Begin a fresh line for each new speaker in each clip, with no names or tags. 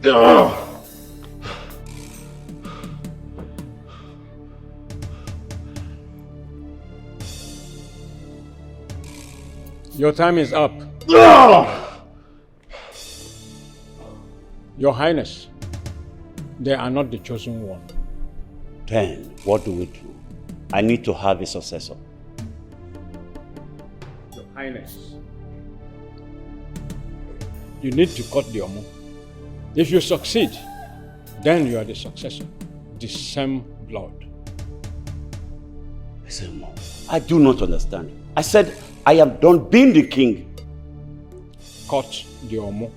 Your time is up. Your Highness, they are not the chosen one.
Then, what do we do? I need to have a successor.
Your Highness, you need to cut the Omo. If you succeed, then you are the successor. The same blood.
I do not understand. I said I am done being the king.
Cut the Omo.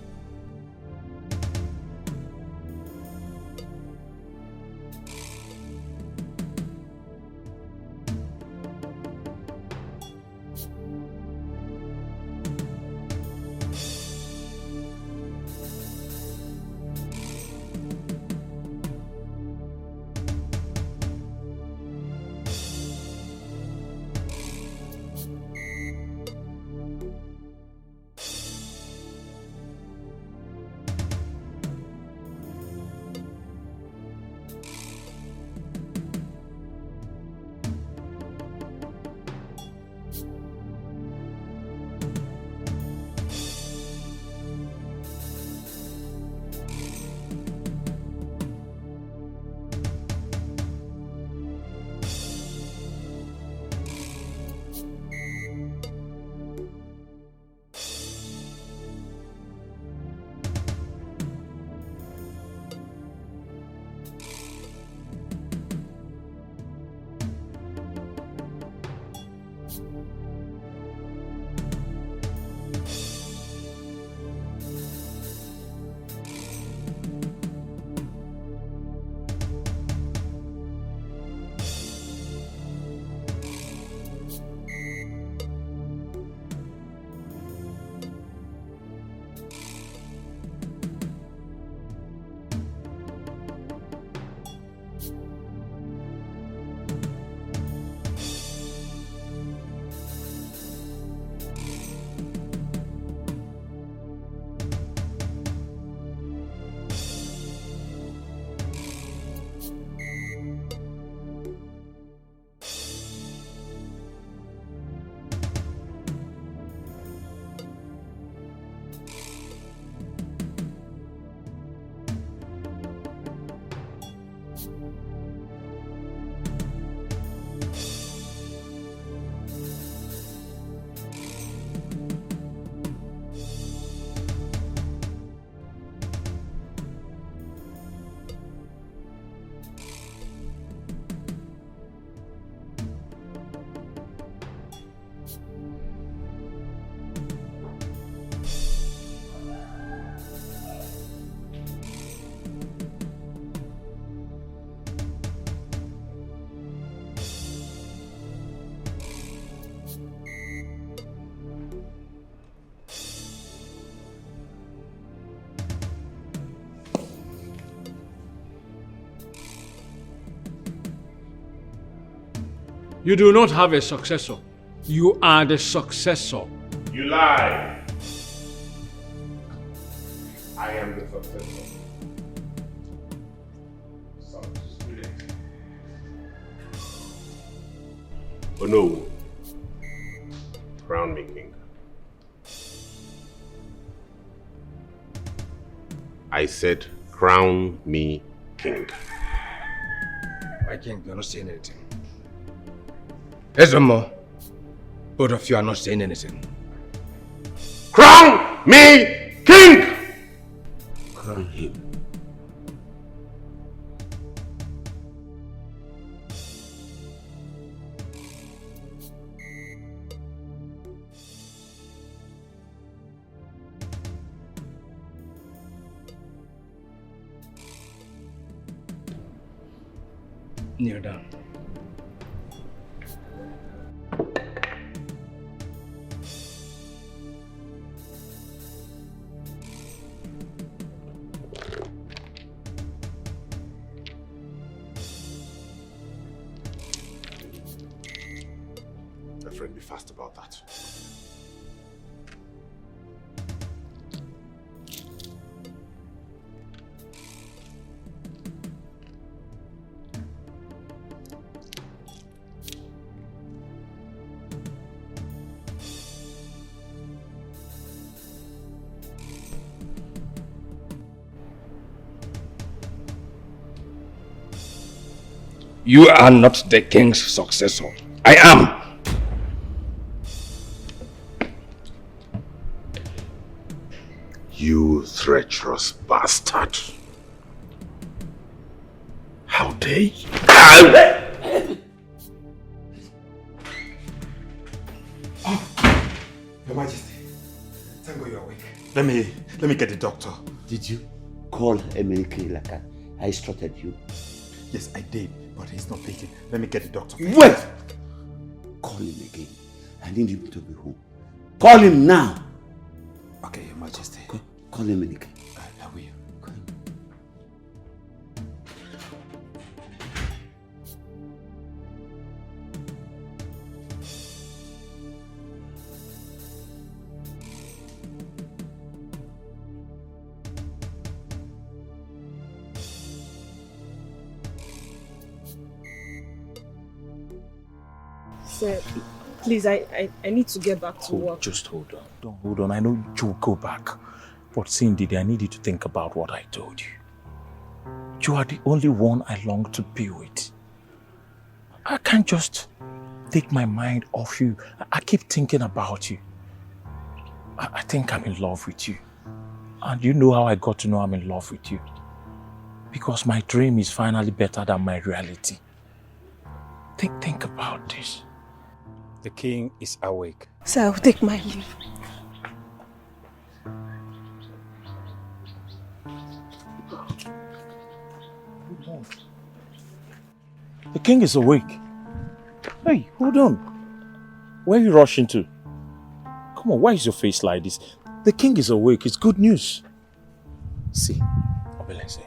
You do not have a successor. You are the successor.
You lie. I am the successor. Some spirit. Oh no. Crown me king. I said, crown me king.
My king, you're not saying anything. There's one more. Both of you are not saying anything.
Crown me king!
Crown him.
Kneel down.
My friend, be fast about that.
You are not the king's successor. I am.
You treacherous bastard. How dare you?
Your Majesty, thank God you're awake. Let me get the doctor.
Did you call Emenike like I instructed you?
Yes, I did, but he's not picking. Let me get the doctor.
Wait! Call him again. I need him to be home. Call him now.
Okay, Your Majesty.
Call Emenike.
I will.
Call him.
Sir, please, I need to get back to work.
Just hold on. Don't hold on. I know you'll go back. But Cindy, I need you to think about what I told you. You are the only one I long to be with. I can't just take my mind off you. I keep thinking about you. I think I'm in love with you. And you know how I got to know I'm in love with you. Because my dream is finally better than my reality. Think about this.
The king is awake.
Sir, I'll take my leave.
The king is awake. Hey, hold on. Where are you rushing to? Come on, why is your face like this? The king is awake. It's good news. See, Obelense,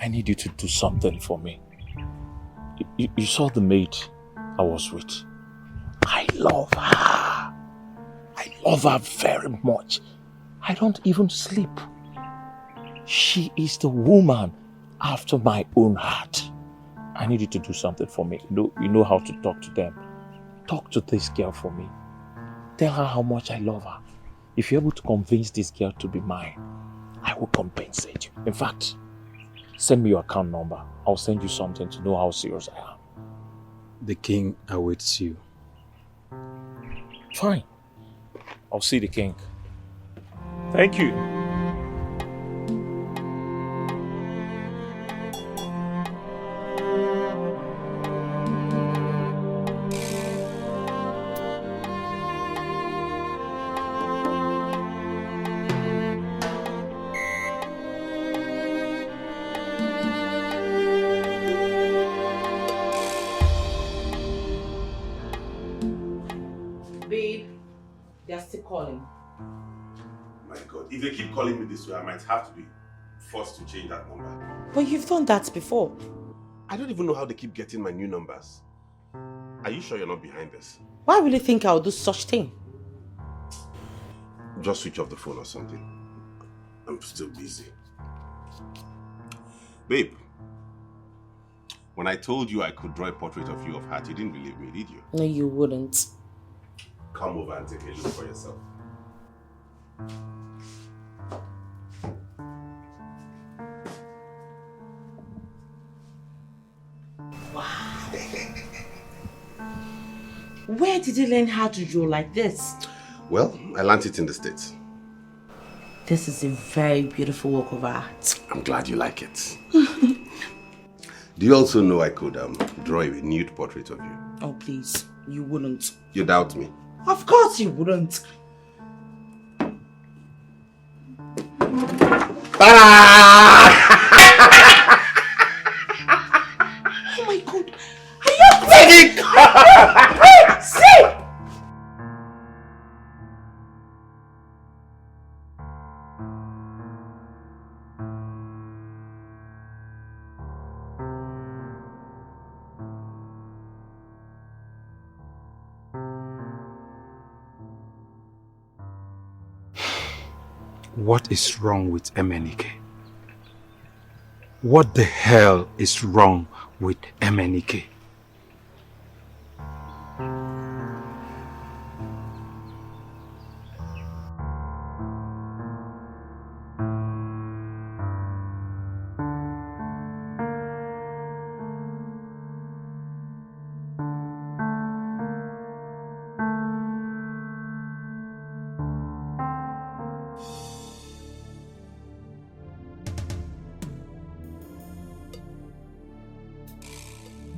I need you to do something for me. You saw the maid I was with. I love her. I love her very much. I don't even sleep. She is the woman after my own heart. I need you to do something for me. You know how to talk to them. Talk to this girl for me. Tell her how much I love her. If you're able to convince this girl to be mine, I will compensate you. In fact, send me your account number. I'll send you something to know how serious I am.
The king awaits you.
Fine. I'll see the king. Thank you.
If they keep calling me this way, I might have to be forced to change that number.
But you've done that before.
I don't even know how they keep getting my new numbers. Are you sure you're not behind this?
Why will you think I'll do such thing?
Just switch off the phone or something. I'm still busy. Babe, when I told you I could draw a portrait of you of heart, you didn't believe me, did you?
No, you wouldn't.
Come over and take a look for yourself.
Where did you learn how to draw like this?
Well, I learned it in the States.
This is a very beautiful work of art.
I'm glad you like it. Do you also know I could draw a nude portrait of you?
Oh, please. You wouldn't.
You doubt me?
Of course you wouldn't. Oh my God. Are you kidding? Wait, see!
What is wrong with Emenike? What the hell is wrong with Emenike?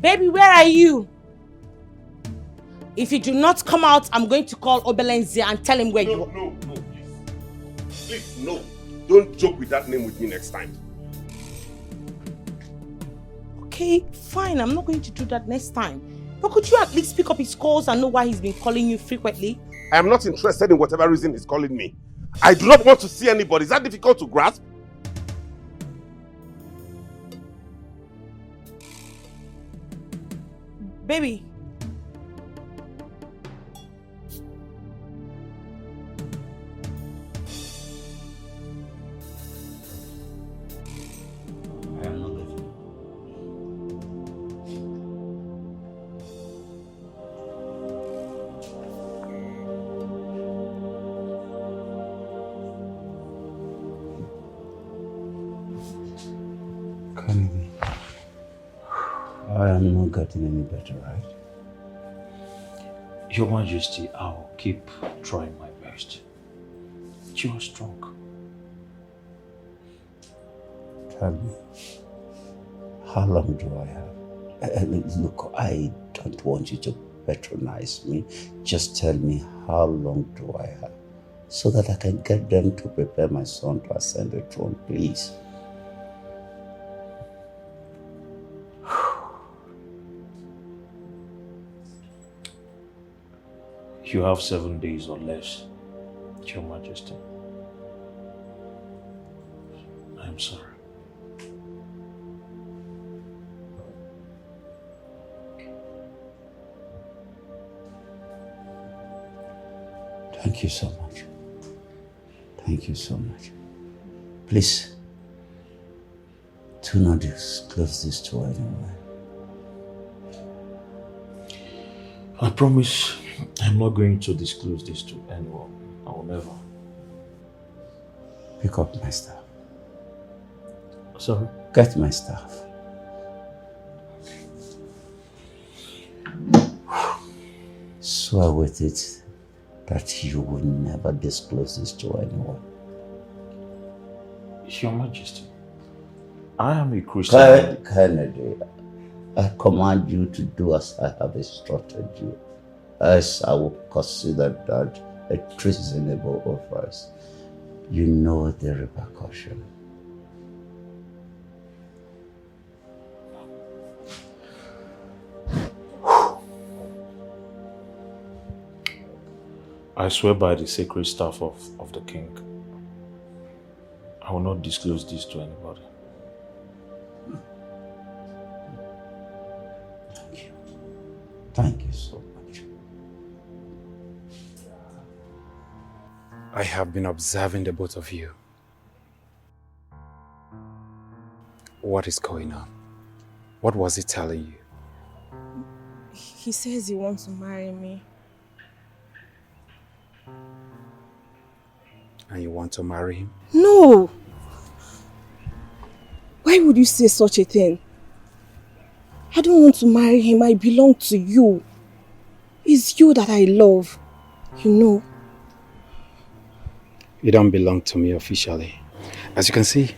Baby, where are you? If you do not come out, I'm going to call Obelenze and tell him where you are.
No, please. Please, no. Don't joke with that name with me next time.
Okay, fine. I'm not going to do that next time. But could you at least pick up his calls and know why he's been calling you frequently?
I am not interested in whatever reason he's calling me. I do not want to see anybody. Is that difficult to grasp?
Baby.
I am not getting Kennedy, I am not getting any better, right?
Your Majesty, I'll keep trying my best. You are strong.
Tell me, how long do I have? Look, I don't want you to patronize me. Just tell me, how long do I have? So that I can get them to prepare my son to ascend the throne, please.
You have 7 days or less, Your Majesty. I'm sorry.
Thank you so much. Thank you so much. Please, do not disclose this to anyone.
I promise I'm not going to disclose this to anyone. I will never.
Pick up my staff.
Sorry?
Get my staff. Swear with it that you will never disclose this to anyone.
Your Majesty, I am a Christian.
Kennedy, I command you to do as I have instructed you, else I will consider that a treasonable offense. You know the repercussion.
I swear by the sacred staff of the king, I will not disclose this to anybody.
Thank you. Thank you so much.
I have been observing the both of you. What is going on? What was he telling you?
He says he wants to marry me.
And you want to marry him?
No! Why would you say such a thing? I don't want to marry him. I belong to you. It's you that I love. You know.
You don't belong to me officially. As you can see,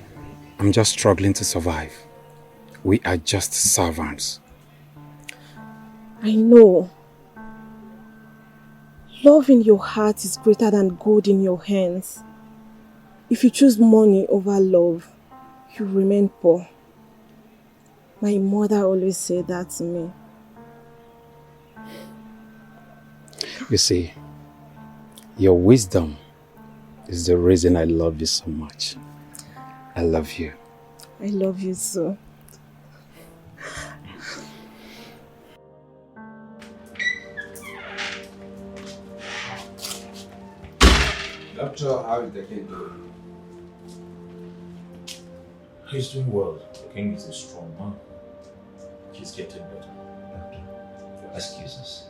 I'm just struggling to survive. We are just servants.
I know. Love in your heart is greater than gold in your hands. If you choose money over love, you remain poor. My mother always said that to me.
You see, your wisdom is the reason I love you so much. I love you.
I love you so.
Doctor, how is the king doing?
He's doing well. The king is a strong man. He's getting better.
Doctor, excuse us.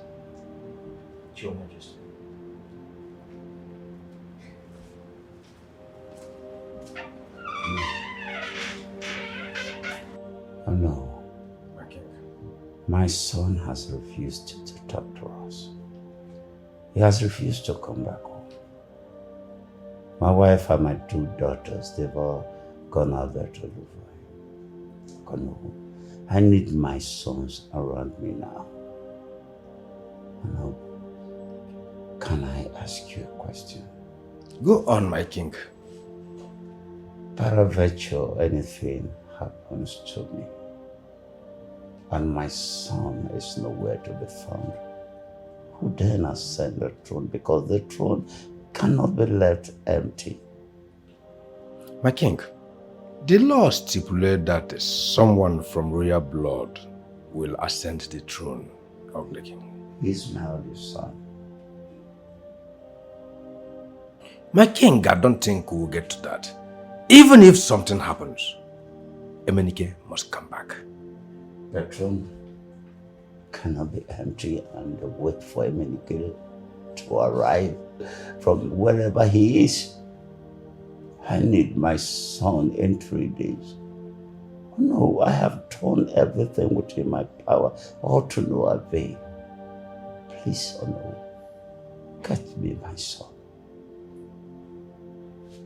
Your Majesty.
Oh no. My son has refused to talk to us. He has refused to come back home. My wife and my 2 daughters, they've all gone out there to look for him. Gone home. I need my sons around me now. Now, can I ask you a question?
Go on, my king.
Paraventure, anything happens to me, and my son is nowhere to be found, who then ascend the throne? Because the throne cannot be left empty.
My king, the law stipulates that someone from royal blood will ascend the throne of the king.
He's my only son.
My king, I don't think we'll get to that. Even if something happens, Emenike must come back.
The throne cannot be empty and wait for Emenike to arrive from wherever he is. I need my son in 3 days. No, I have done everything within my power, all to no avail. Please, oh no, get me my son.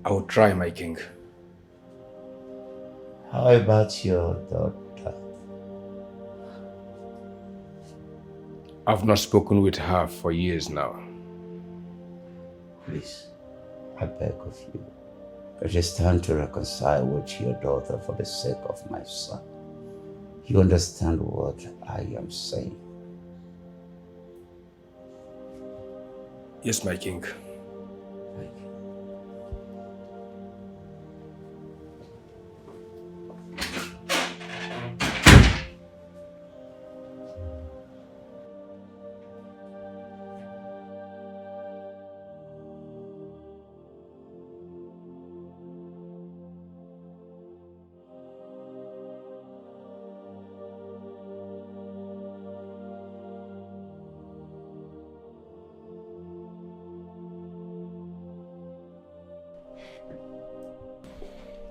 I will try, my king.
How about your daughter?
I've not spoken with her for years now.
Please, I beg of you. It is time to reconcile with your daughter for the sake of my son. You understand what I am saying?
Yes, my king.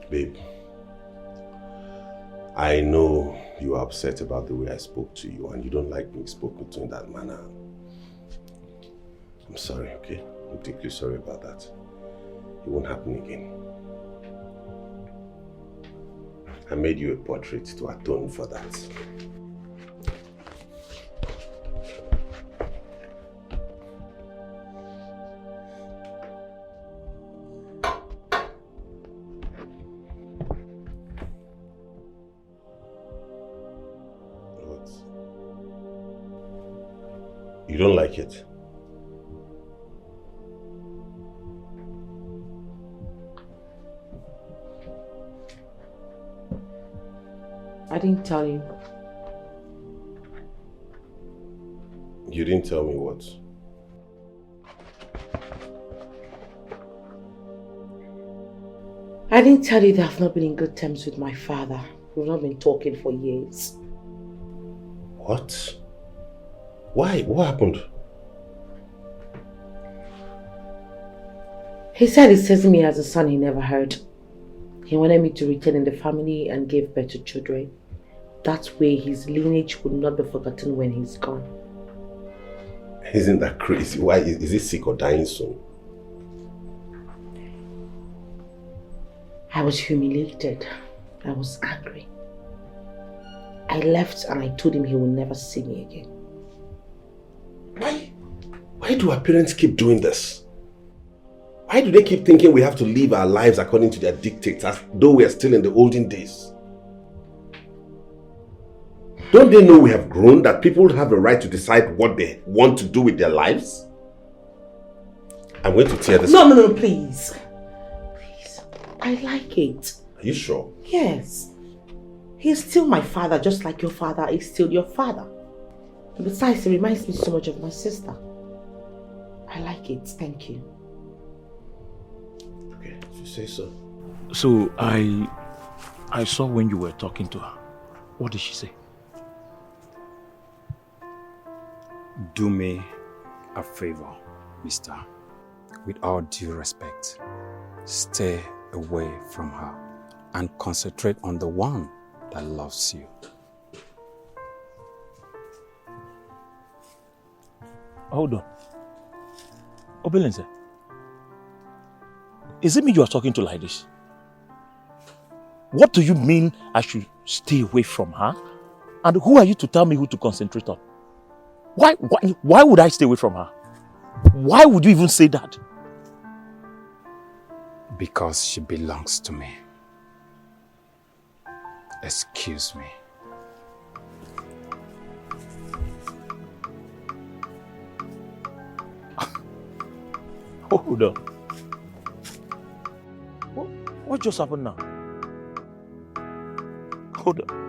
Babe, I know you are upset about the way I spoke to you and you don't like being spoken to in that manner. I'm sorry, okay? I'm deeply sorry about that. It won't happen again. I made you a portrait to atone for that. You don't like it?
I didn't tell you.
You didn't tell me what?
I didn't tell you that I've not been in good terms with my father. We've not been talking for years.
What? Why? What happened?
He said he sees me as a son he never heard. He wanted me to return in the family and give birth to children. That way his lineage would not be forgotten when he's gone.
Isn't that crazy? Why? Is he sick or dying soon?
I was humiliated. I was angry. I left and I told him he would never see me again.
Why do our parents keep doing this? Why do they keep thinking we have to live our lives according to their dictates as though we are still in the olden days? Don't they know we have grown, that people have the right to decide what they want to do with their lives? I'm going to tear this.
No, please. Please. I like it.
Are you sure?
Yes. He's still my father, just like your father is still your father. And besides, he reminds me so much of my sister. I like it. Thank you.
Okay, if you say so.
So I saw when you were talking to her. What did she say?
Do me a favor, mister. With all due respect, stay away from her and concentrate on the one that loves you.
Hold on. Obelenze, is it me you are talking to like this? What do you mean I should stay away from her? And who are you to tell me who to concentrate on? Why would I stay away from her? Why would you even say that?
Because she belongs to me. Excuse me.
Hold on. What just happened now? Hold on.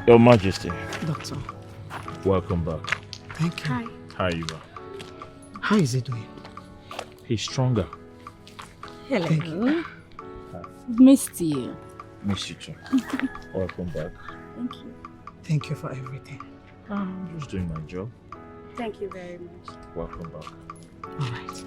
Your Majesty.
Doctor.
Welcome back.
Thank you.
Hi.
How are you?
How is he doing?
He's stronger.
Hello.
Thank you.
Missed you.
Miss you too. Welcome back.
Thank you.
Thank you for everything.
I'm just doing my job.
Thank you very much.
Welcome back.
All right.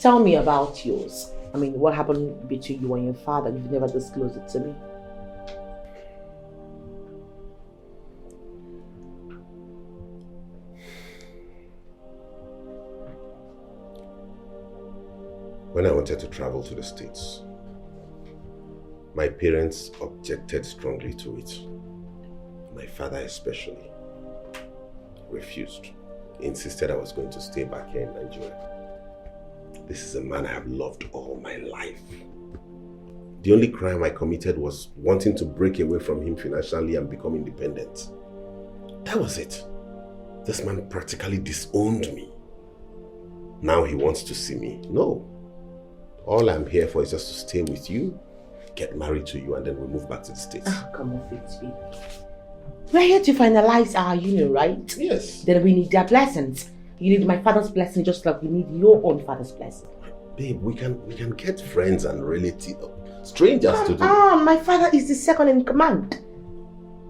Tell me about yours. I mean, what happened between you and your father? You've never disclosed it to me.
When I wanted to travel to the States, my parents objected strongly to it. My father especially refused. He insisted I was going to stay back here in Nigeria. This is a man I have loved all my life. The only crime I committed was wanting to break away from him financially and become independent. That was it. This man practically disowned me. Now he wants to see me. No. All I'm here for is just to stay with you, get married to you, and then we move back to the States.
Oh, come on, baby. We're here to finalize our union, right?
Yes.
Then we need their blessings. You need my father's blessing just like we need your own father's blessing.
Babe, we can get friends and relatives, strangers to do.
My father is the second in command.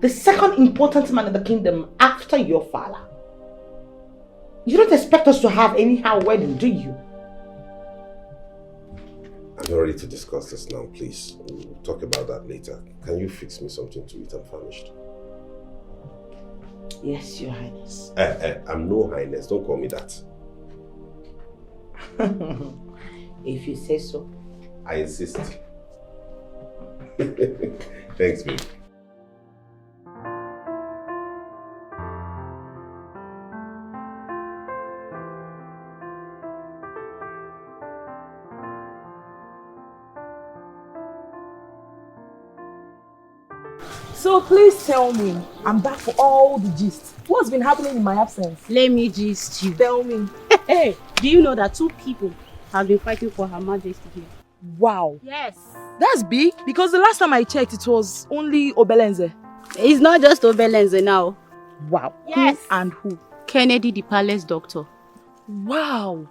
The second important man in the kingdom after your father. You don't expect us to have anyhow wedding, do you?
I'm not ready to discuss this now, please. We'll talk about that later. Can you fix me something to eat? I'm famished.
Yes, Your Highness.
I'm no highness. Don't call me that.
If you say so.
I insist. Thanks, babe.
So please tell me, I'm back for all the gist. What's been happening in my absence?
Let me gist you.
Tell me.
Hey, do you know that 2 people have been fighting for Her Majesty here?
Wow.
Yes.
That's big, because the last time I checked, it was only Obelenze.
It's not just Obelenze now.
Wow.
Yes.
Who and who?
Kennedy, the palace doctor.
Wow.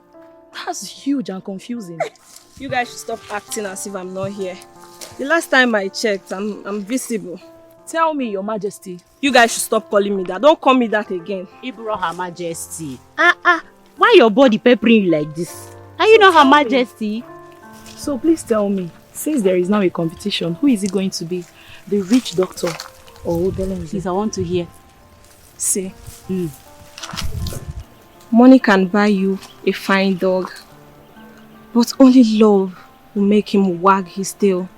That's huge and confusing. You guys should stop acting as if I'm not here. The last time I checked, I'm visible. Tell me, Your Majesty. You guys should stop calling me that. Don't call me that again.
Ibro, Her Majesty. Why your body peppering you like this? Are you not Her Majesty?
So please tell me, since there is now a competition, who is it going to be? The rich doctor or Obelenze?
Please, I want to hear.
See. Money can buy you a fine dog, but only love will make him wag his tail.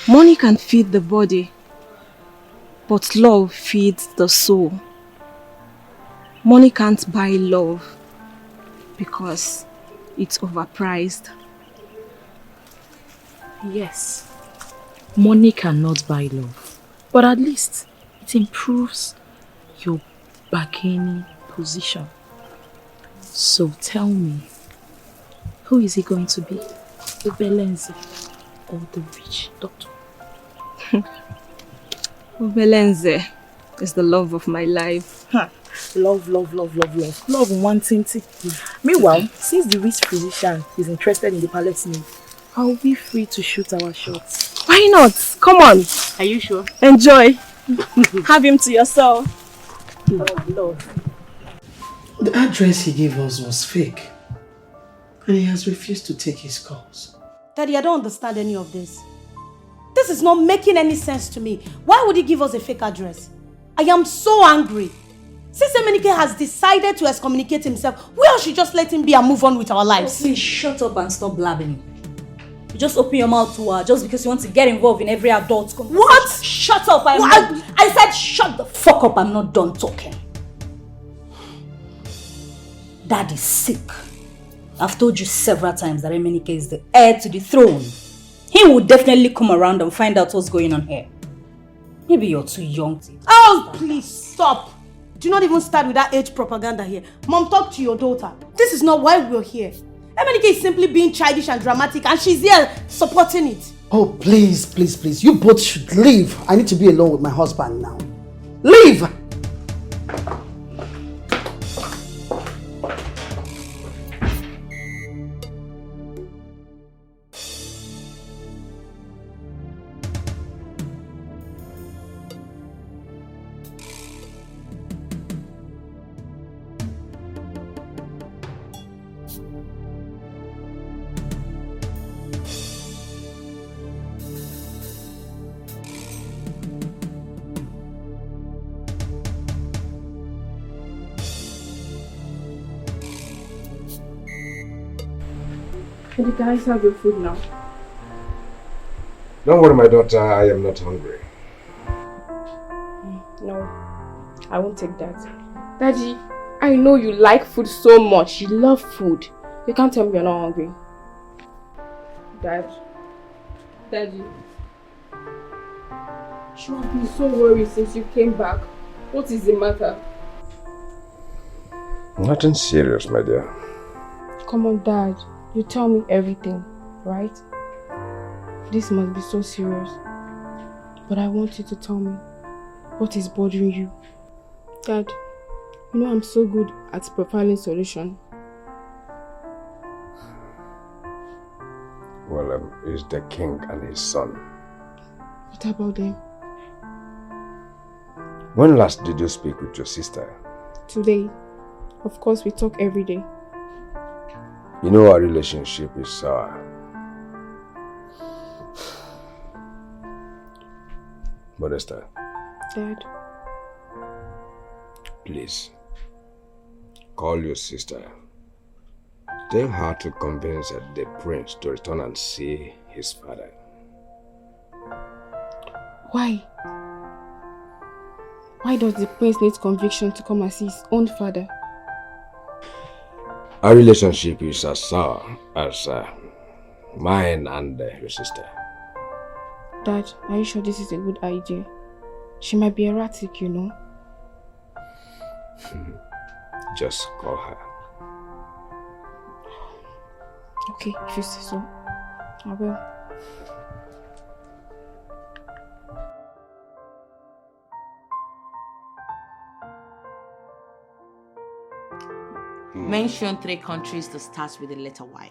Money can feed the body, But love feeds the soul. Money can't buy love because it's overpriced.
Yes, money cannot buy love, but at least it improves your bargaining position. So tell me, who is he going to be? The Belenzi or the rich doctor?
Belenze is the love of my life.
Love. Love wanting to. Meanwhile, since the rich physician is interested in the palace need, I'll be free to shoot our shots.
Why not? Come on.
Are you sure?
Enjoy. Have him to yourself.
Love.
The address he gave us was fake. And he has refused to take his calls.
Daddy, I don't understand any of this. This is not making any sense to me. Why would he give us a fake address? I am so angry. Since Emenike has decided to excommunicate himself, we all should just let him be and move on with our lives.
Oh, please shut up and stop blabbing. You just open your mouth to her just because you want to get involved in every adult conversation.
What?
Shut up! I said shut the fuck up. I'm not done talking. Dad is sick. I've told you several times that Emenike is the heir to the throne. He will definitely come around and find out what's going on here. Maybe you're too young to...
Oh, please stop. Do not even start with that age propaganda here. Mom, talk to your daughter. This is not why we're here. Emenike is simply being childish and dramatic and she's here supporting it.
Oh, please. You both should leave. I need to be alone with my husband now. Leave!
Can you guys have your food now?
Don't worry, my daughter, I am not hungry.
No, I won't take that. Daddy, I know you like food so much. You love food. You can't tell me you're not hungry. Daddy. You have been so worried since you came back. What is the matter?
Nothing serious, my dear.
Come on, Dad. You tell me everything, right? This must be so serious. But I want you to tell me what is bothering you. Dad, you know I'm so good at profiling solution.
Well, it's the king and his son.
What about them?
When last did you speak with your sister?
Today. Of course, we talk every day.
You know our relationship is sour. Modesta.
Dad.
Please. Call your sister. Tell her to convince the prince to return and see his father.
Why? Why does the prince need conviction to come and see his own father?
Our relationship is as sour as mine and your sister.
Dad, are you sure this is a good idea? She might be erratic, you know.
Just call her.
Okay, if you say so, I will.
Mention 3 countries that start with the letter Y.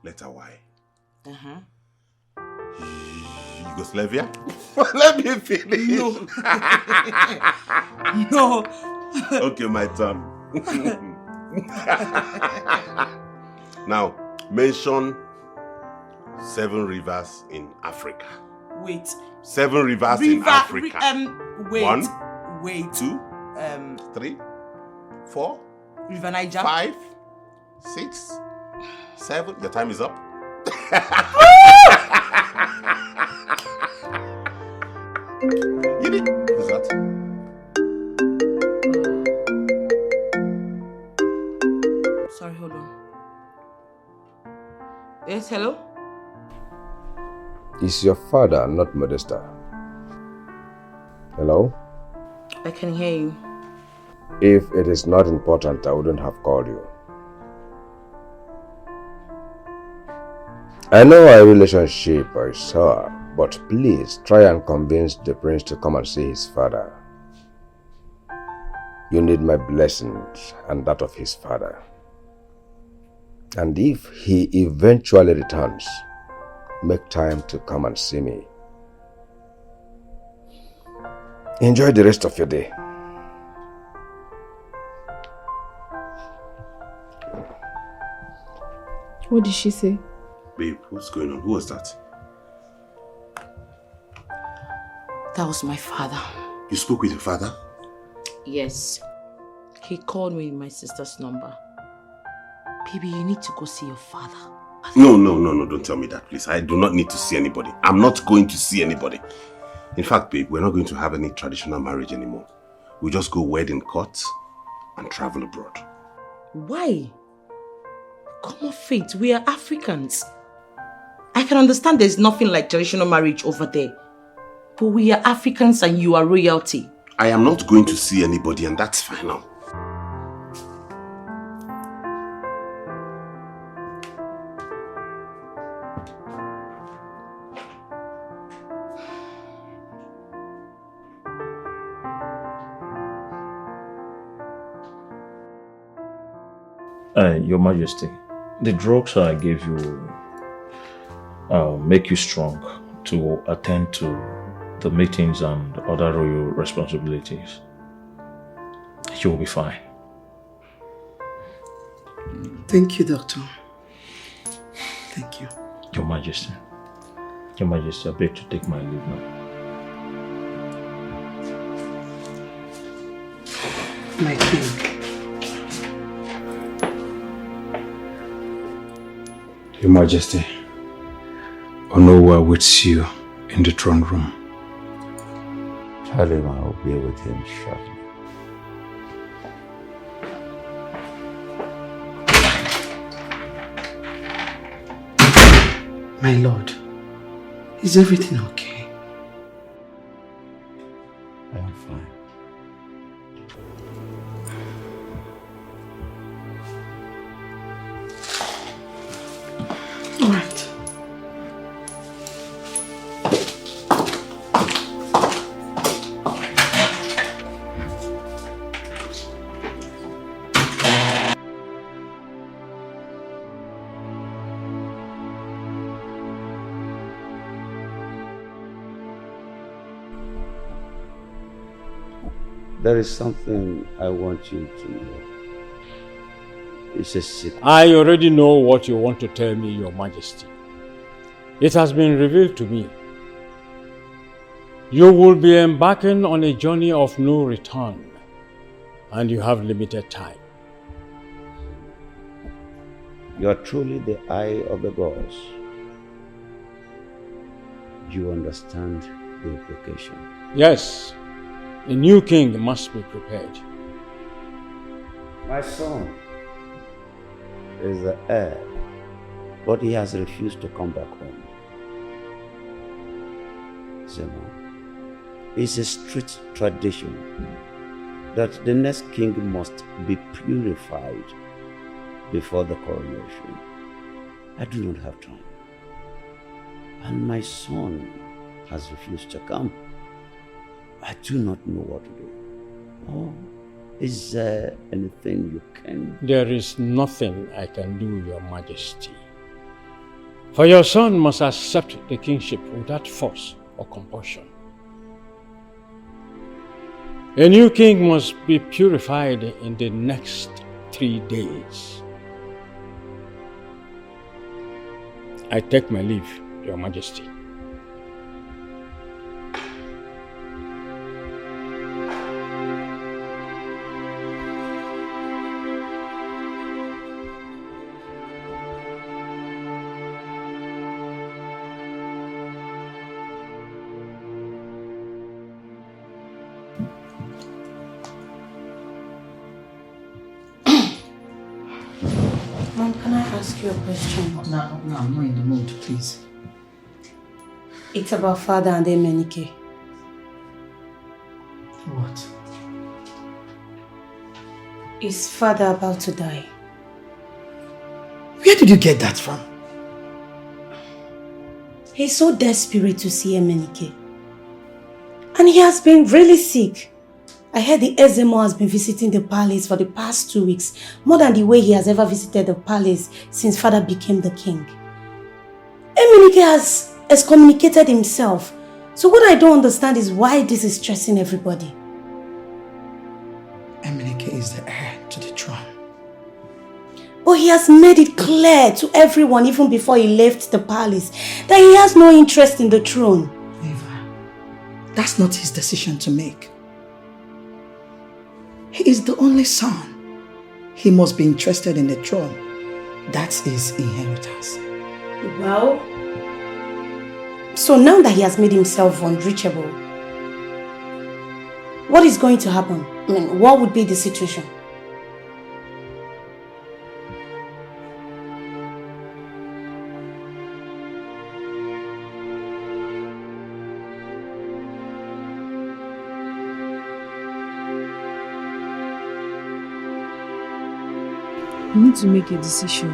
Letter Y.
Yugoslavia? Let me finish.
No.
Okay, my turn. Now, mention 7 rivers in Africa.
Wait.
7 rivers in Africa.
Wait.
1,
wait.
2, 3, 4,
River Niger.
5, 6, 7. Your time is up. You need
Sorry, hold on. Yes, hello?
Is your father not Modesta? Hello?
I can hear you.
If it is not important, I wouldn't have called you. I know our relationship is sour, but please try and convince the prince to come and see his father. You need my blessings and that of his father. And if he eventually returns, make time to come and see me. Enjoy the rest of your day.
What did she say?
Babe, what's going on? Who was that?
That was my father.
You spoke with your father?
Yes. He called me with my sister's number. Baby, you need to go see your father.
No, don't tell me that, please. I do not need to see anybody. I'm not going to see anybody. In fact, babe, we're not going to have any traditional marriage anymore. We'll just go wed in court and travel abroad.
Why? Come off faith, we are Africans. I can understand there's nothing like traditional marriage over there. But we are Africans and you are royalty.
I am not going to see anybody, and that's final.
Your Majesty, the drugs I gave you make you strong to attend to the meetings and other royal responsibilities. You will be fine.
Thank you, Doctor. Thank you.
Your Majesty, I beg to take my leave now.
My king.
Your Majesty, Onowa awaits you in the throne room.
Tell him I'll be with him shortly.
My lord, is everything okay?
I am fine.
All right.
There is something I want you to know. It's a secret.
I already know what you want to tell me, Your Majesty. It has been revealed to me. You will be embarking on a journey of no return, and you have limited time.
You are truly the eye of the gods. You understand the implication?
Yes, a new king must be prepared.
My son is the heir, but he has refused to come back home. Zemo, it's a strict tradition that the next king must be purified before the coronation. I do not have time. And my son has refused to come. I do not know what to do. Oh, is there anything you can?
There is nothing I can do, Your Majesty. For your son must accept the kingship without force or compulsion. A new king must be purified in the next 3 days. I take my leave, Your Majesty.
Mom, can I ask you a question?
No, I'm not in the mood, please.
It's about Father and Emenike.
What?
Is Father about to die?
Where did you get that from?
He's so desperate to see Emenike. And he has been really sick. I heard the Ezemo has been visiting the palace for the past 2 weeks, more than the way he has ever visited the palace since Father became the king. Emenike has excommunicated himself. So what I don't understand is why this is stressing everybody.
Emenike is the heir to the throne.
But he has made it clear to everyone, even before he left the palace, that he has no interest in the throne.
Nevr, that's not his decision to make. He is the only son. He must be interested in the throne. That's his inheritance.
Well, so now that he has made himself unreachable, what is going to happen? I mean, what would be the situation?
You need to make a decision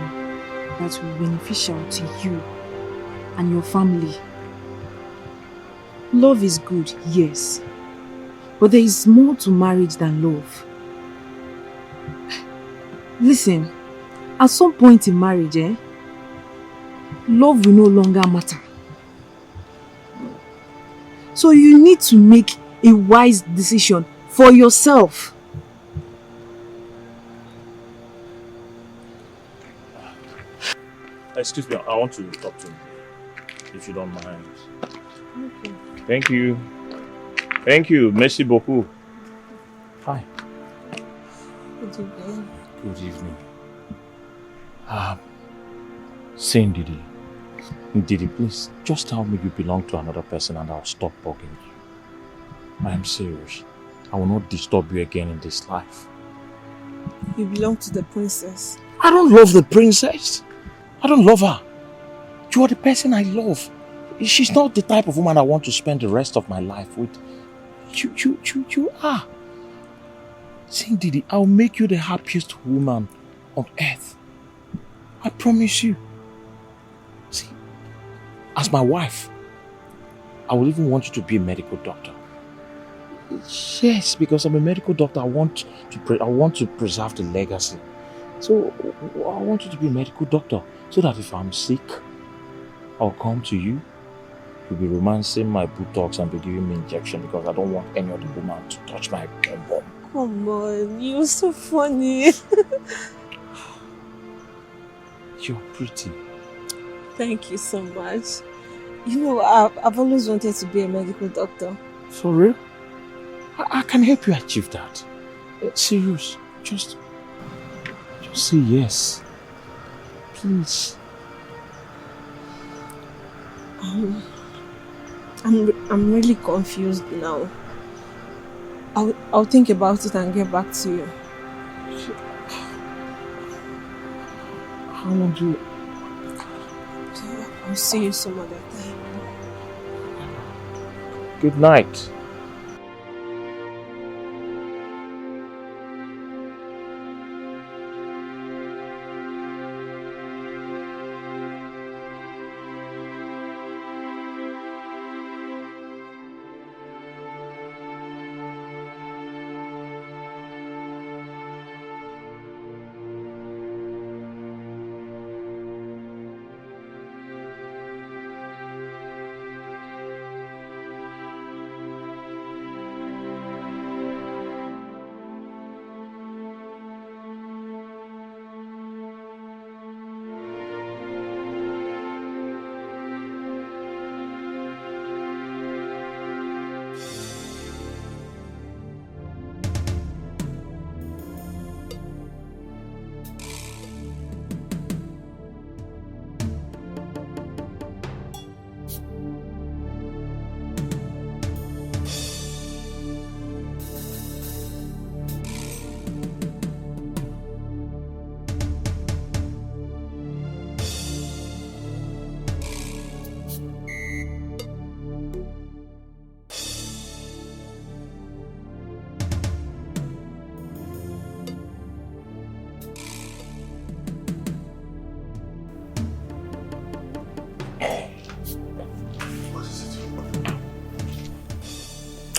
that will be beneficial to you and your family. Love is good, yes. But there is more to marriage than love. Listen, at some point in marriage, love will no longer matter. So you need to make a wise decision for yourself.
Excuse me, I want to talk to you, if you don't mind.
Okay.
Thank you. Thank you. Merci beaucoup. Hi.
Good evening.
Good evening. Saying Didi. Didi, please, just tell me you belong to another person and I'll stop bugging you. I am serious. I will not disturb you again in this life.
You belong to the princess.
I don't love the princess. I don't love her. You are the person I love. She's not the type of woman I want to spend the rest of my life with. You are. Saying Didi, I'll make you the happiest woman on earth. I promise you. See, as my wife, I would even want you to be a medical doctor. Yes, because I'm a medical doctor, I want to preserve the legacy. So I want you to be a medical doctor, so that if I'm sick, I'll come to you. You'll be romancing my buttocks and be giving me injection because I don't want any other woman to touch my bum.
Come on, you're so funny.
You're pretty.
Thank you so much. You know, I've always wanted to be a medical doctor.
For real? I can help you achieve that. Serious. Just say yes. Please.
I'm really confused now. I'll think about it and get back to you.
How long do you...
I'll see you some other time.
Good night.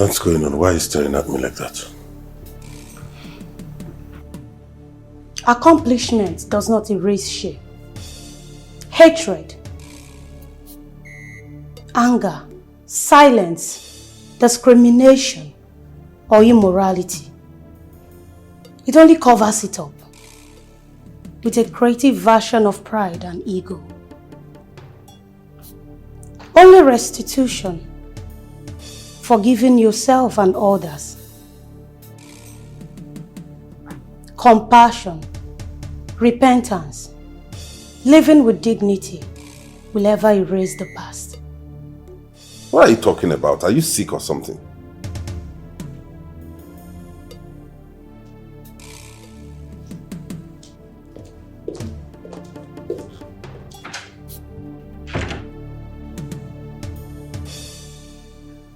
What's going on? Why are you staring at me like that?
Accomplishment does not erase shame. Hatred, anger, silence, discrimination, or immorality. It only covers it up with a creative version of pride and ego. Only restitution, forgiving yourself and others, compassion, repentance, living with dignity will ever erase the past.
What are you talking about? Are you sick or something?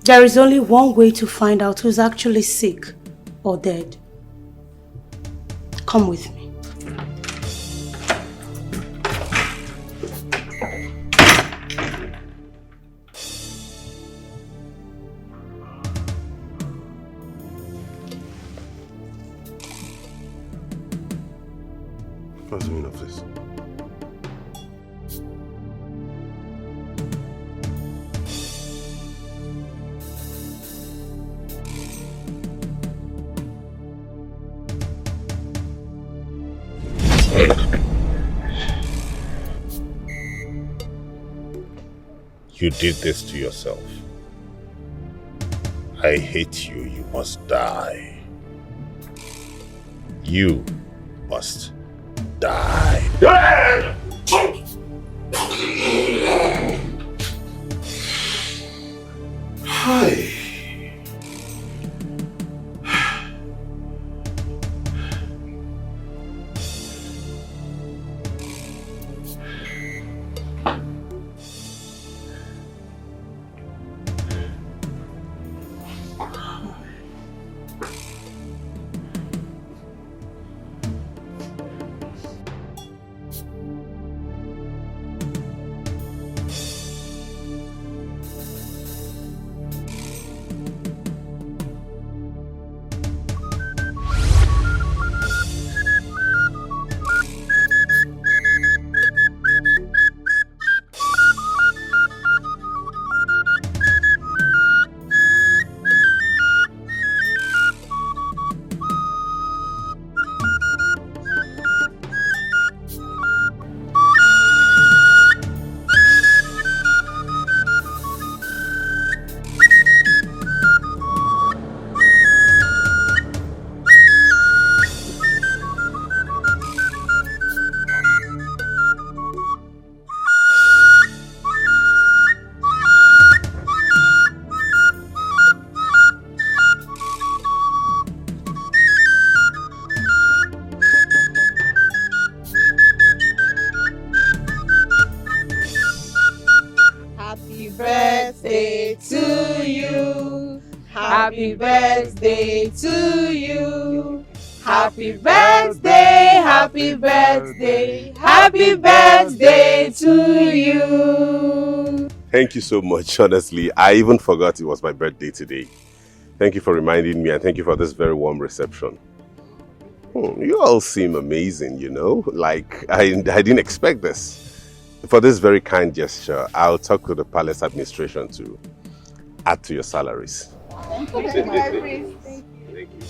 There is only one way to find out who's actually sick or dead. Come with me.
What's the meaning of this? You did this to yourself. I hate you. You must die. You must die. Hi.
Happy birthday to you. Happy birthday, happy birthday, happy birthday to you.
Thank you so much, honestly. I even forgot it was my birthday today. Thank you for reminding me, and thank you for this very warm reception. You all seem amazing, you know? Like, I didn't expect this. For this very kind gesture, I'll talk to the palace administration to add to your salaries.
Thank you very much. Thank you.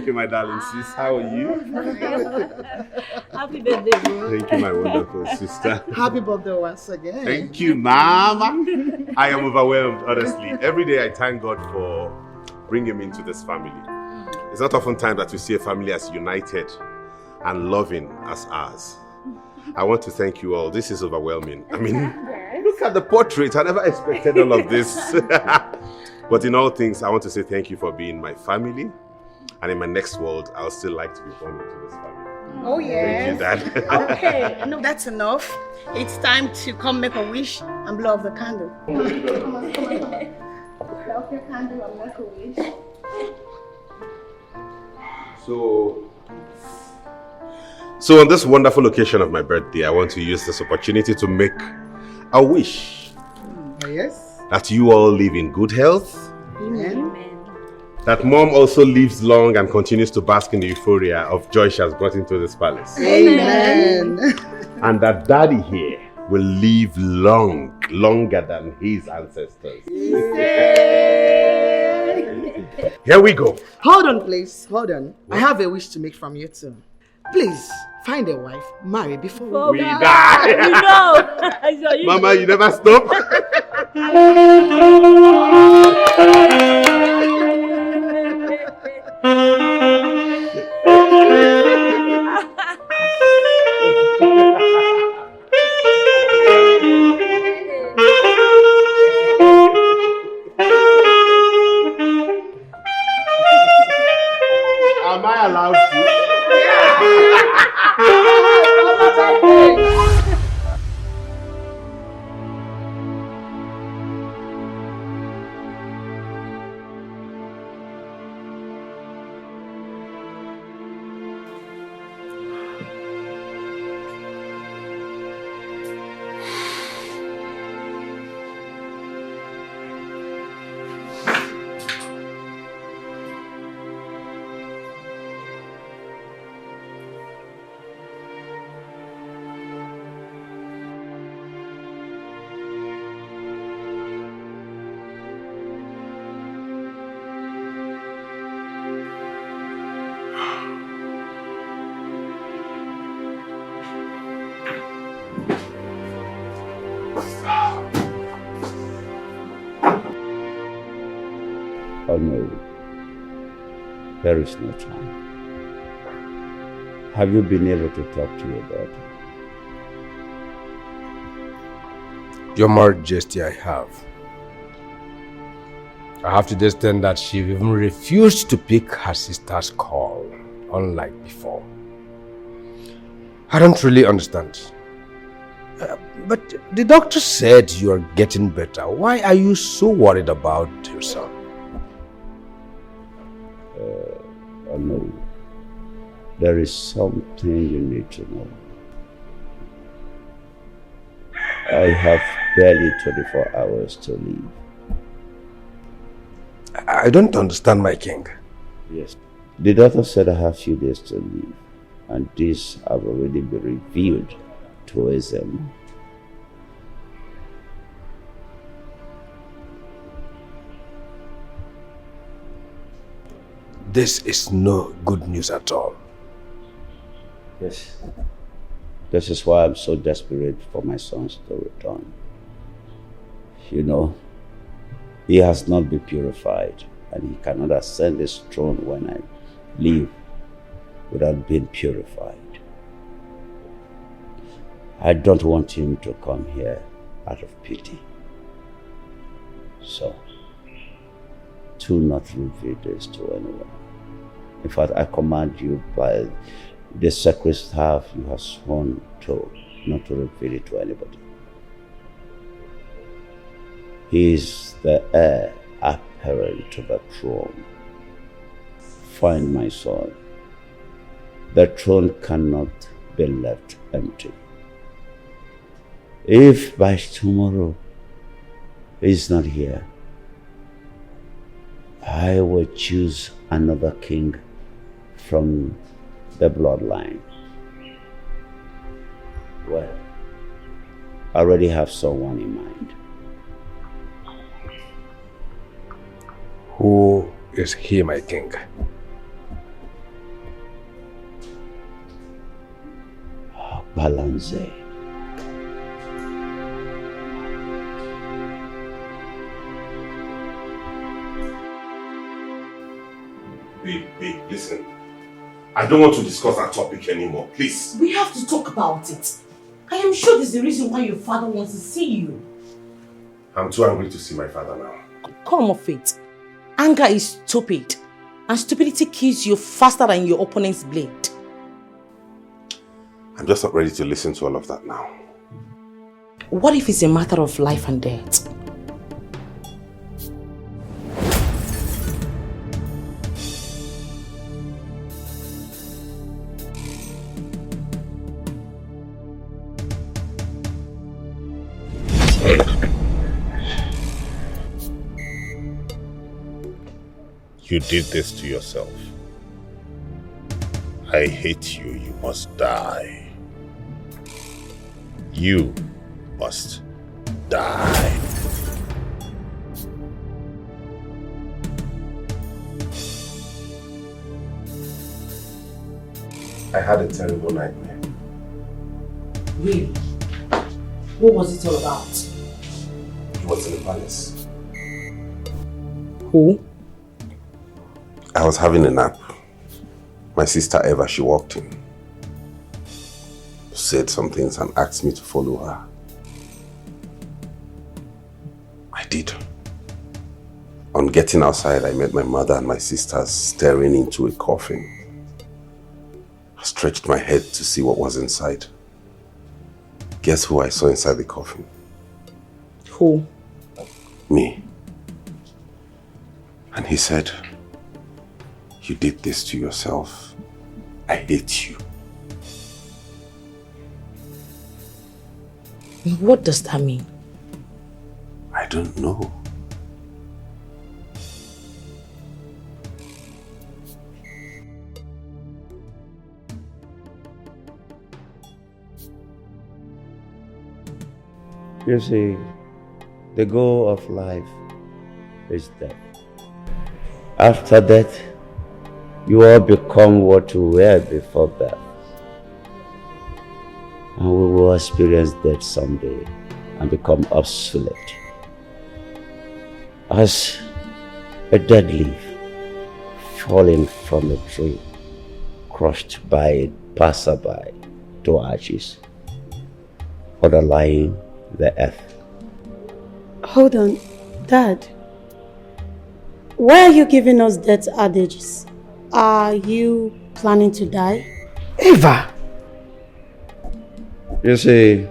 you, my darling sis. How are you?
Happy birthday, bro.
Thank you, my wonderful sister.
Happy birthday once again.
Thank you, Mama. I am overwhelmed, honestly. Every day I thank God for bringing me into this family. It's not often time that we see a family as united and loving as ours. I want to thank you all. This is overwhelming. I mean, look at the portrait. I never expected all of this. But in all things, I want to say thank you for being my family. And in my next world, I'll still like to be born into this family.
Oh, yes.
Thank you, Dad.
Okay, no, that's enough. It's time to come make a wish and blow off the candle. Come on. Blow off your candle and make a wish.
So on this wonderful occasion of my birthday, I want to use this opportunity to make a wish.
Yes.
That you all live in good health.
Amen.
That Mom also lives long and continues to bask in the euphoria of joy she has brought into this palace.
Amen.
And that Daddy here will live longer than his ancestors. Here we go.
Hold on, please. Hold on. I have a wish to make from you too. Please, find a wife, marry before
we die.
You know.
Mama, you never stop. Am I allowed to?
Oh no, there is no time. Have you been able to talk to your daughter?
Your Majesty, I have. I have to discern that she even refused to pick her sister's call, unlike before. I don't really understand. But the doctor said you are getting better. Why are you so worried about your son?
Oh no, there is something you need to know. I have barely 24 hours to live.
I don't understand, my king.
Yes. The doctor said I have few days to live, and these have already been revealed to EZURUONYE.
This is no good news at all.
Yes. This is why I'm so desperate for my sons to return. You know, he has not been purified, and he cannot ascend his throne when I leave without being purified. I don't want him to come here out of pity. So, do not reveal this to anyone. In fact, I command you by the sacred staff you have sworn to not to reveal it to anybody. He is the heir apparent to the throne. Find my son. The throne cannot be left empty. If by tomorrow he is not here, I will choose another king from the bloodline. Well, I already have someone in mind.
Who is he, my king?
balance.
Babe, listen. I don't want to discuss that topic anymore, please.
We have to talk about it. I am sure this is the reason why your father wants to see you.
I'm too angry to see my father now.
Come off it. Anger is stupid. And stupidity kills you faster than your opponent's blade.
I'm just not ready to listen to all of that now.
What if it's a matter of life and death?
You did this to yourself. I hate you. You must die. You must die. I had a terrible nightmare.
Really? What was it all about?
He was in the palace.
Who?
I was having a nap. My sister Eva, she walked in, said some things and asked me to follow her. I did. On getting outside, I met my mother and my sisters staring into a coffin. I stretched my head to see what was inside. Guess who I saw inside the coffin?
Who?
Me. And he said, "You did this to yourself. I hate you."
What does that mean?
I don't know.
You see, the goal of life is death. After death, you all become what you were before birth. And we will experience death someday and become obsolete. As a dead leaf falling from a tree, crushed by a passerby to ashes, underlying the earth.
Hold on, Dad. Why are you giving us death adages? Are you planning to die?
Eva!
You see,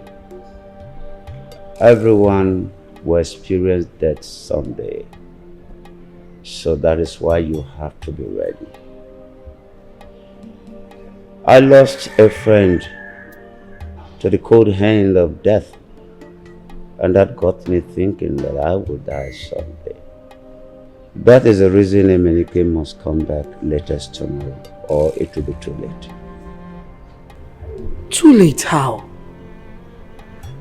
everyone will experience death someday. So that is why you have to be ready. I lost a friend to the cold hand of death, and that got me thinking that I would die someday. That is the reason Emenike must come back latest tomorrow, or it will be too late.
Too late how?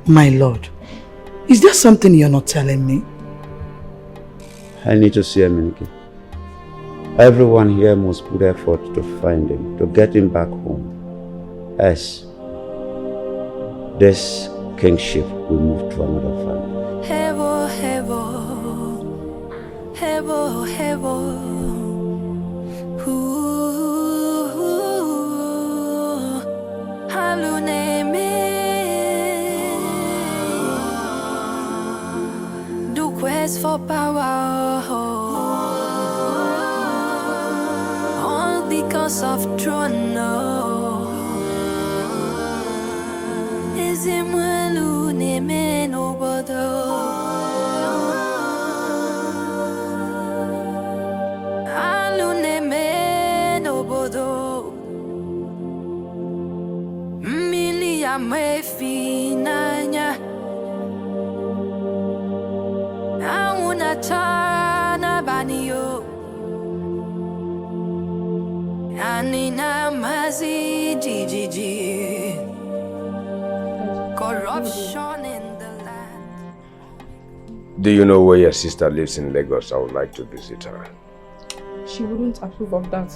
My lord, is there something you're not telling me?
I need to see Emenike. Everyone here must put effort to find him, to get him back home. As this kingship will move to another family.
Hevo, hevo, hevo, hevo. Haluneme, do quest for power, all because of throne. Haluneme no bodo, haluneme no bodo. Milia me finanya, auna chana banio, anina mazi jijiji. Corruption in the land.
Do you know where your sister lives in Lagos? I would like to visit her.
She wouldn't approve of that.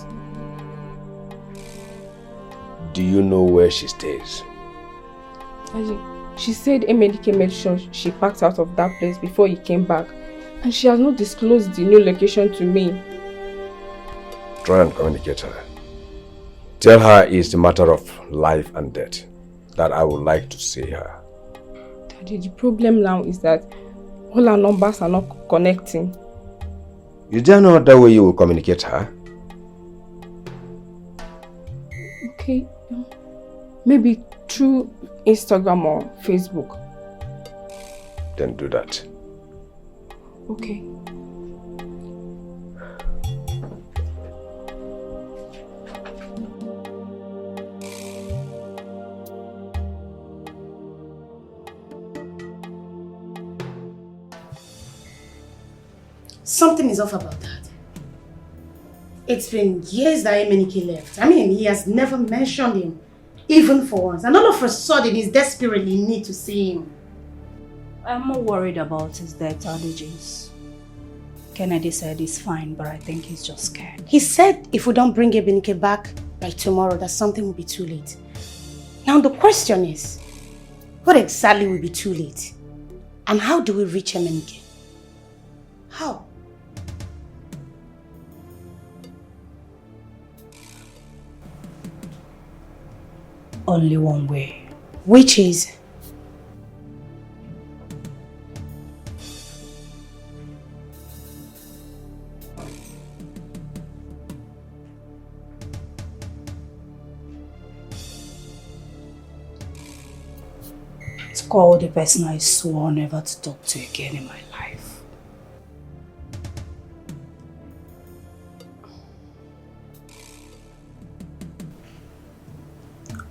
Do you know where she stays?
She said Emelike made sure she packed out of that place before he came back. And she has not disclosed the new location to me.
Try and communicate her. Tell her it's a matter of life and death, that I would like to see her.
Daddy, the problem now is that all our numbers are not connecting.
Is there no other way you will communicate her?
Okay, maybe through Instagram or Facebook.
Then do that.
Okay.
Something is off about that. It's been years that Emenike left. I mean, he has never mentioned him, even for once. And all of a sudden, he's desperately in need to see him.
I'm more worried about his death allergies. Kennedy said he's fine, but I think he's just scared.
He said if we don't bring Emenike back by tomorrow, that something will be too late. Now the question is, what exactly will be too late? And how do we reach Emenike? How?
Only one way.
Which is?
To call the person I swore never to talk to again in my life.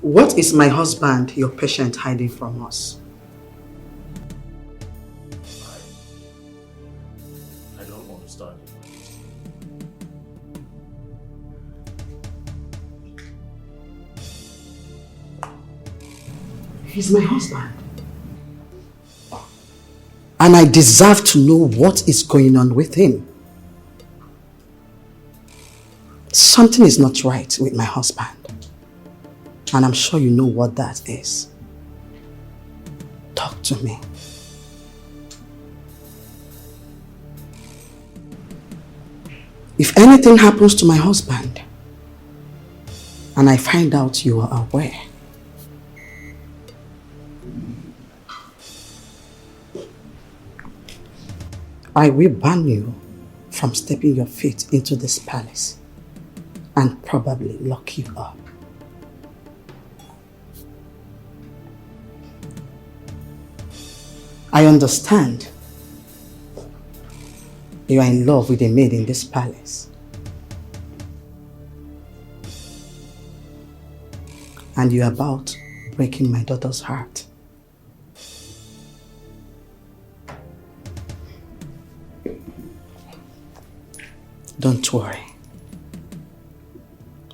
What is my husband, your patient, hiding from us?
I don't understand.
He's my husband. And I deserve to know what is going on with him. Something is not right with my husband. And I'm sure you know what that is. Talk to me. If anything happens to my husband, and I find out you are aware, I will ban you from stepping your feet into this palace and probably lock you up. I understand you are in love with a maid in this palace. And you are about breaking my daughter's heart. Don't worry.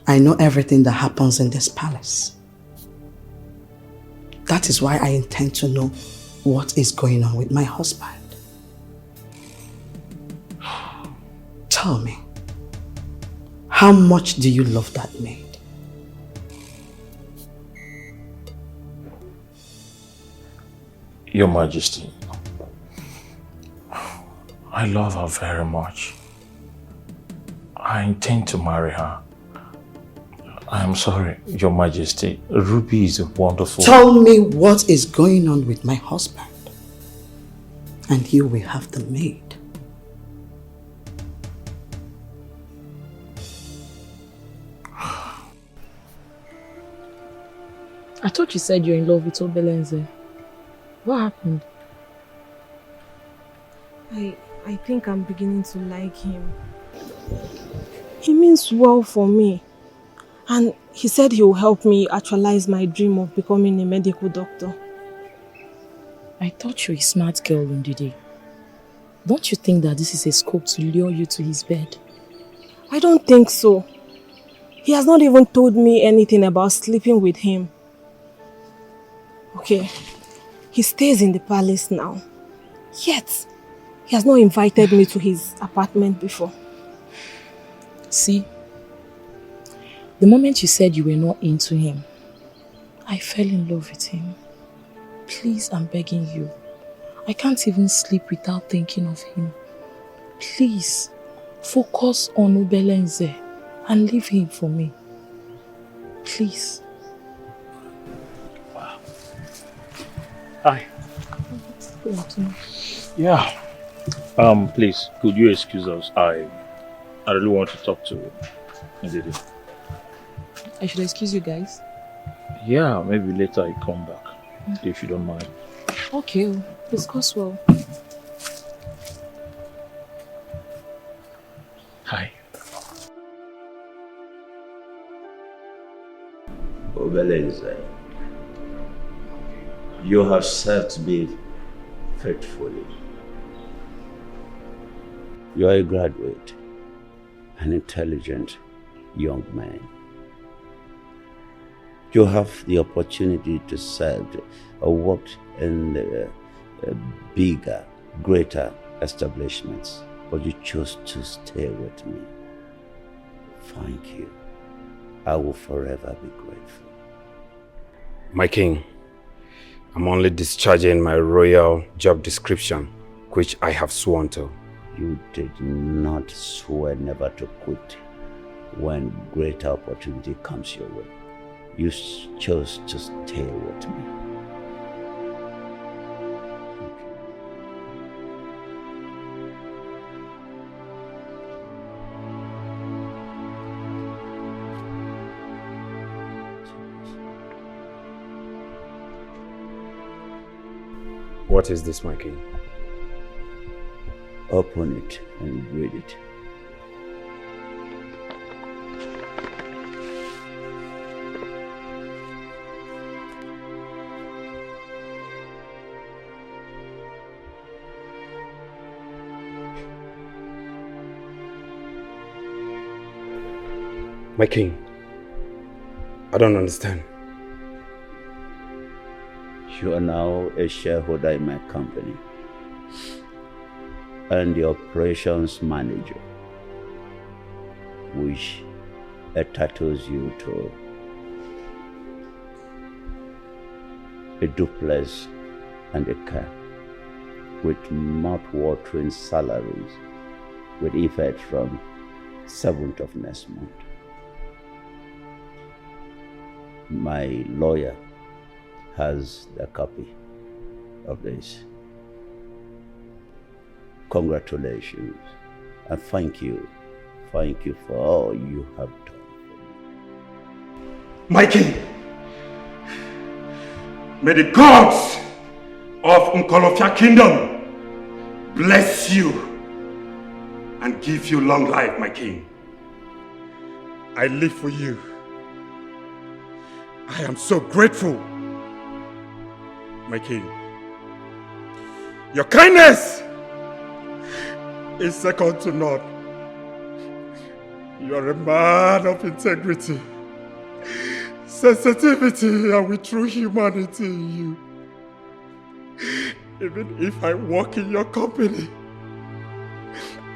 I know everything that happens in this palace. That is why I intend to know what is going on with my husband. Tell me, how much do you love that maid?
Your Majesty, I love her very much. I intend to marry her. I am sorry, Your Majesty. Ruby is a wonderful...
Tell me what is going on with my husband, and you will have the maid.
I thought you said you're in love with Obelenze. What happened?
I think I'm beginning to like him. He means well for me. And he said he will help me actualize my dream of becoming a medical doctor.
I thought you were a smart girl, Ndidi. Don't you think that this is a scope to lure you to his bed?
I don't think so. He has not even told me anything about sleeping with him. Okay, he stays in the palace now. Yet, he has not invited me to his apartment before.
See, the moment you said you were not into him, I fell in love with him. Please, I'm begging you. I can't even sleep without thinking of him. Please, focus on Ubelenze and leave him for me. Please.
Wow. Hi. Yeah. Please, could you excuse us? I really want to talk to Ndidi.
I should excuse you guys?
Yeah, maybe later I come back, if you don't mind.
Okay, discuss well.
Hi.
Obelenze, you have served me faithfully. You are a graduate, an intelligent young man. You have the opportunity to serve or work in bigger, greater establishments, but you chose to stay with me. Thank you. I will forever be grateful.
My king, I'm only discharging my royal job description, which I have sworn to.
You did not swear never to quit when greater opportunity comes your way. You chose to stay with me.
What is this, my king?
Open it and read it.
My king, I don't understand.
You are now a shareholder in my company and the operations manager, which entitles you to a duplex and a car with mouth-watering salaries with effect from 7th of next month. My lawyer has the copy of this. Congratulations and thank you. Thank you for all you have done for me.
My king, may the gods of Nkolofia Kingdom bless you and give you long life, my king. I live for you. I am so grateful, my king. Your kindness is second to none. You are a man of integrity, sensitivity, and with true humanity in you. Even if I work in your company,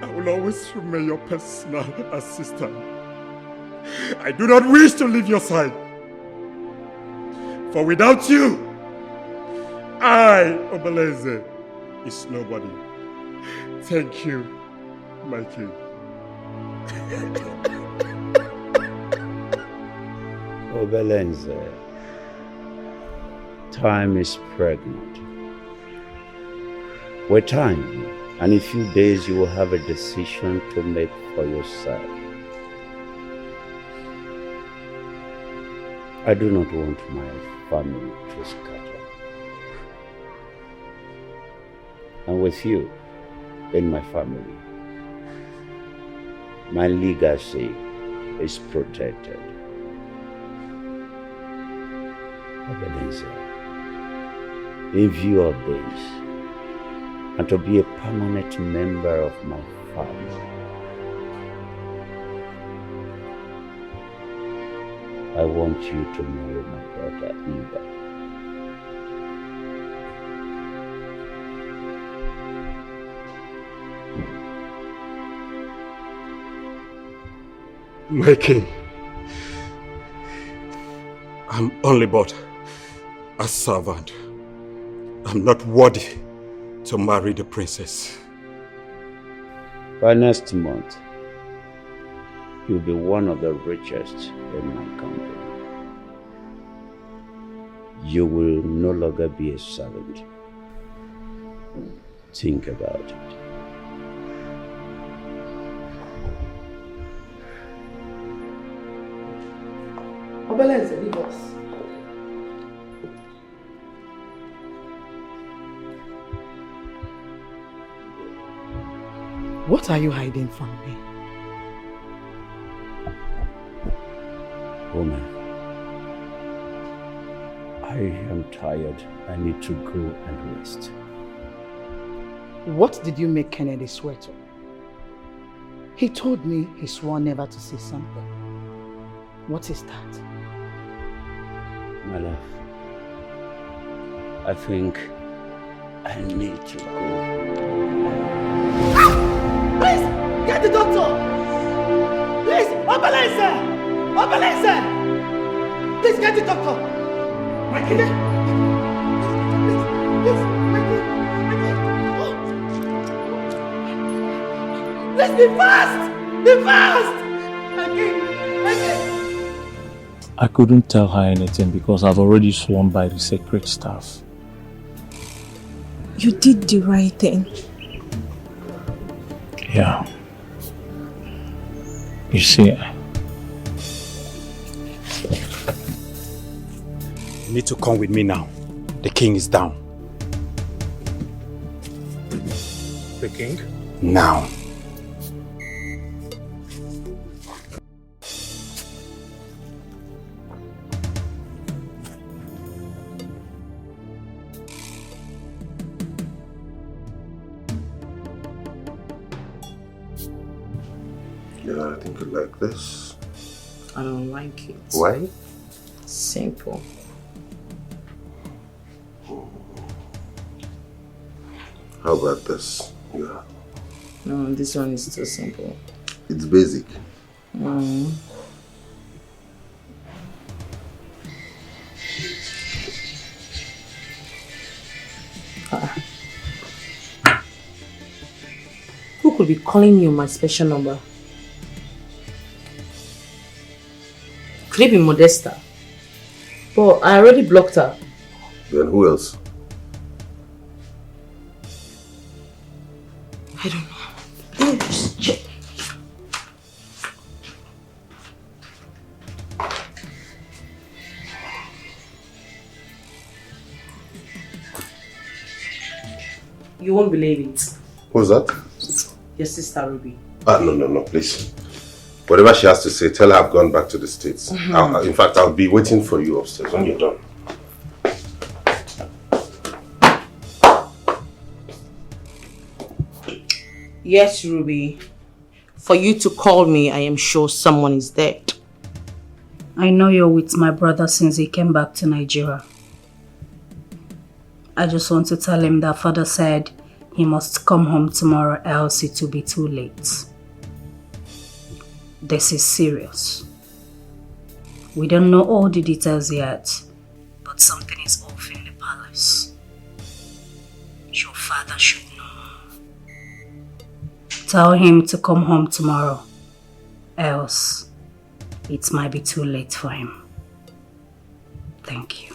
I will always remain your personal assistant. I do not wish to leave your side. For without you, I, Obelenze, is nobody. Thank you, my king.
Obelenze, time is pregnant. With time, and in a few days you will have a decision to make for yourself. I do not want my family to scatter. And with you in my family, my legacy is protected. Obelenze, in view of this, and to be a permanent member of my family, I want you to marry my daughter, Eva.
My king, I'm only but a servant. I'm not worthy to marry the princess.
By next month, you'll be one of the richest in my country. You will no longer be a servant. Think about it.
Obele is a divorce. What are you hiding from me?
Woman, I am tired. I need to go and rest.
What did you make Kennedy swear to? He told me he swore never to say something. What is that?
My love, I think I need to go.
Please, get the doctor! Please, ambulance! Ambulance! Please get the doctor! My kid! Please, my kid! Please be fast! Be fast! My kid! My kid!
I couldn't tell her anything because I've already sworn by the sacred staff.
You did the right thing.
Yeah. You see,
you need to come with me now. The king is down.
The king?
Now.
Yeah, I think you like this.
I don't like it.
Why?
Simple.
How about this? Yeah.
No, this one is too simple.
It's basic.
Who could be calling you my special number? Could it be Modesta? But I already blocked her.
Then who else?
I don't know. Let me just check. You won't believe it.
Who's that?
Your sister Ruby.
No, please. Whatever she has to say, tell her I've gone back to the States. In fact, I'll be waiting for you upstairs when you're done.
Yes, Ruby. For you to call me, I am sure someone is dead.
I know you're with my brother since he came back to Nigeria. I just want to tell him that father said he must come home tomorrow, else it will be too late. This is serious. We don't know all the details yet, but something is off in the palace. Your father should know. Tell him to come home tomorrow, else it might be too late for him. Thank you.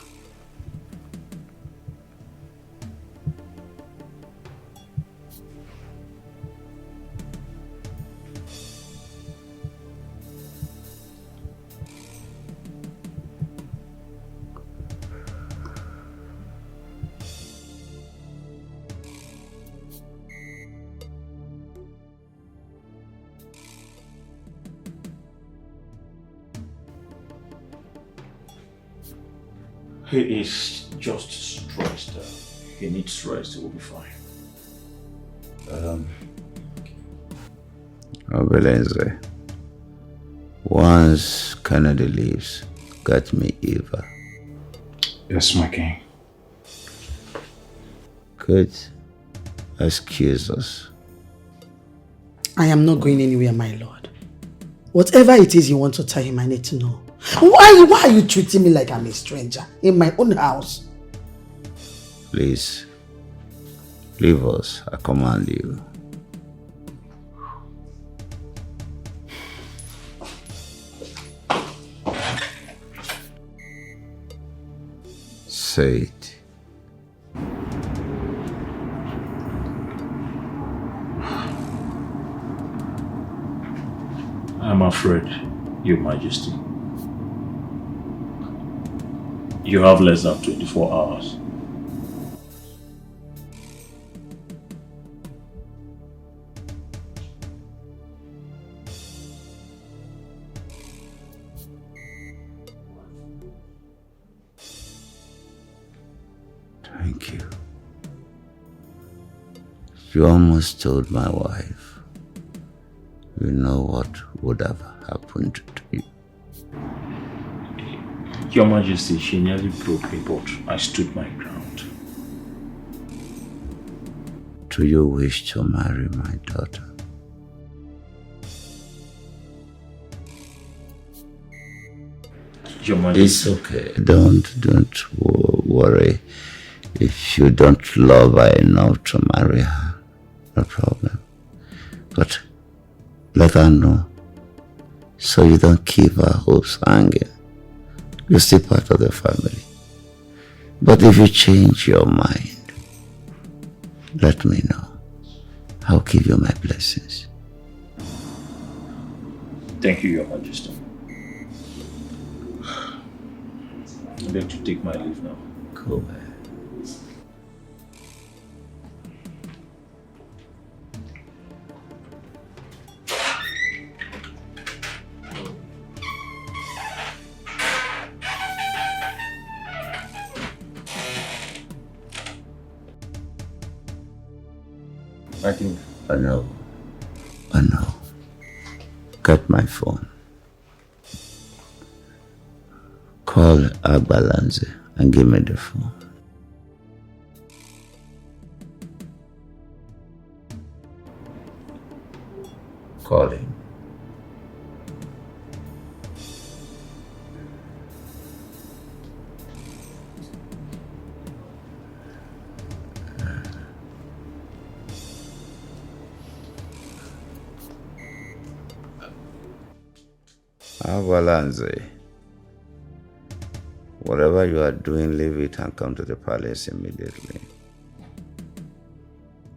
He is just stressed. He needs rest. He will be fine.
Obelenze, once Kennedy leaves, get me Eva.
Yes, my king.
Good. Excuse us.
I am not going anywhere, my lord. Whatever it is you want to tell him, I need to know. Why are you treating me like I'm a stranger in my own house?
Please, leave us, I command you. Say it.
I'm afraid, Your Majesty. You have less than 24 hours.
Thank you. You almost told my wife. You know what would have happened to you.
Your Majesty, she nearly broke me, but I stood my ground.
Do you wish to marry my daughter?
Your Majesty.
It's okay. Don't worry. If you don't love her enough to marry her, no problem. But let her know, so you don't keep her hopes hanging. You're still part of the family. But if you change your mind, let me know. I'll give you my blessings.
Thank you, Your Majesty. I'm going to take my leave now.
Go back. I know. Get my phone. Call Agbalanze and give me the phone. Call him. Agbalanze, whatever you are doing, leave it and come to the palace immediately.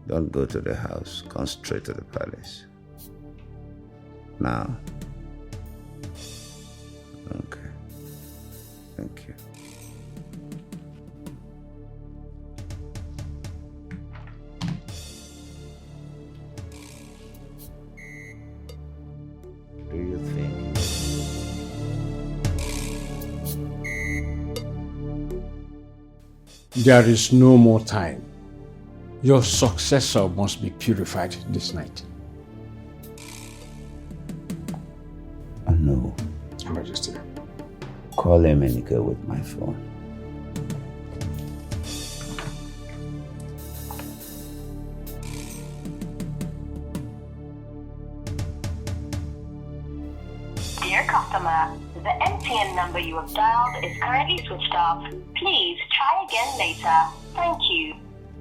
Don't go to the house, come straight to the palace. Now. Okay. Thank you. Do you think?
There is no more time. Your successor must be purified this night.
No.
Your Majesty.
Call Emenike with my phone.
Dear customer, the MTN number you have dialed is currently switched off. Please try again later. Thank you.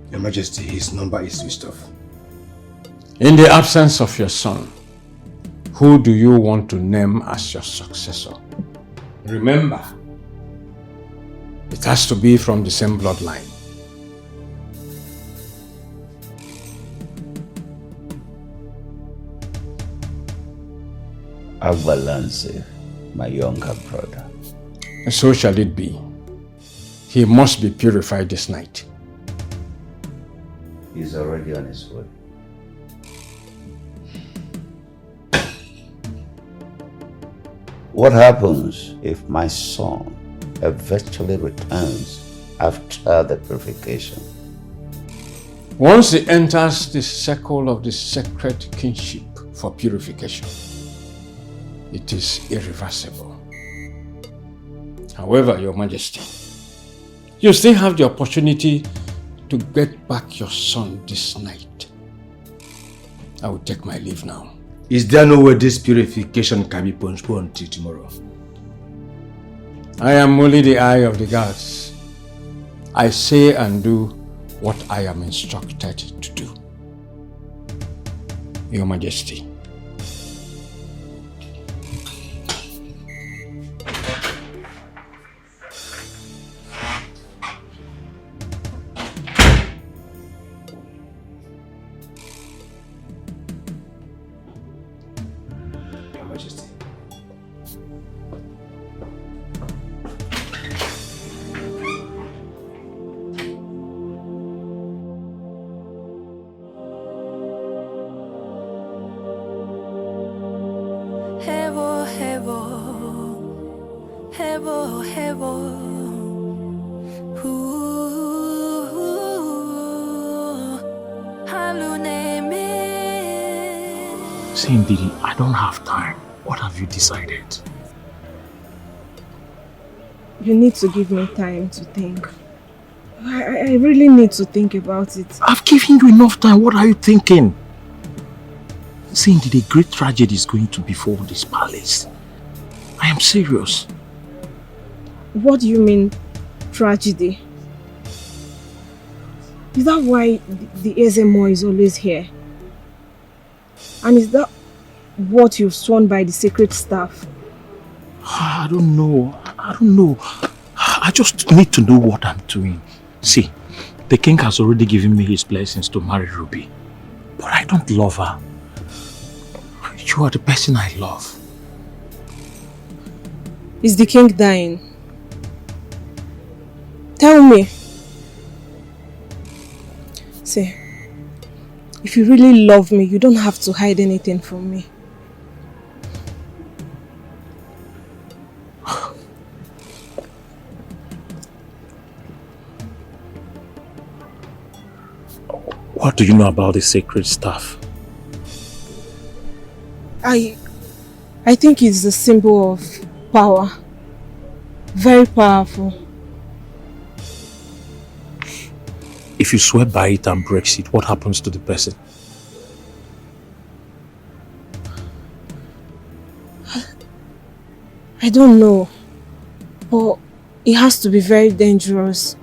Your Majesty, his number is switched off.
In the absence of your son, who do you want to name as your successor? Remember, it has to be from the same bloodline.
Agbalanze, my younger brother.
And so shall it be. He must be purified this night.
He's already on his way. What happens if my son eventually returns after the purification?
Once he enters the circle of the sacred kinship for purification, it is irreversible. However, Your Majesty, you still have the opportunity to get back your son this night. I will take my leave now.
Is there no way this purification can be postponed till tomorrow?
I am only the eye of the gods. I say and do what I am instructed to do. Your Majesty.
Didi, I don't have time. What have you decided?
You need to give me time to think. I really need to think about it.
I've given you enough time. What are you thinking? Didi, a great tragedy is going to befall this palace. I am serious.
What do you mean, tragedy? Is that why the Ezemo is always here? And is that what you've sworn by the sacred staff?
I don't know. I just need to know what I'm doing. See, the king has already given me his blessings to marry Ruby. But I don't love her. You are the person I love.
Is the king dying? Tell me. See, if you really love me, you don't have to hide anything from me.
What do you know about the sacred staff?
I think it's a symbol of power. Very powerful.
If you swear by it and breaks it, what happens to the person?
I don't know. But it has to be very dangerous.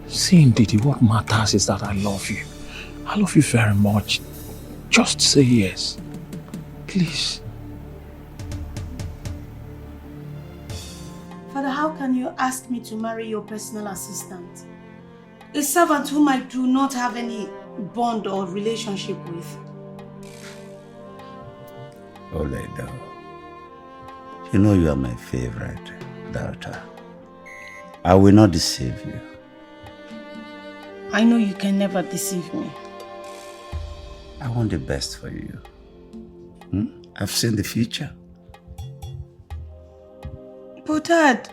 See, Didi, what matters is that I love you. I love you very much. Just say yes. Please.
Father, how can you ask me to marry your personal assistant? A servant whom I do not have any bond or relationship with.
Oledo, you know you are my favorite daughter. I will not deceive you.
I know you can never deceive me.
I want the best for you. I've seen the future.
But Dad,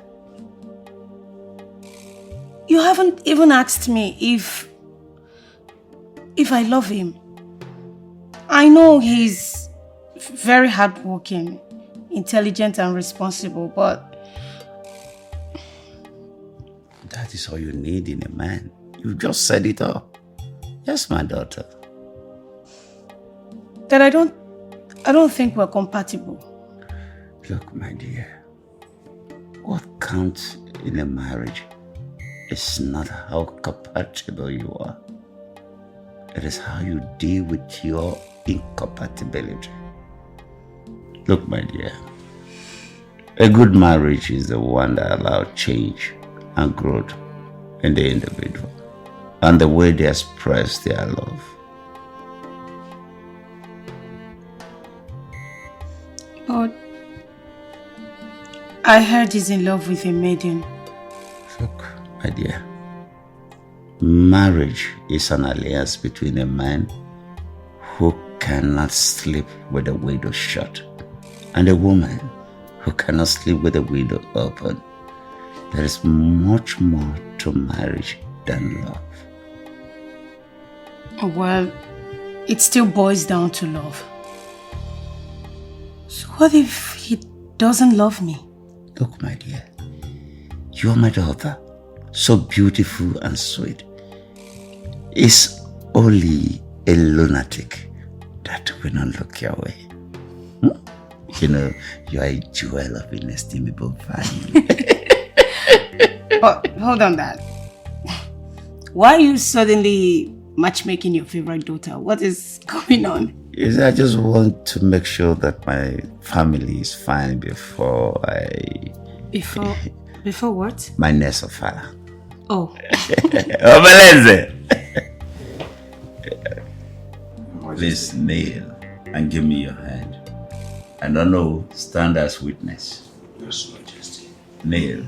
you haven't even asked me if I love him. I know he's very hardworking, intelligent and responsible, but...
That is all you need in a man. You just said it all. Yes, my daughter.
Dad, I don't think we're compatible.
Look, my dear, what counts in a marriage is not how compatible you are. It is how you deal with your incompatibility. Look, my dear, a good marriage is the one that allows change and growth in the individual and the way they express their love.
But I heard he's in love with a maiden.
Look, my dear, marriage is an alliance between a man who cannot sleep with a window shut and a woman who cannot sleep with a window open. There is much more to marriage than love.
Well, it still boils down to love. So what if he doesn't love me?
Look, my dear, you are my daughter, so beautiful and sweet. It's only a lunatic that will not look your way. You know, you are a jewel of inestimable value.
But hold on, Dad.
Why are you suddenly matchmaking your favorite daughter? What is going on?
Yes, I just want to make sure that my family is fine before I...
Before what?
My next of father.
Oh.
Please kneel and give me your hand. I don't know, stand as witness.
Yes, Majesty.
Kneel.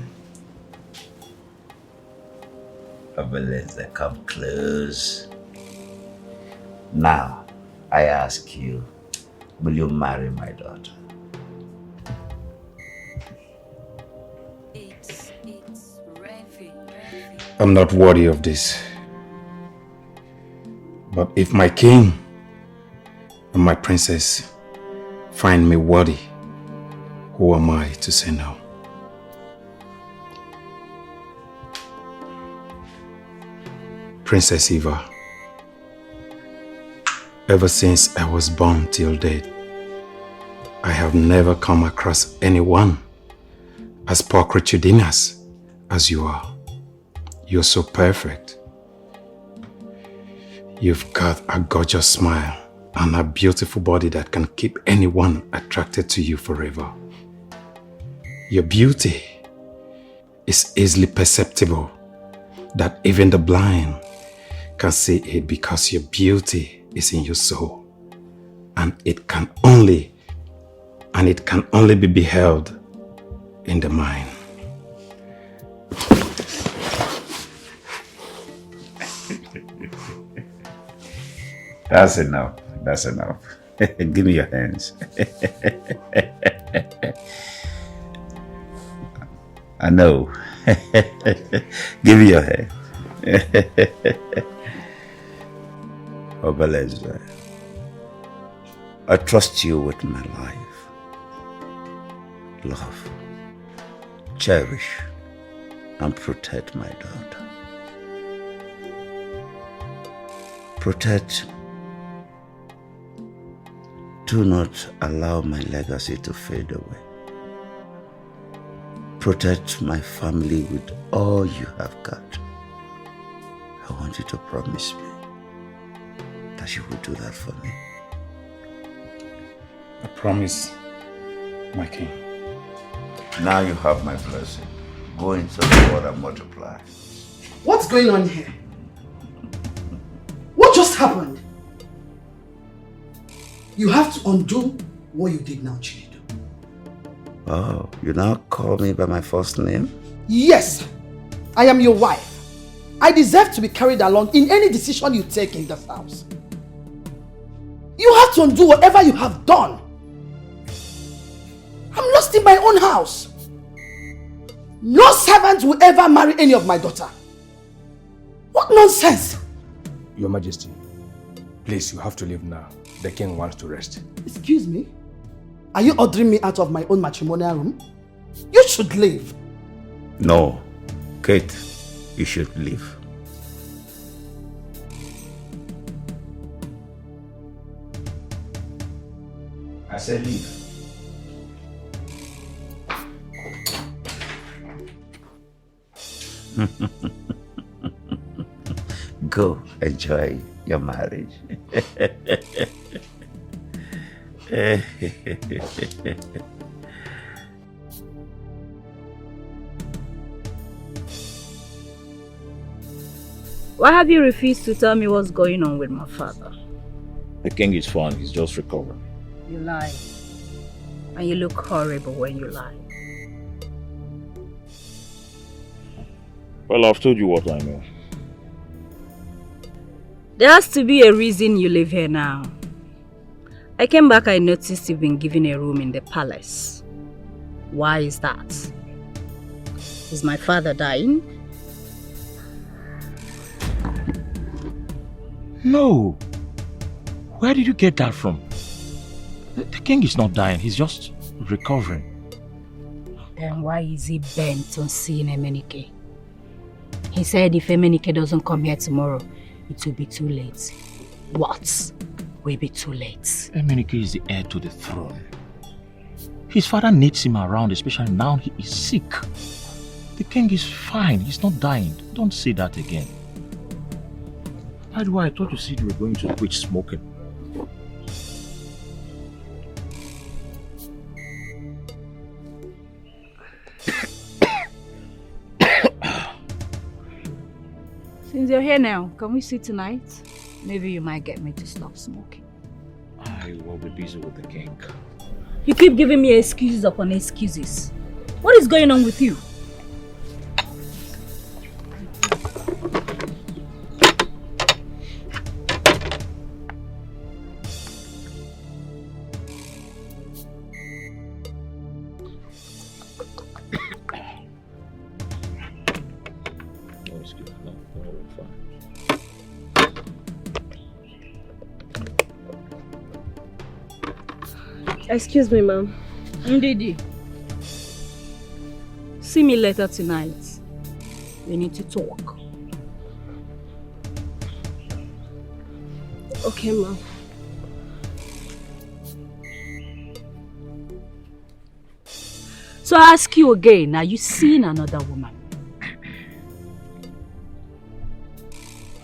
Obeleze, come close. Now, I ask you, will you marry my daughter?
I'm not worthy of this. But if my king and my princess find me worthy, who am I to say no? Princess Eva, ever since I was born till date, I have never come across anyone as pulchritudinous as you are. You're so perfect. You've got a gorgeous smile and a beautiful body that can keep anyone attracted to you forever. Your beauty is easily perceptible, that even the blind can see it because your beauty is in your soul, and it can only be beheld in the mind.
That's enough. That's enough. Give me your hands. I know. Give me your hand. Obeleze, I trust you with my life. Love, cherish, and protect my daughter. Protect. Do not allow my legacy to fade away. Protect my family with all you have got. I want you to promise me that you will do that for me.
I promise, my king.
Now you have my blessing. Go into the world and multiply.
What's going on here? What just happened? You have to undo what you did now, Chinedu.
Oh, you now call me by my first name?
Yes, I am your wife. I deserve to be carried along in any decision you take in this house. You have to undo whatever you have done. I'm lost in my own house. No servant will ever marry any of my daughter. What nonsense!
Your Majesty, please, you have to leave now. The king wants to rest.
Excuse me? Are you ordering me out of my own matrimonial room? You should leave.
No, Kate, you should leave. I said leave. Go enjoy your marriage.
Why have you refused to tell me what's going on with my father?
The king is fine, he's just recovering.
You lie. And you look horrible when you lie.
Well, I've told you what I know.
There has to be a reason you live here now. I came back, I noticed you've been given a room in the palace. Why is that? Is my father dying?
No. Where did you get that from? The king is not dying, he's just recovering.
Then why is he bent on seeing Emenike? He said if Emenike doesn't come here tomorrow, it will be too late. What will be too late?
Emenike is the heir to the throne. His father needs him around, especially now he is sick. The king is fine, he's not dying. Don't say that again. By the way, I thought you said you were going to quit smoking.
Since you're here now, can we see tonight? Maybe you might get me to stop smoking.
I will be busy with the king.
You keep giving me excuses upon excuses. What is going on with you?
Excuse me, ma'am.
Ndidi. See me later tonight. We need to talk.
Okay, ma'am.
So I ask you again, are you seeing another woman?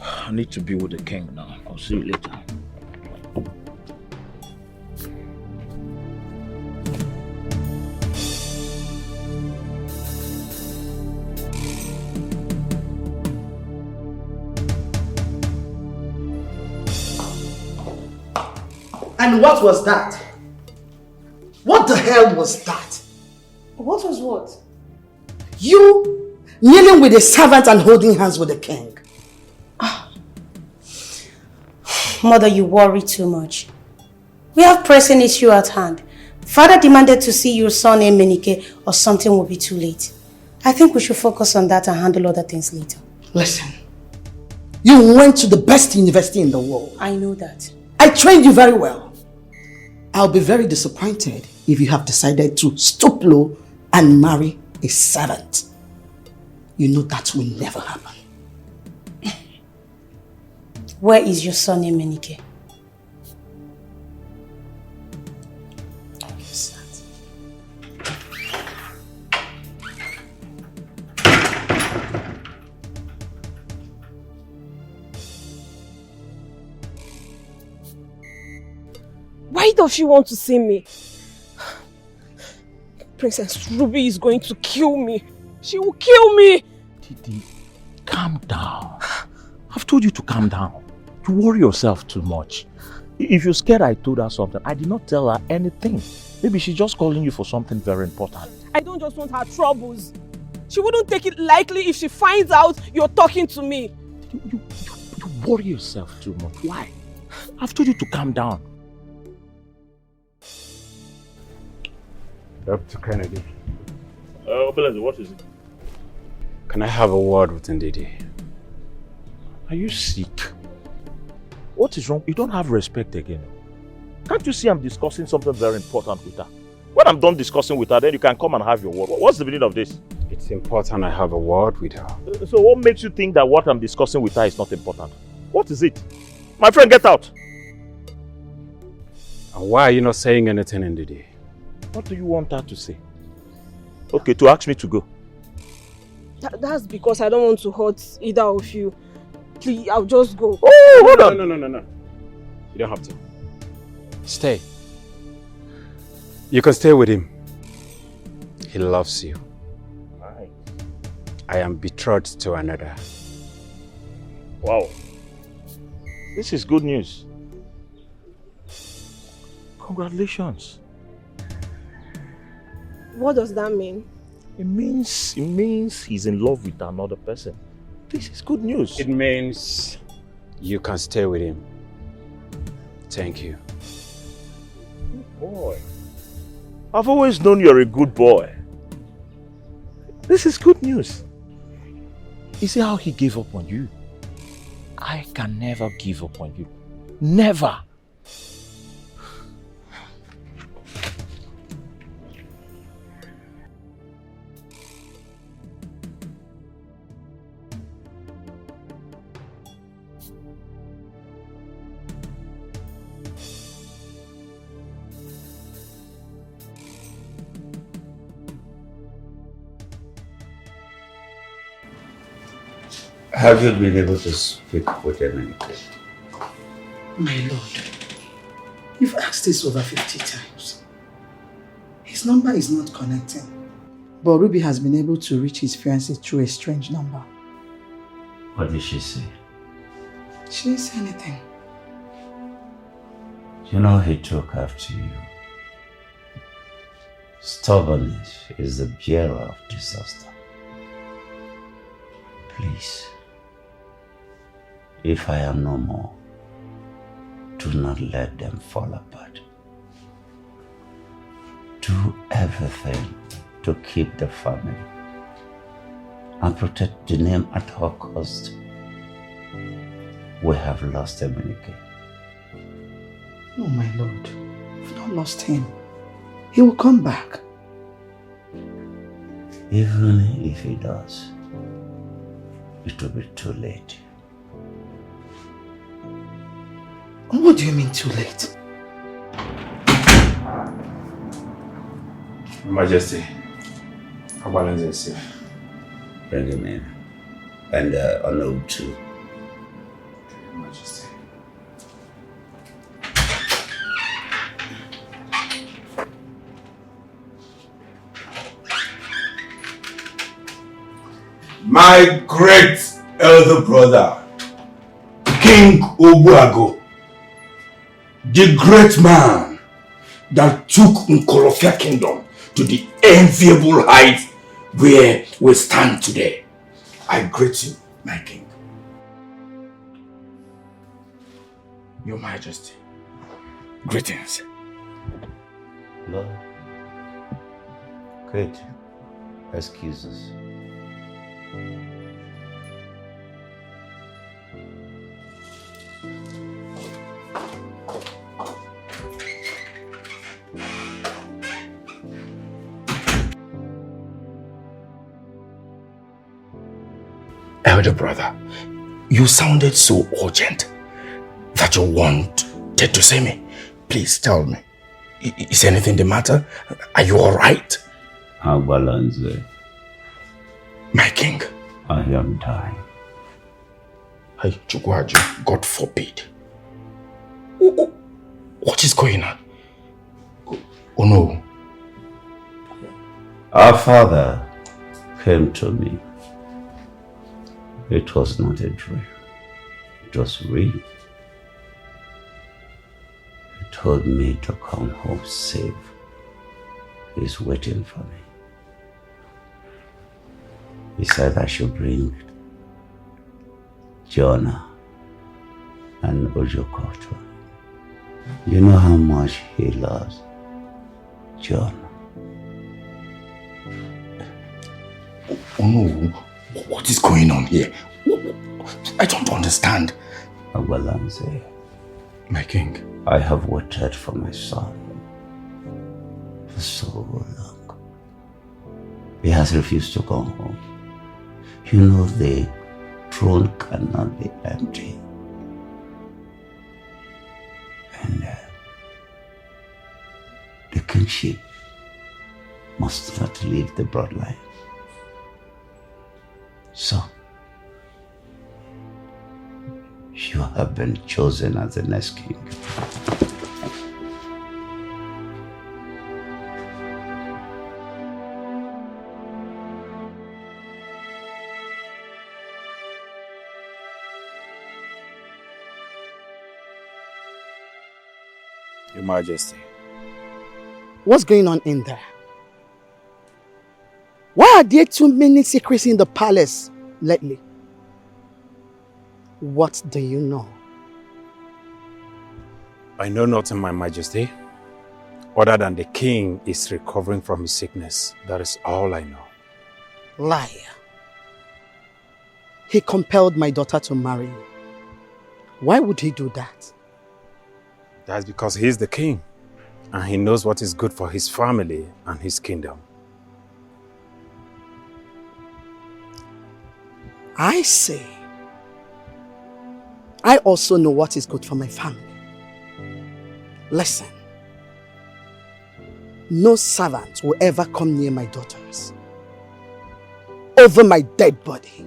I need to be with the king now. I'll see you later.
And what was that? What the hell was that?
What was what?
You kneeling with a servant and holding hands with the king.
Mother, you worry too much. We have pressing issue at hand. Father demanded to see your son Emenike or something will be too late. I think we should focus on that and handle other things later.
Listen, you went to the best university in the world.
I know that.
I trained you very well. I'll be very disappointed if you have decided to stoop low and marry a servant. You know that will never happen.
Where is your son Emenike?
Why does she want to see me? Princess Ruby is going to kill me. She will kill me.
Didi, calm down. I've told you to calm down. You worry yourself too much. If you're scared I told her something, I did not tell her anything. Maybe she's just calling you for something very important.
I don't just want her troubles. She wouldn't take it lightly if she finds out you're talking to me.
You worry yourself too much. Why? I've told you to calm down.
Dr. Kennedy.
What is it?
Can I have a word with Ndidi?
Are you sick? What is wrong? You don't have respect again. Can't you see I'm discussing something very important with her? When I'm done discussing with her, then you can come and have your word. What's the meaning of this?
It's important I have a word with her.
So what makes you think that what I'm discussing with her is not important? What is it? My friend, get out!
And why are you not saying anything, Ndidi?
What do you want her to say? Okay, to ask me to go.
That's because I don't want to hurt either of you. Please, I'll just go.
Oh, hold on!
No. You don't have to. Stay. You can stay with him. He loves you.
Right.
I am betrothed to another.
Wow. This is good news. Congratulations.
What does that mean?
It means he's in love with another person. This is good news.
It means you can stay with him. Thank you.
Good boy. I've always known you're a good boy. This is good news. You see how he gave up on you? I can never give up on you. Never.
Have you been able to speak with him?
My lord, you've asked this over 50 times. His number is not connecting. But Ruby has been able to reach his fiancée through a strange number.
What did she say?
She didn't say anything.
You know he took after you. Stubbornness is the bearer of disaster. Please, if I am no more, do not let them fall apart. Do everything to keep the family and protect the name at all cost. We have lost Emenike.
No, my lord, we've not lost him. He will come back.
Even if he does, it will be too late.
What do you mean too late?
Your Majesty, Abalanze is safe.
Bring him in. And Arnold too.
Your Majesty.
My great elder brother, King Obuago, the great man that took Nkolofia Kingdom to the enviable height where we stand today. I greet you, my king. Your Majesty, greetings.
Lord, great. Excuse us.
Elder brother, you sounded so urgent that you wanted to see me. Please tell me, is anything the matter? Are you all right?
Abalanze.
My king.
I am dying.
Hey, Chukwaju, God forbid. What is going on? Oh no.
Our father came to me. It was not a dream. It was real. He told me to come home safe. He's waiting for me. He said I should bring Jonah and Ojokoto. You know how much he loves Jonah.
Oh no. What is going on here? I don't understand.
Abalanze.
My king.
I have waited for my son for so long. He has refused to come home. You know the throne cannot be empty. And the kingship must not leave the bloodline. So, you have been chosen as the next king.
Your Majesty.
What's going on in there? Why are there too many secrets in the palace lately? What do you know?
I know nothing, my Majesty, other than the king is recovering from his sickness. That is all I know.
Liar. He compelled my daughter to marry you. Why would he do that?
That's because he is the king, and he knows what is good for his family and his kingdom.
I say, I also know what is good for my family. Listen, no servant will ever come near my daughters over my dead body.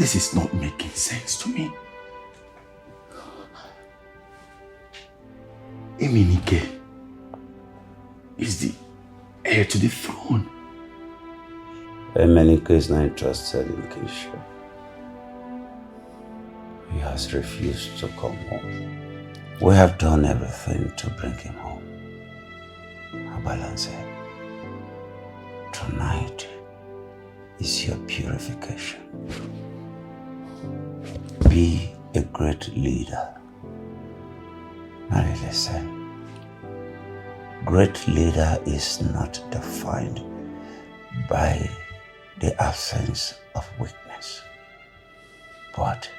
This is not making sense to me. Emenike is the heir to the throne. Emenike is not interested in kinship. He has refused to come home. We have done everything to bring him home. Abalanze, tonight is your purification. Be a great leader. Now listen. Great leader is not defined by the absence of weakness, but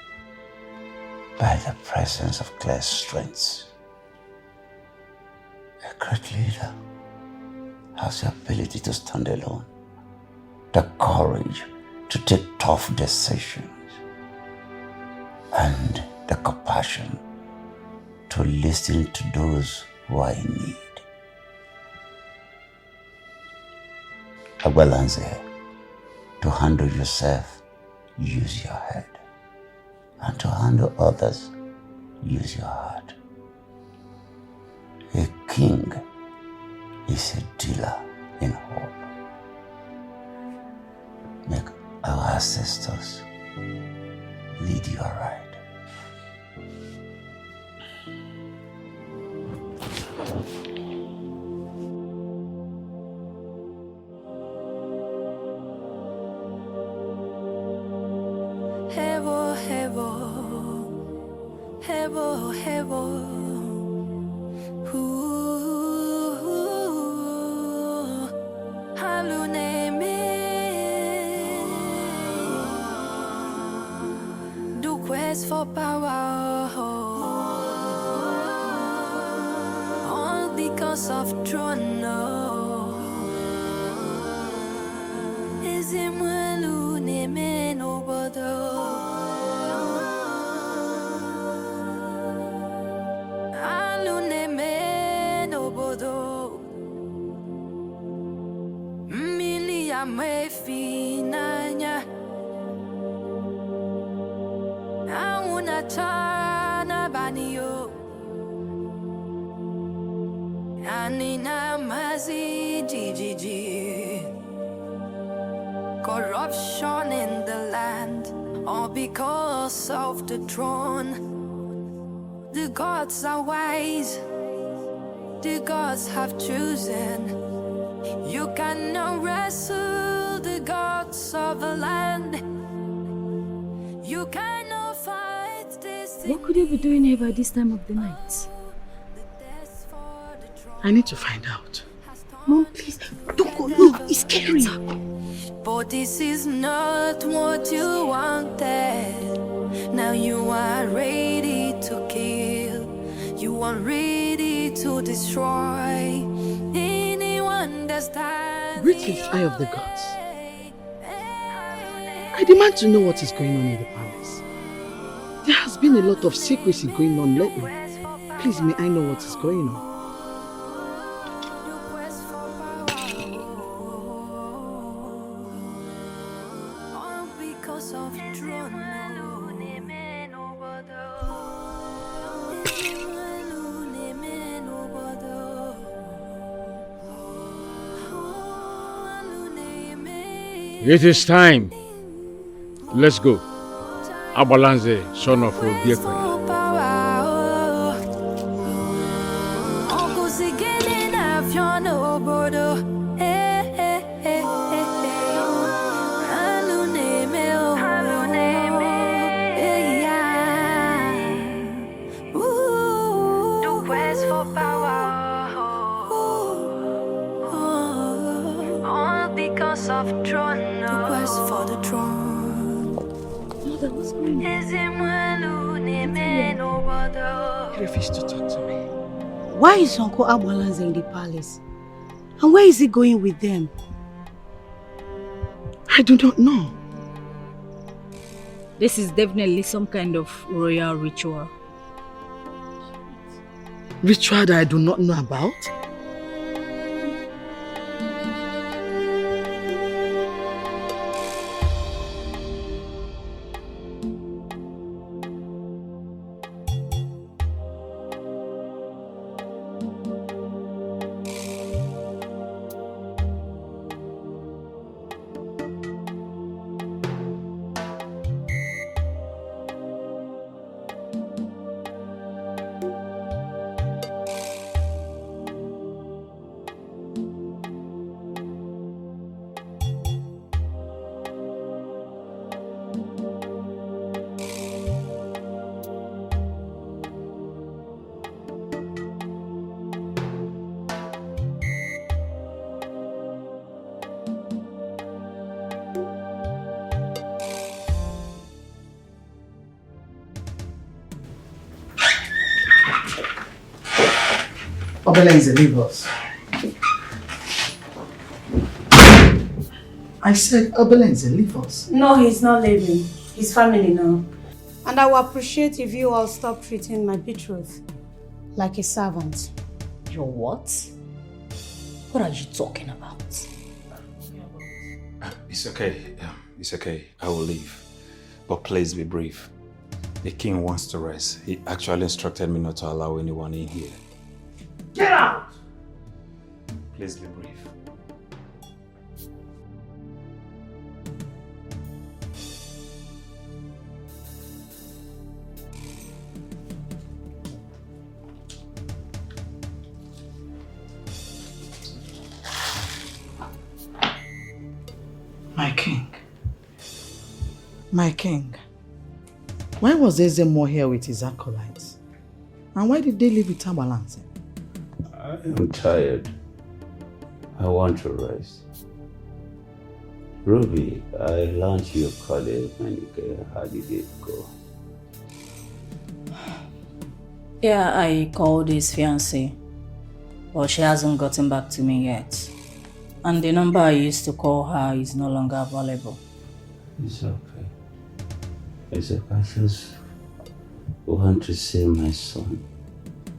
by the presence of clear strengths. A great leader has the ability to stand alone, the courage to take tough decisions, and the compassion to listen to those who are in need. Abalanze, to handle yourself, use your head. And to handle others, use your heart. A king is a dealer in hope. Make our ancestors lead you aright.
Hevo, hevo, hevo, hevo. Haluneme, do quest for power, all because of throne. Is it haluneme no bodo? Me finanya auna tana banio anina mazi gigi corruption in the land all because of the throne. The gods are wise, the gods have chosen. You cannot wrestle the gods of the land. You cannot fight this.
What could you be doing here by this time of the night?
I need to find out.
Mom, please, don't go. Look, it's scary.
But this is not what you wanted. Now you are ready to kill. You are ready to destroy.
Reach the eye of the gods. I demand to know what is going on in the palace. There has been a lot of secrecy going on lately. Please, may I know what is going on?
It is time. Let's go. Abalanze, son of Obiekwe.
Of throne, the quest for the throne.
Mother, what's going on?
He refused to talk to me.
Why is Uncle Abalanze in the palace? And where is he going with them?
I do not know.
This is definitely some kind of royal ritual.
Ritual that I do not know about? Obelenze, leave us. I said, Obelenze, leave us.
No, he's not leaving. His family now. And I would appreciate if you all stop treating my betrothed like a servant.
Your what? What are you talking about?
It's okay. It's okay. I will leave. But please be brief. The king wants to rest. He actually instructed me not to allow anyone in here.
Get out!
Please be brief.
My king, why was Ezemo here with his acolytes? And why did they leave with Tabalanse?
I am tired. I want to rest. Ruby, I learned your colleague NIGERIAN. How did it go?
Yeah, I called his fiancée, but she hasn't gotten back to me yet. And the number I used to call her is no longer available.
It's okay. It's okay. I just want to see my son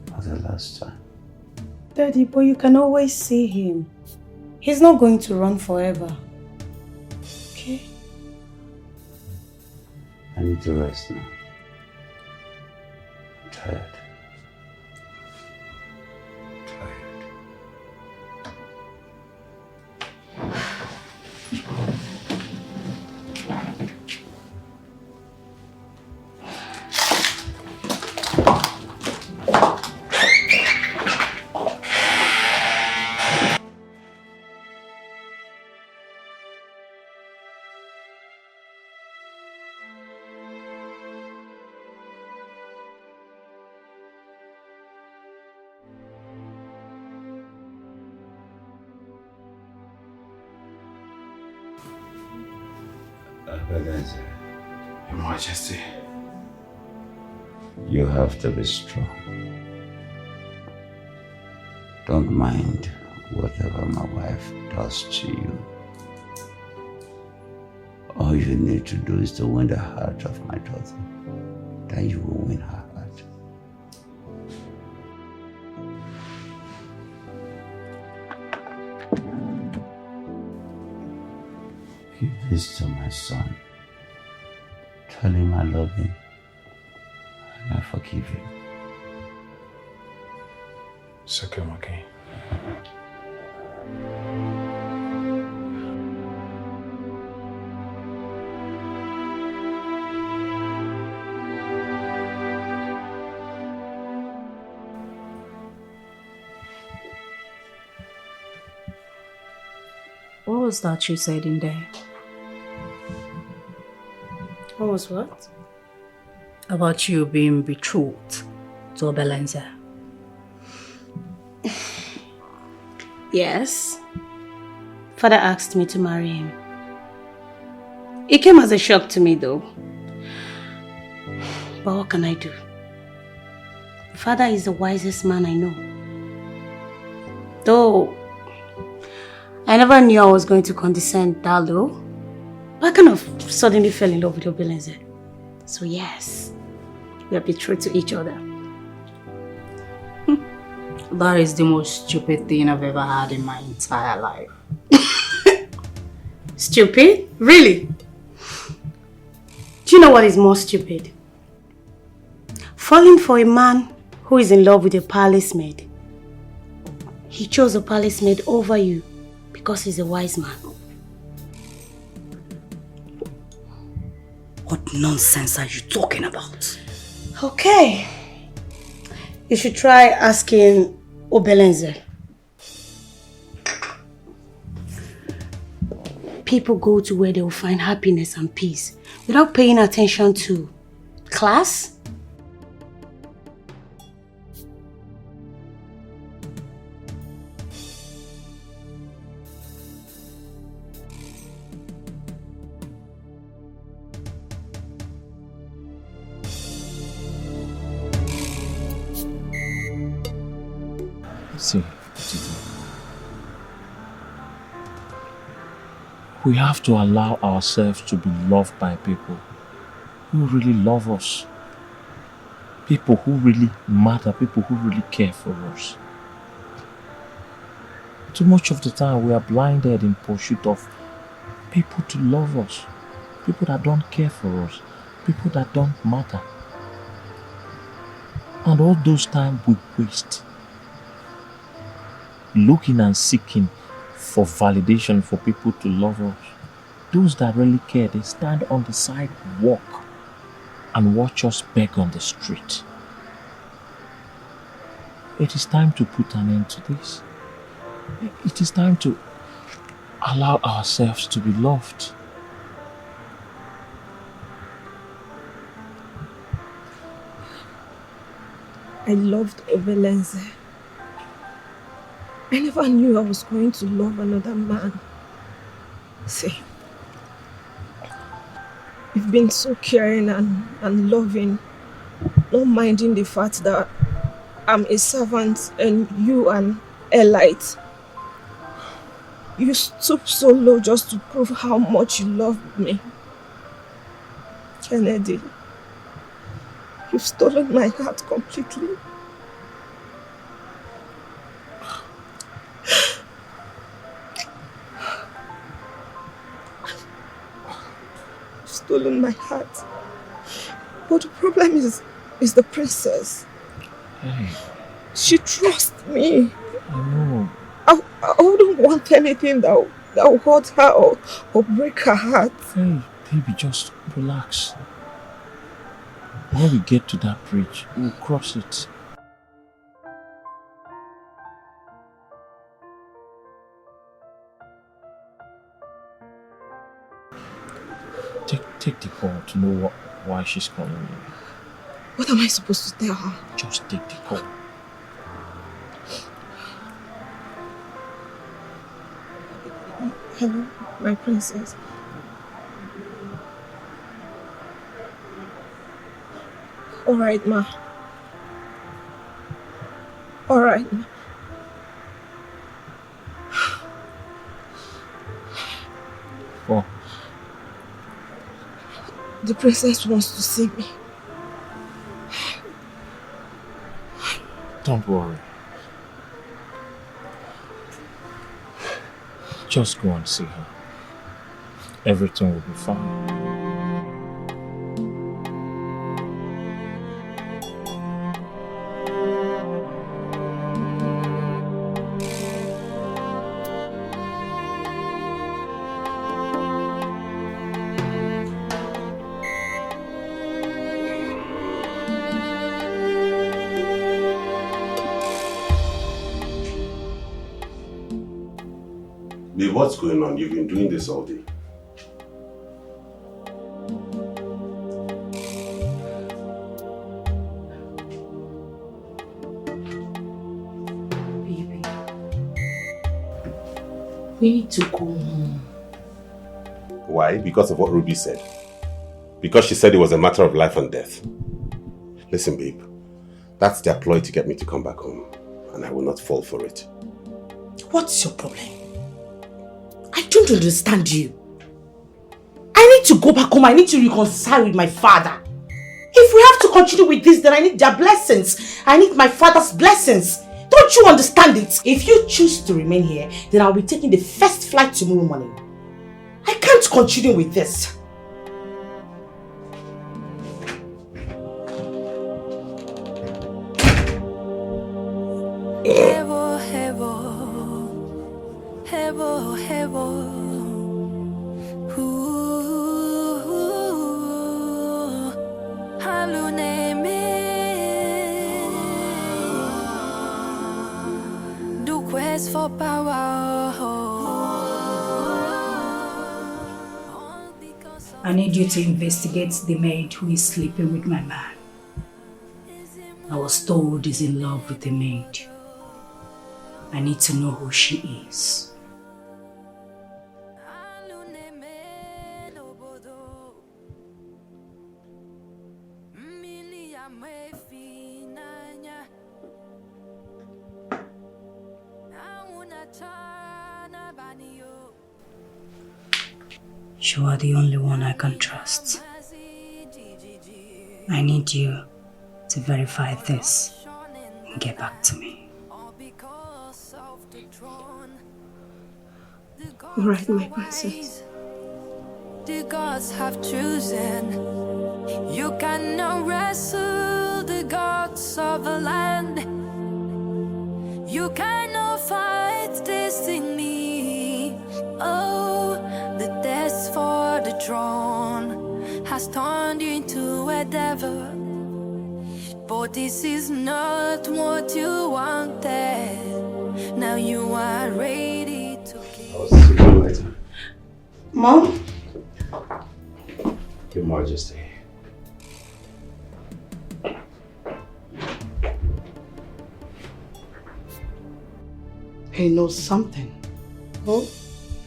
for the last time.
Daddy, but you can always see him. He's not going to run forever. Okay?
I need to rest now. I'm tired.
Your Majesty.
You have to be strong. Don't mind whatever my wife does to you. All you need to do is to win the heart of my daughter. Then you will win her heart. Give this to my son. Tell him I love him and I forgive him.
It's okay, my king.
What was that you said in there?
What was what?
About you being betrothed to Obelenze.
Yes. Father asked me to marry him. It came as a shock to me though. But what can I do? Father is the wisest man I know. Though I never knew I was going to condescend that low. I kind of suddenly fell in love with Obelenze. So yes, we are betrothed to each other.
That is the most stupid thing I've ever had in my entire life.
Stupid? Really? Do you know what is more stupid? Falling for a man who is in love with a palace maid. He chose a palace maid over you because he's a wise man.
What nonsense are you talking about?
Okay. You should try asking Obelenze. People go to where they will find happiness and peace without paying attention to class.
See, we have to allow ourselves to be loved by people who really love us. People who really matter, people who really care for us. Too much of the time we are blinded in pursuit of people to love us, people that don't care for us, people that don't matter. And all those times we waste looking and seeking for validation for people to love us. Those that really care, they stand on the sidewalk and watch us beg on the street. It is time to put an end to this. It is time to allow ourselves to be loved.
I loved Obelenze. I never knew I was going to love another man. See, you've been so caring and loving, not minding the fact that I'm a servant and you an elite. You stooped so low just to prove how much you loved me. Kennedy, you've stolen my heart completely. You've stolen my heart. But the problem is the princess.
Hey.
She trusts me.
I know.
I wouldn't want anything that will hurt her or break her heart.
Hey, baby, just relax. When we get to that bridge, we'll cross it. Take the call to know why she's calling you.
What am I supposed to tell her?
Just take the call.
Hello, my princess. All right, ma. All right, ma.
Oh.
The princess wants to see me.
Don't worry. Just go and see her. Everything will be fine.
Babe, what's going on? You've been doing this all day.
Baby, we need to go home.
Why? Because of what Ruby said. Because she said it was a matter of life and death. Listen, babe. That's their ploy to get me to come back home. And I will not fall for it.
What's your problem? I don't understand you. I need to go back home. I need to reconcile with my father. If we have to continue with this, then I need their blessings. I need my father's blessings. Don't you understand it? If you choose to remain here, then I'll be taking the first flight tomorrow morning. I can't continue with this.
Hevo, hevo, hevo, hevo. Haluneme, do quest for power.
I need you to investigate the maid who is sleeping with my man. I was told he's in love with the maid. I need to know who she is. You are the only one I can trust. I need you to verify this and get back to me.
Alright, my princess.
The gods have chosen. You cannot wrestle the gods of the land. You cannot fight destiny. Oh, the test for the throne has turned you into a devil. But this is not what you wanted. Now you are ready to kill.
I'll see you later.
Mom?
Your Majesty.
He knows something. Oh,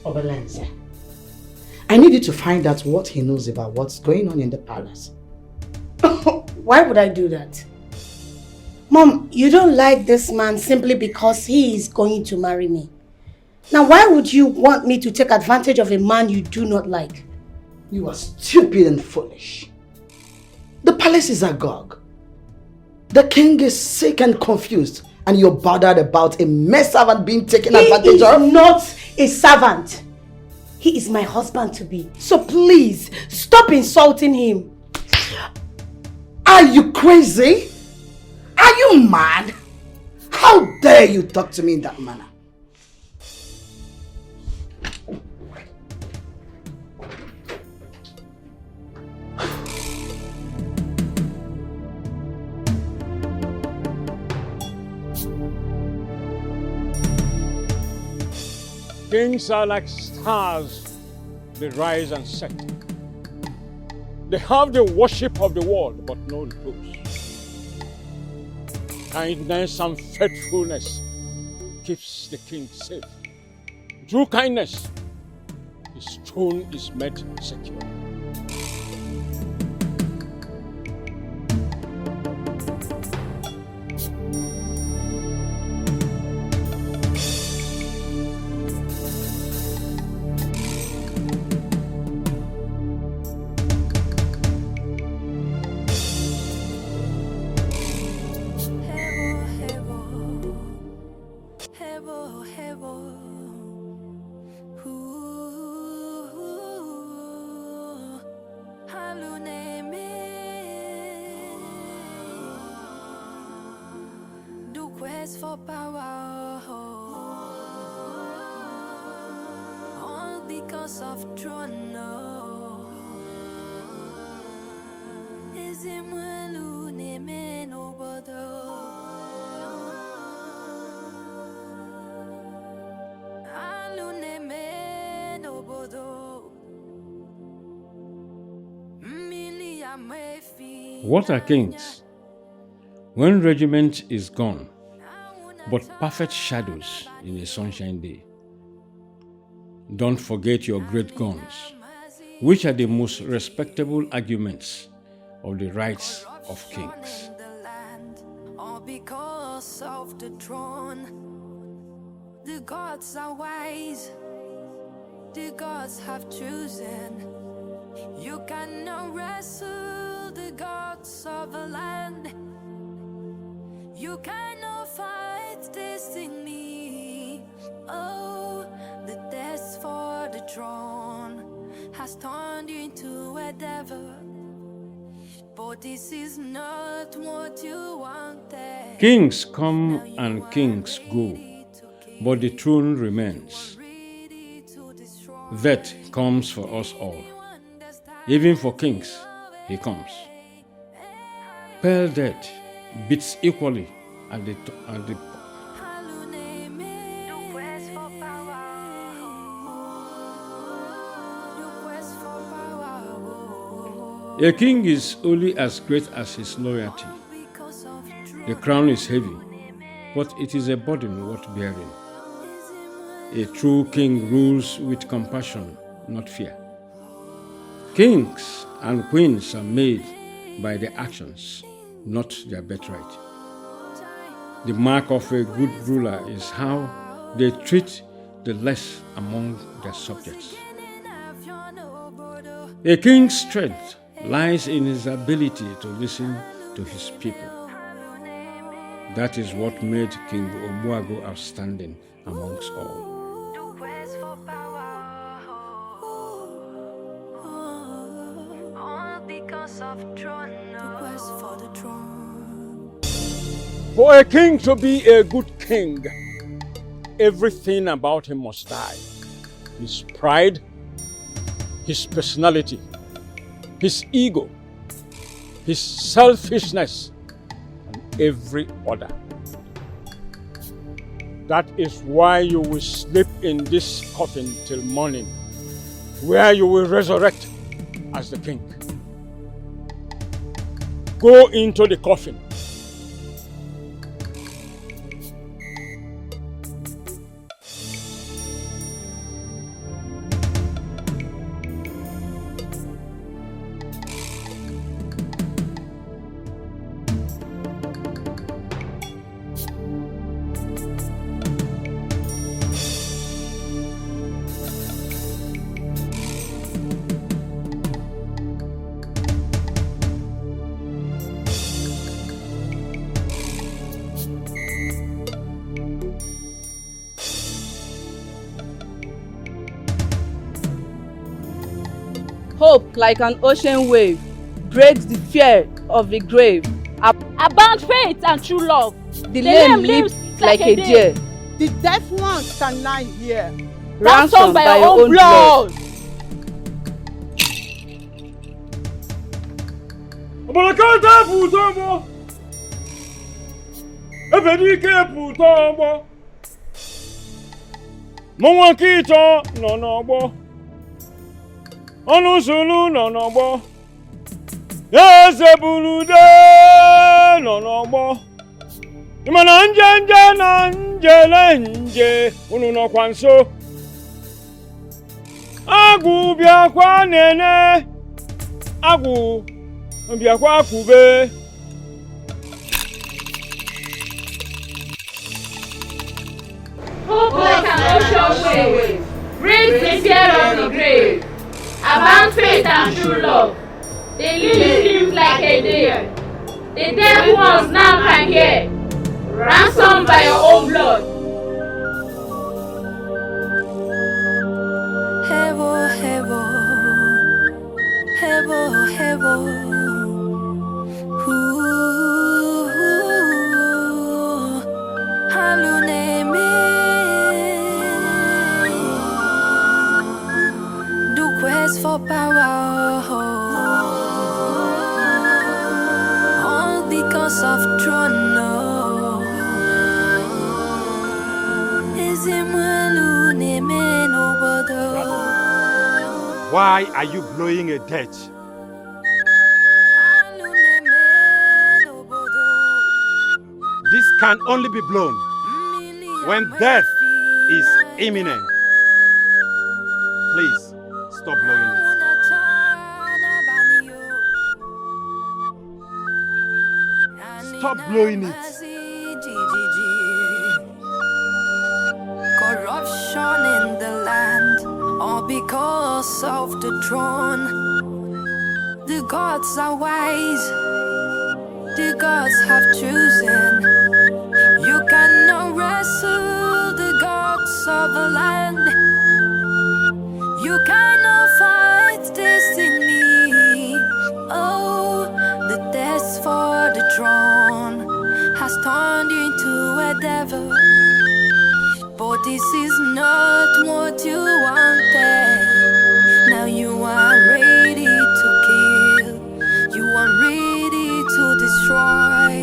Obalenze. I need you to find out what he knows about what's going on in the palace.
Why would I do that? Mom, you don't like this man simply because he is going to marry me. Now, why would you want me to take advantage of a man you do not like?
You are stupid and foolish. The palace is agog. The king is sick and confused, and you're bothered about a mere servant being taken advantage of?
He is not a servant. He is my husband-to-be. So please, stop insulting him.
Are you crazy? Are you mad? How dare you talk to me in that manner?
Kings are like stars, they rise and set. They have the worship of the world, but no repose. Kindness and faithfulness keeps the king safe. Through kindness, his throne is made secure.
For power, all because of throne. Ezimwelu neme nobodo, alu neme nobodo.
What are kings? When regiment is gone, but perfect shadows in a sunshine day. Don't forget your great guns, which are the most respectable arguments of the rights of kings.
All because of the throne. The gods are wise. The gods have chosen. You cannot wrestle the gods of the land. You cannot fight destiny. Oh, the test for the throne has turned you into a devil. But this is not what you wanted.
Kings come and kings go, but the throne remains. That comes for us all. Even for kings, he comes. Pale death beats equally at the A king is only as great as his loyalty. The crown is heavy, but it is a burden worth bearing. A true king rules with compassion, not fear. Kings and queens are made by their actions, not their birthright. The mark of a good ruler is how they treat the less among their subjects. A king's strength lies in his ability to listen to his people. That is what made King Omuago outstanding amongst all. For a king to be a good king, everything about him must die. His pride, his personality, his ego, his selfishness, and every other. That is why you will sleep in this coffin till morning, where you will resurrect as the king. Go into the coffin.
Hope, like an ocean wave, breaks the fear of the grave.
About faith and true love.
The lame lives like a deer.
The deaf ones can lie here.
Ransomed by your own blood.
Abalakata putomo. Ebedike putomo. Mwankito nonobo. Onusulu nonobo. Ezebulude nonobo. Imana nje na nje ununo kwanso. Agu biakwa nene. Agu biakwa kube.
Hope like an ocean wave breaks the fear of the grave. About faith and true love. The lily seems like a deer. The dead ones now can hear. Ransomed by your own blood.
Hevo, hevo, hevo, hevo. Haluneme. Do quest for power. All because of throne.
Why are you blowing a dirge? This can only be blown when death is imminent. Please, stop blowing it. Stop blowing it.
Corruption in the land, all because of the throne. The gods are wise, the gods have chosen. You cannot wrestle the gods of the land. You cannot fight destiny. Oh, the test for the throne has turned into a devil. But this is not what you wanted. Now you are ready to kill. You are ready to destroy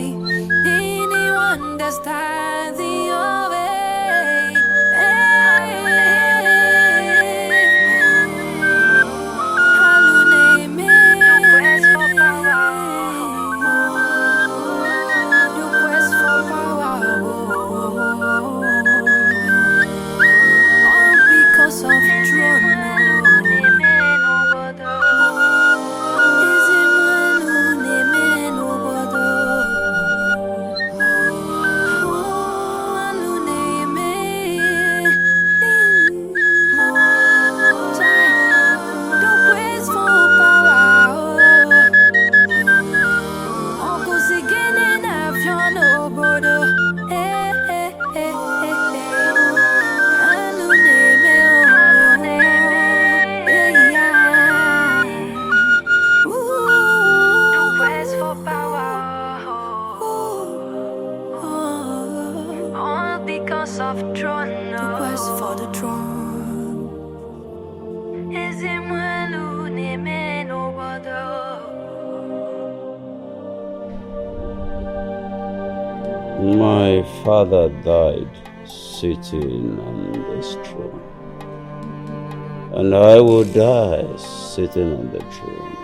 anyone that stands in your way. of throne, the quest for the throne. Ezimwelu neme no bodo.
My father died sitting on this throne, and I will die sitting on the throne.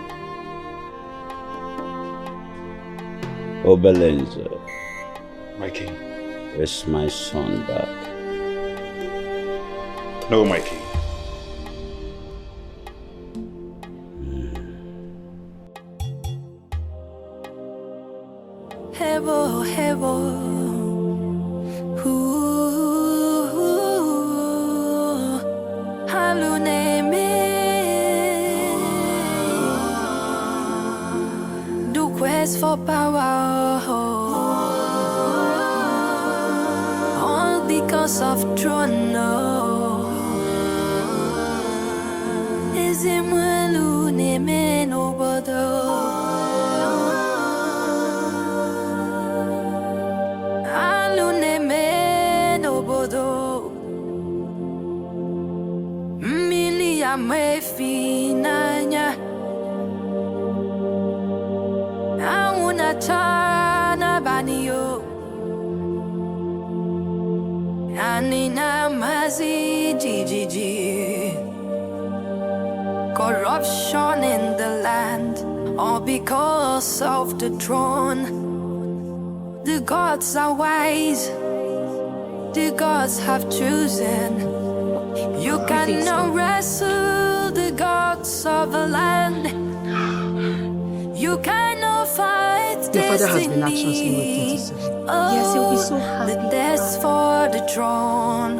Obelenze,
my king,
is my son back?
No, my king.
Hebo, hebo, haluneme, the quest for power, all because of throne. Ezimwelu neme no bodo. Mefinanya Auna chana banio Anina mazi jijiji. Corruption in the land, all because of the throne. The gods are wise, the gods have chosen. You cannot wrestle the gods of the land. You cannot fight
Your father has
destiny.
been anxiously waiting to see you.
Yes, he'll be so happy. The test for the throne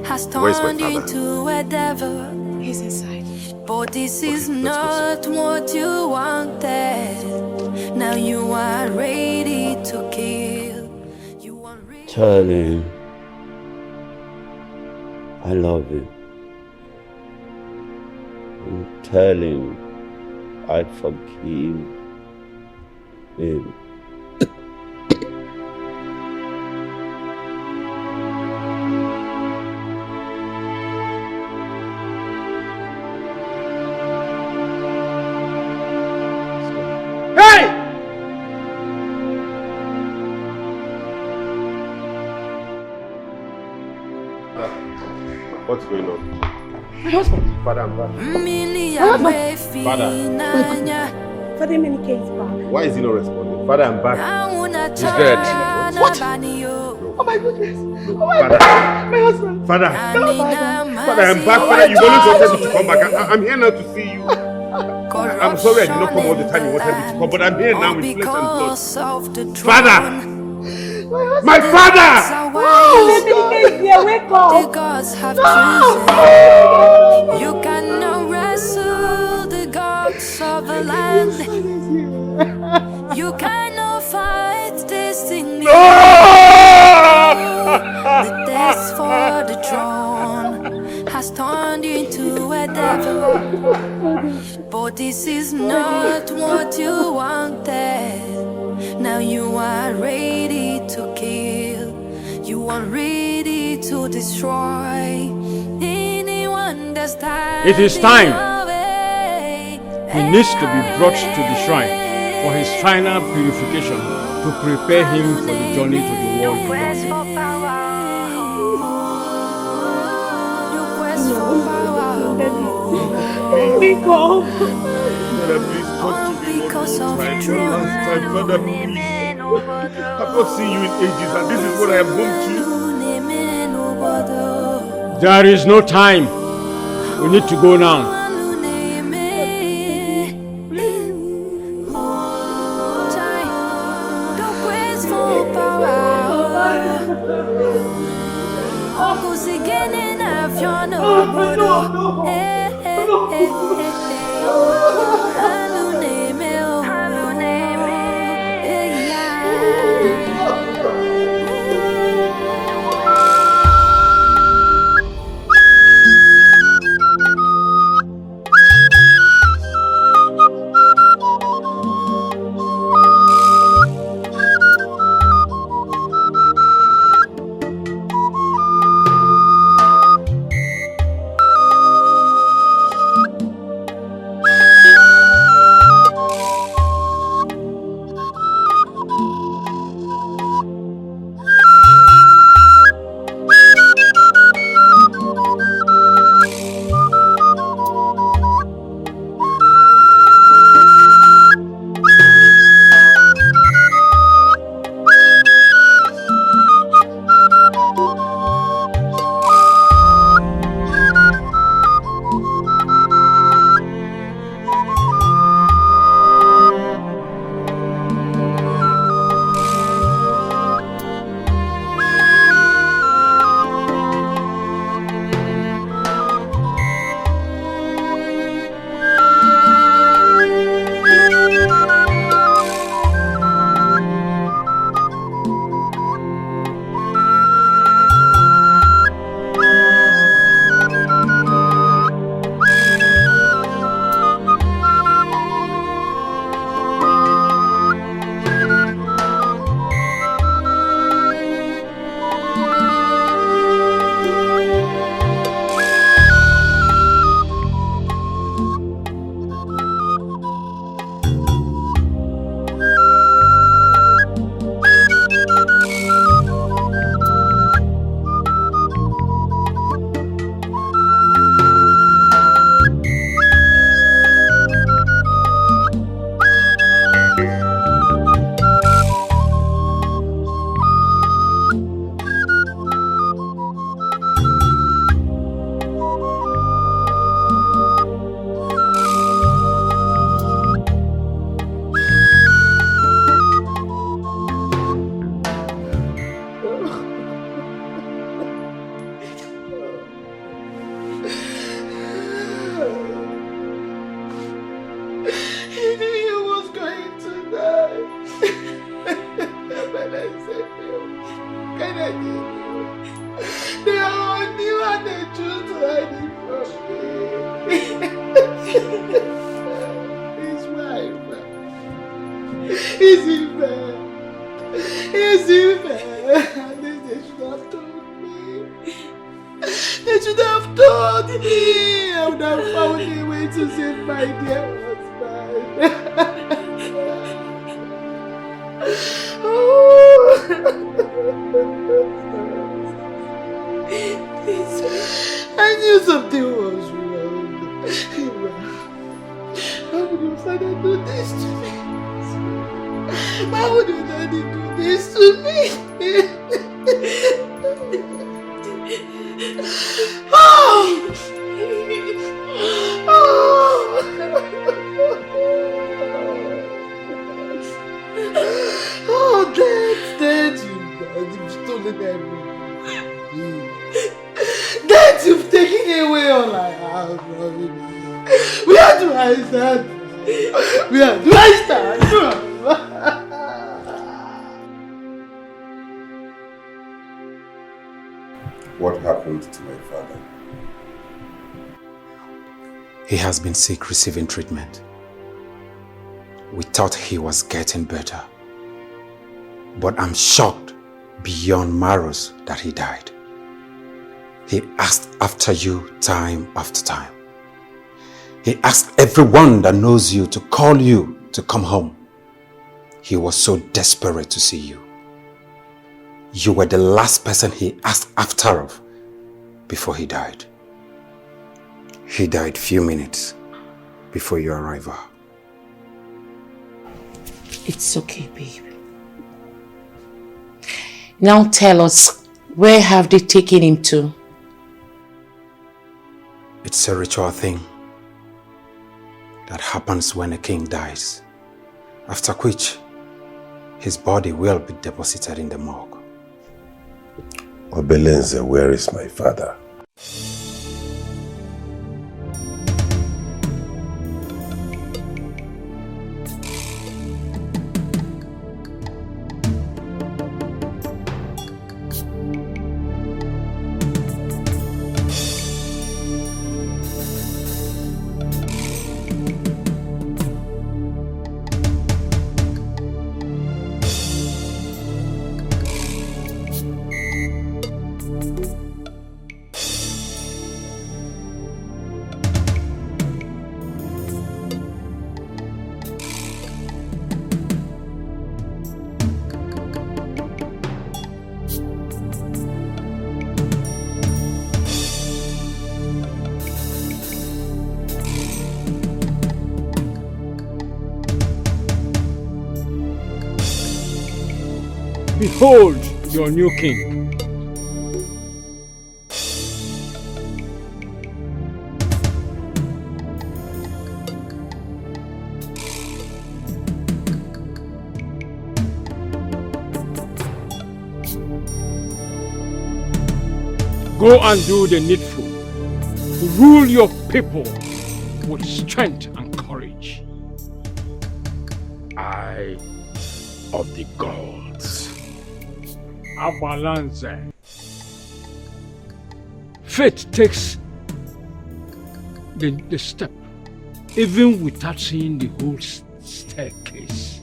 has turned into a devil.
He's inside.
But this is not what you wanted. Now you are ready to kill.
Tell him I love him. And tell him I forgive him.
Hey! What's going on?
My husband.
Father, I'm back.
Father. Father Menike is back.
Why is he not responding? Father, I'm back.
He's
dead.
What? Oh my goodness. Oh my
Father.
God. My husband.
Father.
No, Father.
Father, I'm back. Father, you always wanted me to come back. I'm here now to see you. I'm sorry I did not come all the time you wanted me to come, but I'm here now with flesh and blood. Father! My father!
Oh, Menike is here. Wake up.
The gods have chosen. You cannot wrestle the gods of the land. You cannot fight destiny. The test for the throne has turned into a devil. But this is not what you wanted. Now you are ready to kill. You are ready to destroy anyone that's tired.
It is time. He needs to be brought to the shrine for his final purification to prepare him for the journey to the world
beyond.
Father, please come to me one last time. Father, please. I've not seen you in ages, and this is what I am home to.
There is no time. We need to go now.
Is it fair? Is it fair? They should have told me. They should have told me. I would have found a way to save my dear husband. I knew something was wrong. How would your father do this to me? Why would your daddy do this to me? Dad, you've stolen everything. Dad, you've taken away all I have from me. Where do I stand? Where do I stand?
What happened to my father?
He has been sick receiving treatment. We thought he was getting better. But I'm shocked beyond marrows that he died. He asked after you time after time. He asked everyone that knows you to call you to come home. He was so desperate to see you. You were the last person he asked after of before he died. He died few minutes before your arrival.
It's okay, babe. Now tell us, where have they taken him to?
It's a ritual thing that happens when a king dies, after which his body will be deposited in the morgue.
Obelenze, where is my father?
Behold your new king. Go and do the needful. Rule your people with strength and courage. Eye of the gods. Abalanze. Faith takes the step even without seeing the whole staircase.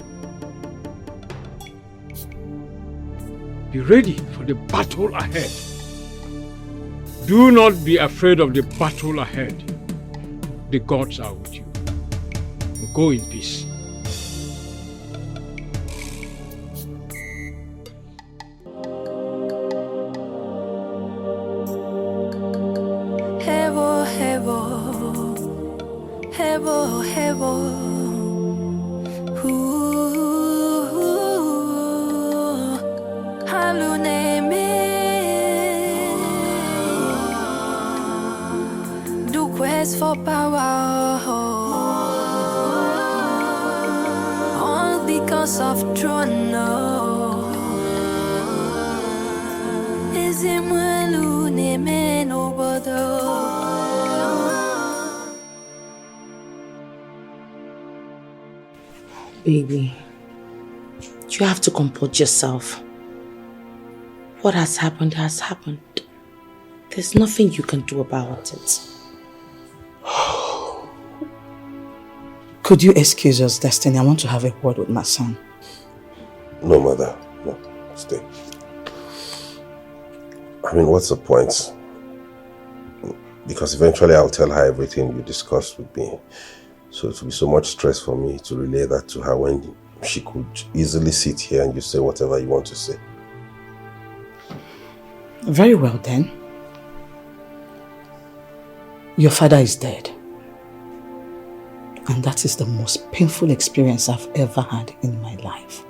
Be ready for the battle ahead. Do not be afraid of the battle ahead. The gods are with you. Go in peace.
Hevo, hevo, hevo, hevo. Haluneme. Do quest for power. All because of throne. Is it Haluneme no bother?
Baby, you have to comport yourself. What has happened has happened. There's nothing you can do about it.
Could you excuse us, Destiny? I want to have a word with my son.
No, mother. No, stay. I mean, what's the point? Because eventually I'll tell her everything you discussed with me. So it will be so much stress for me to relay that to her when she could easily sit here and you say whatever you want to say.
Very well then. Your father is dead. And that is the most painful experience I've ever had in my life.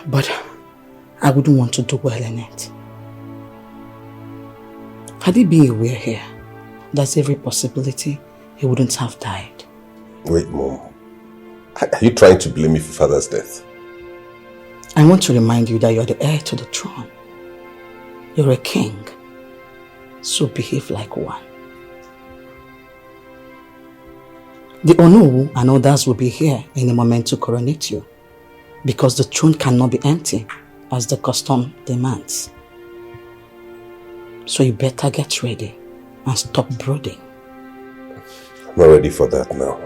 But I wouldn't want to dwell in it. Had he been aware here, there's every possibility he wouldn't have died.
Wait, Mom. Are you trying to blame me for father's death?
I want to remind you that you're the heir to the throne. You're a king, so behave like one. The Onu and others will be here in a moment to coronate you, because the throne cannot be empty, as the custom demands. So you better get ready and stop brooding.
I'm not ready for that now.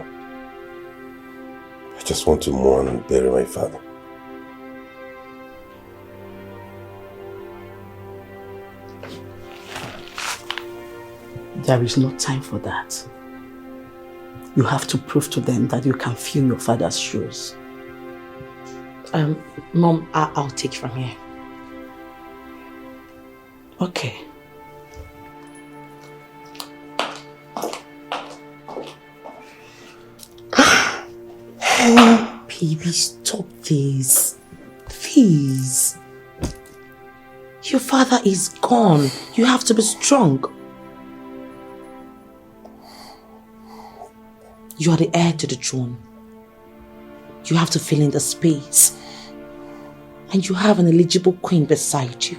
I just want to mourn and bury my father.
There is no time for that. You have to prove to them that you can fill your father's shoes.
Mom, I'll take from here.
Okay.
Baby, stop this. Please. Your father is gone. You have to be strong. You are the heir to the throne. You have to fill in the space. And you have an eligible queen beside you.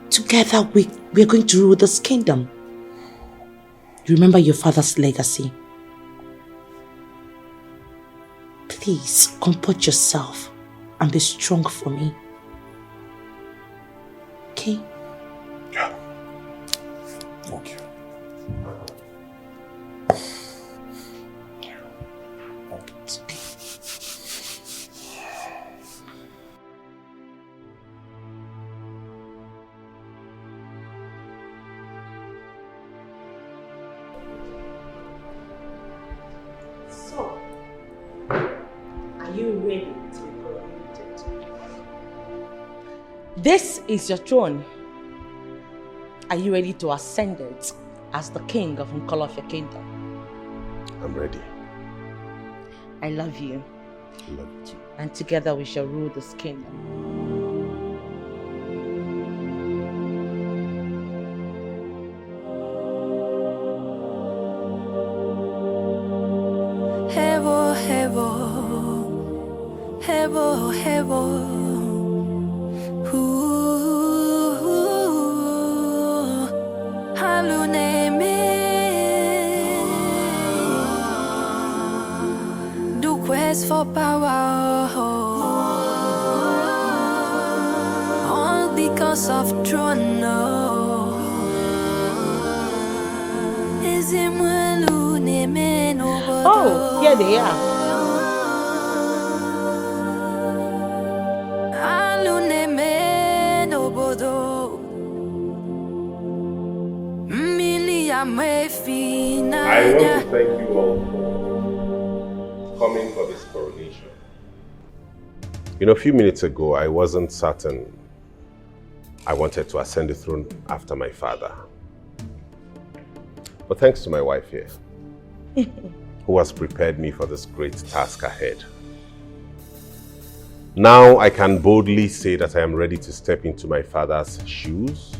Together, we're going to rule this kingdom. You remember your father's legacy. Please, comport yourself and be strong for me. Okay?
Yeah. Thank you.
This is your throne. Are you ready to ascend it as the king of NWAOCHA kingdom?
I'm ready.
I love you.
I love you too.
And together we shall rule this kingdom.
Hevo, hevo, hevo, hevo. For power, all because of throne.
Oh, here they are.
I want to thank you all for coming for this coronation. You know, a few minutes ago, I wasn't certain I wanted to ascend the throne after my father. But thanks to my wife here, who has prepared me for this great task ahead. Now I can boldly say that I am ready to step into my father's shoes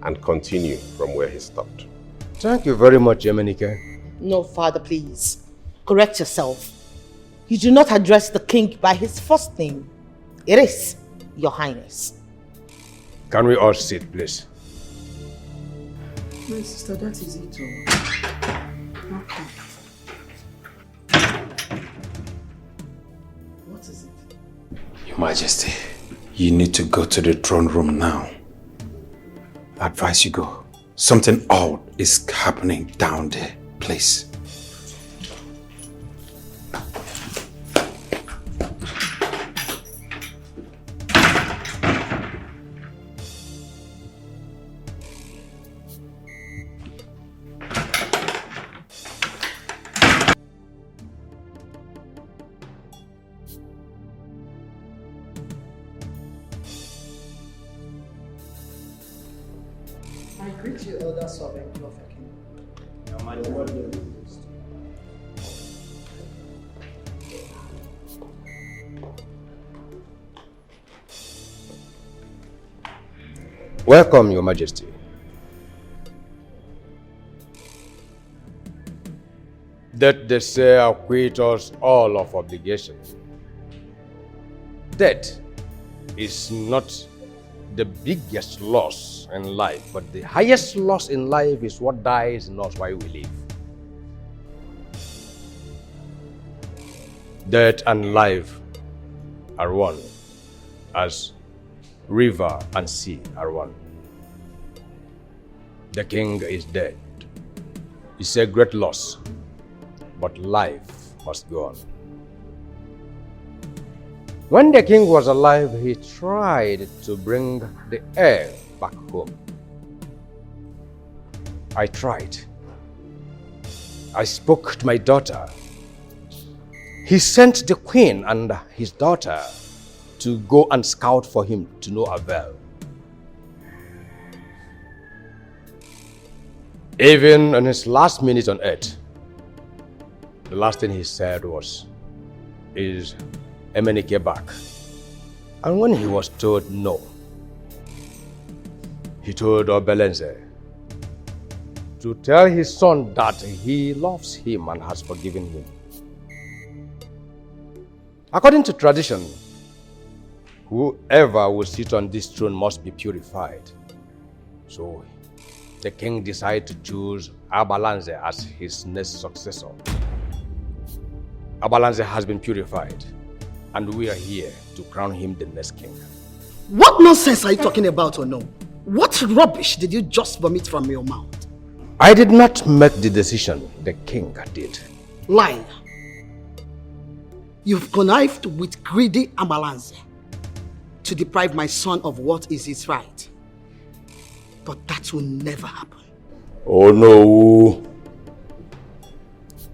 and continue from where he stopped.
Thank you very much, Yemenike.
No, father, please. Correct yourself. You do not address the king by his first name. It is Your Highness.
Can we all sit, please?
My sister, that is it all. Okay. What is it?
Your Majesty, you need to go to the throne room now. I advise you go. Something odd is happening down there, please.
greet you, elder sovereign of the kingdom.
Welcome, Your Majesty. That they say acquit us all of obligation. Death is not the biggest loss in life, but the highest loss in life is what dies in us while we live. Death and life are one, as river and sea are one. The king is dead. It's a great loss, but life must go on. When the king was alive, he tried to bring the heir back home. I tried. I spoke to my daughter. He sent the queen and his daughter to go and scout for him, to no avail. Even in his last minute on earth, the last thing he said was, "Is Emenike back?" And when he was told no, he told Obelenze to tell his son that he loves him and has forgiven him. According to tradition, whoever will sit on this throne must be purified. So the king decided to choose Abalanze as his next successor. Abalanze has been purified, and we are here to crown him the next king.
What nonsense are you talking about, or no? What rubbish did you just vomit from your mouth?
I did not make the decision, the king did.
Liar. You've connived with greedy Abalanze to deprive my son of what is his right. But that will never happen.
Oh no!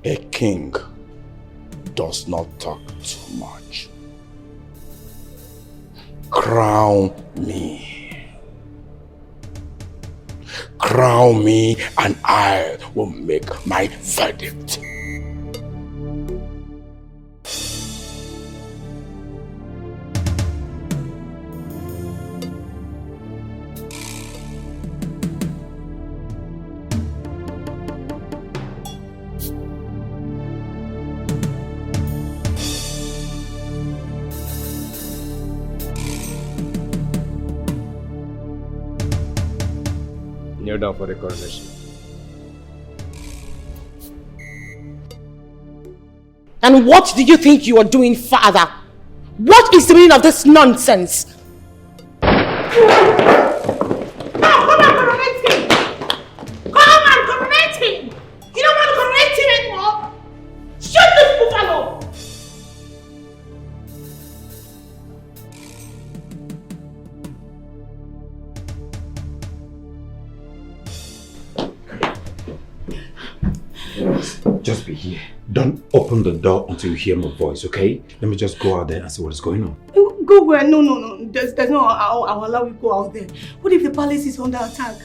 A king does not talk too much. Crown me. Crown me and I will make my verdict.
Kneel down for the coronation.
And what do you think you are doing, father? What is the meaning of this nonsense?
Come and coronate him! Come and coronate him! You don't want to coronate him anymore? Shoot this buffalo!
Just be here. Don't open the door until you hear my voice, okay? Let me just go out there and see what is going on.
Go where? No. There's no. I'll allow you go out there. What if the palace is under attack?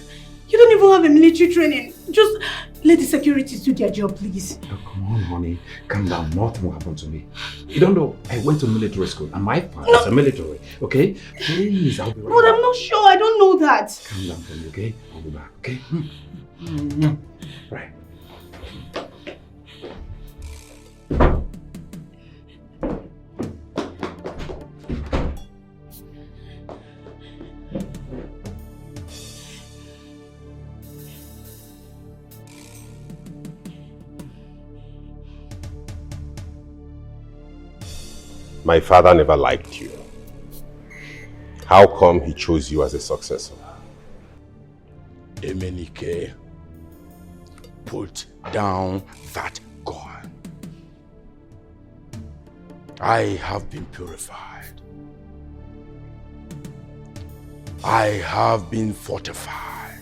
You don't even have a military training. Just let the securities do their job, please.
Oh, come on, honey. Calm down. Nothing will happen to me. You don't know, I went to military school and my father's a military, okay? Please, I'll be right back.
But I'm not sure. I don't know that.
Calm down for me, okay? I'll be back, okay? Right.
My father never liked you. How come he chose you as a successor?
Emenike, put down that gun. I have been purified. I have been fortified.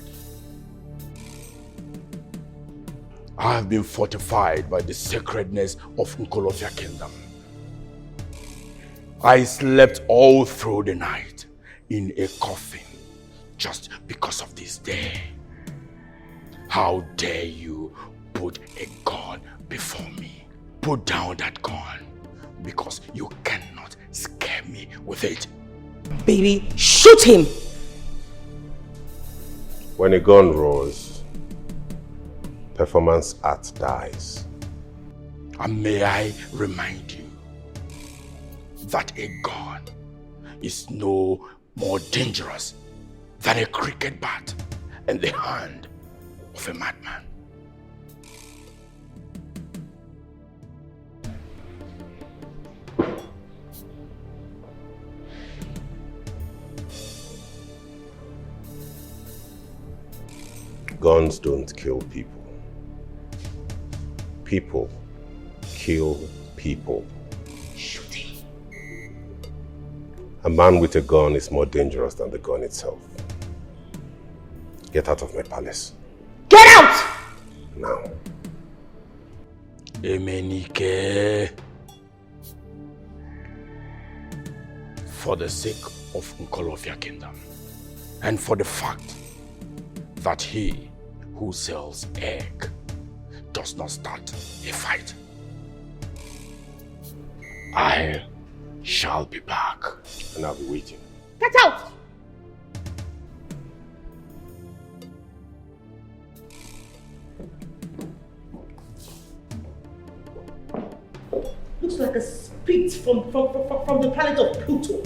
I have been fortified by the sacredness of Nkolofia Kingdom. I slept all through the night in a coffin just because of this day.
How dare you put a gun before me? Put down that gun, because you cannot scare me with it.
Baby, shoot him!
When a gun roars, performance art dies.
And may I remind you that a gun is no more dangerous than a cricket bat in the hand of a madman.
Guns don't kill people. People kill people.
Shooting.
A man with a gun is more dangerous than the gun itself. Get out of my palace.
Get out!
Now.
Emenike. For the sake of Nkolofia Kingdom, and for the fact that he who sells egg does not start a fight, I shall be back.
And I'll be waiting.
Get out! Looks like a spirit from the planet of Pluto.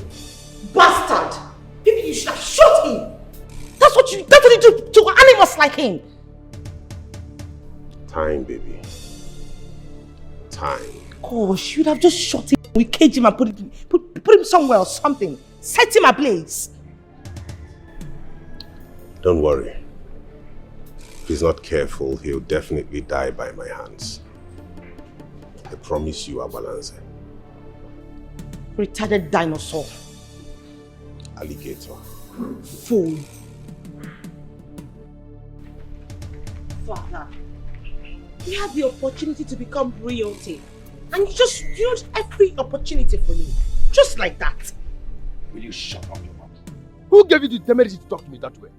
Bastard! Maybe you should have shot him! That's what you do to animals like him!
Time, baby. Time.
Gosh, you'd have just shot him. We cage him and put him somewhere or something. Set him ablaze.
Don't worry. If he's not careful, he'll definitely die by my hands. I promise you, Abalanze.
Retarded dinosaur.
Alligator.
Fool. Father, we had the opportunity to become royalty. And you just used every opportunity for me. Just like that.
Will you shut up your mouth? Who gave you the temerity to talk to me that way?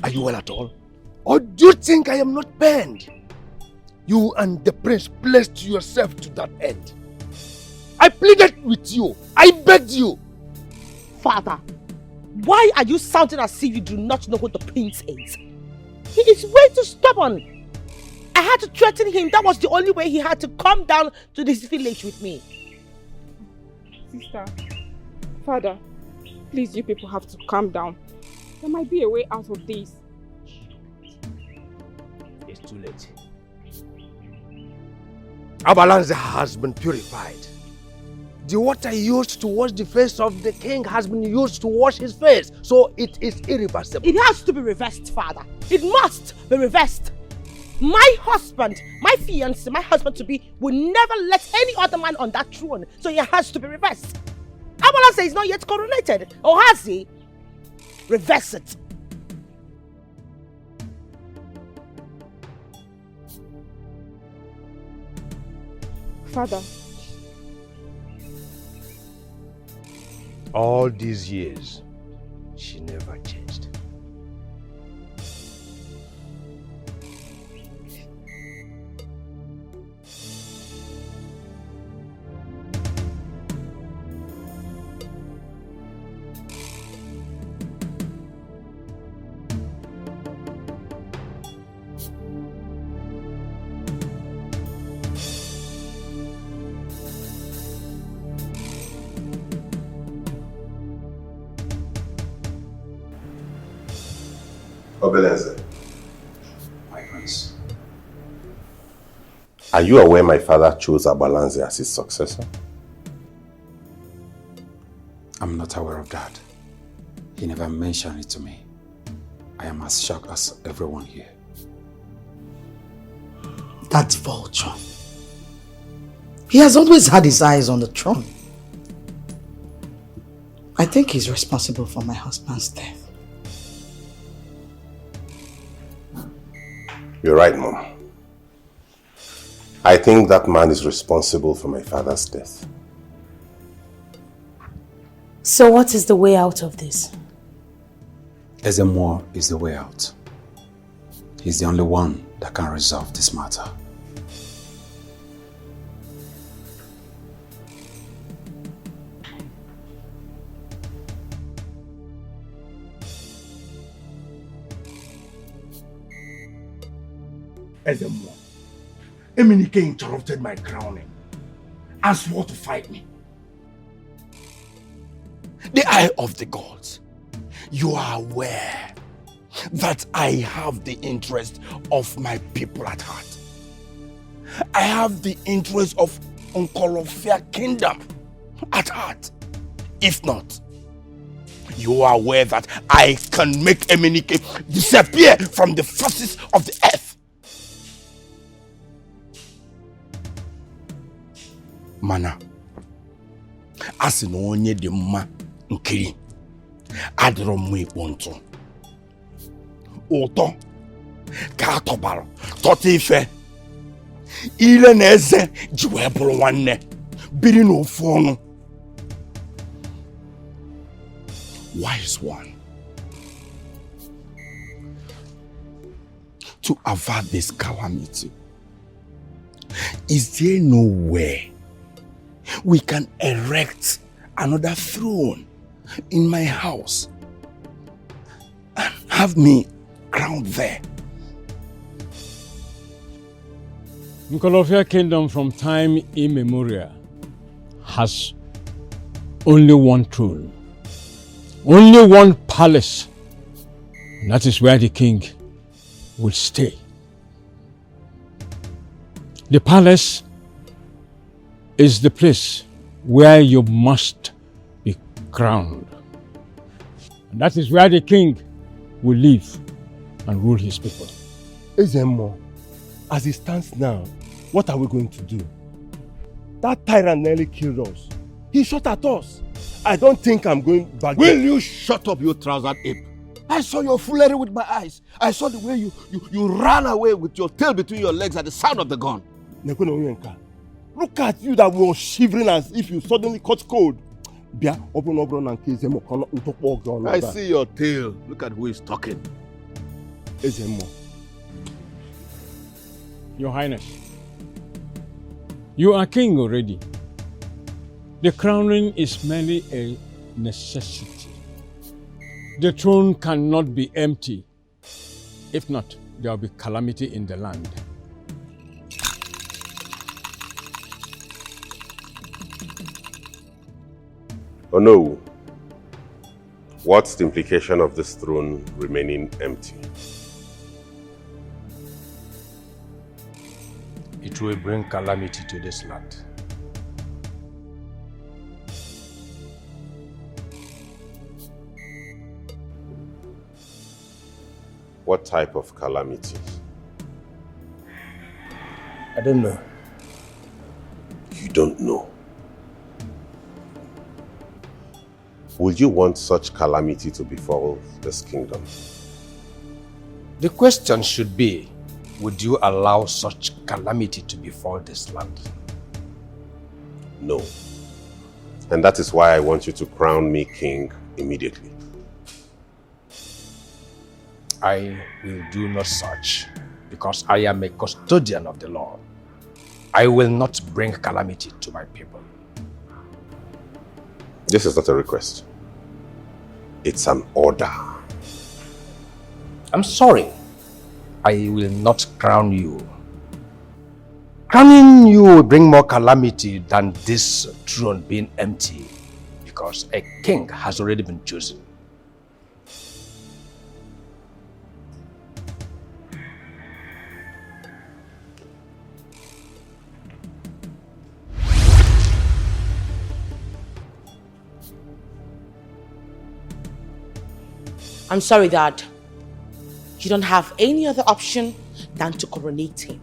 Are you well at all? Or do you think I am not banned? You and the prince placed yourself to that end. I pleaded with you. I begged you.
Father, why are you sounding as if you do not know who the prince is? He is way too stubborn. I had to threaten him. That was the only way he had to come down to this village with me.
Sister, Father, please, you people have to calm down. There might be a way out of this.
It's too late. Abalanze has been purified. The water used to wash the face of the king has been used to wash his face. So it is irreversible.
It has to be reversed, Father. It must be reversed. My husband, my fiancé, my husband-to-be will never let any other man on that throne. So it has to be reversed. Abalanze is not yet coronated. Or has he? Reverse it.
Father.
All these years, she never changed.
Obelenze.
My prince.
Are you aware my father chose Abalanze as his successor?
I'm not aware of that. He never mentioned it to me. I am as shocked as everyone here.
That vulture. He has always had his eyes on the throne. I think he's responsible for my husband's death.
You're right, Mom. I think that man is responsible for my father's death.
So what is the way out of this?
EZURUONYE is the way out. He's the only one that can resolve this matter.
Ezemo, Eminike interrupted my crowning and swore to fight me.
The eye of the gods, you are aware that I have the interest of my people at heart. I have the interest of Onkolofia kingdom at heart. If not, you are aware that I can make Eminike disappear from the faces of the earth. Mana, asi na onye dị mma nkiri adịrọ mma ikpontu. Ụtọ ka atọbara tọta ife ile na eze ji wee bụrụ nwanne biri n'ofu ọnụ. Wise one, to avert this calamity, is there no way we can erect another throne in my house and have me crowned there?
Nkolofia Kingdom from time immemorial has only one throne, only one palace, and that is where the king will stay. The palace is the place where you must be crowned. And that is where the king will live and rule his people.
Ezemo, as it stands now, what are we going to do? That tyrant nearly killed us. He shot at us. I don't think I'm going back.
Will you shut up, you trousered ape?
I saw your foolery with my eyes. I saw the way you ran away with your tail between your legs at the sound of the gun. Look at you that were shivering as if you suddenly caught cold. I
see your tail. Look at who is talking.
Your Highness, you are king already. The crowning is merely a necessity. The throne cannot be empty. If not, there will be calamity in the land.
Oh no. What's the implication of this throne remaining empty?
It will bring calamity to this land.
What type of calamity?
I don't know.
You don't know? Would you want such calamity to befall this kingdom?
The question should be, would you allow such calamity to befall this land?
No. And that is why I want you to crown me king immediately.
I will do no such, because I am a custodian of the law. I will not bring calamity to my people.
This is not a request. It's an order.
I'm sorry. I will not crown you. Crowning you will bring more calamity than this throne being empty, because a king has already been chosen.
I'm sorry, Dad. You don't have any other option than to coronate him.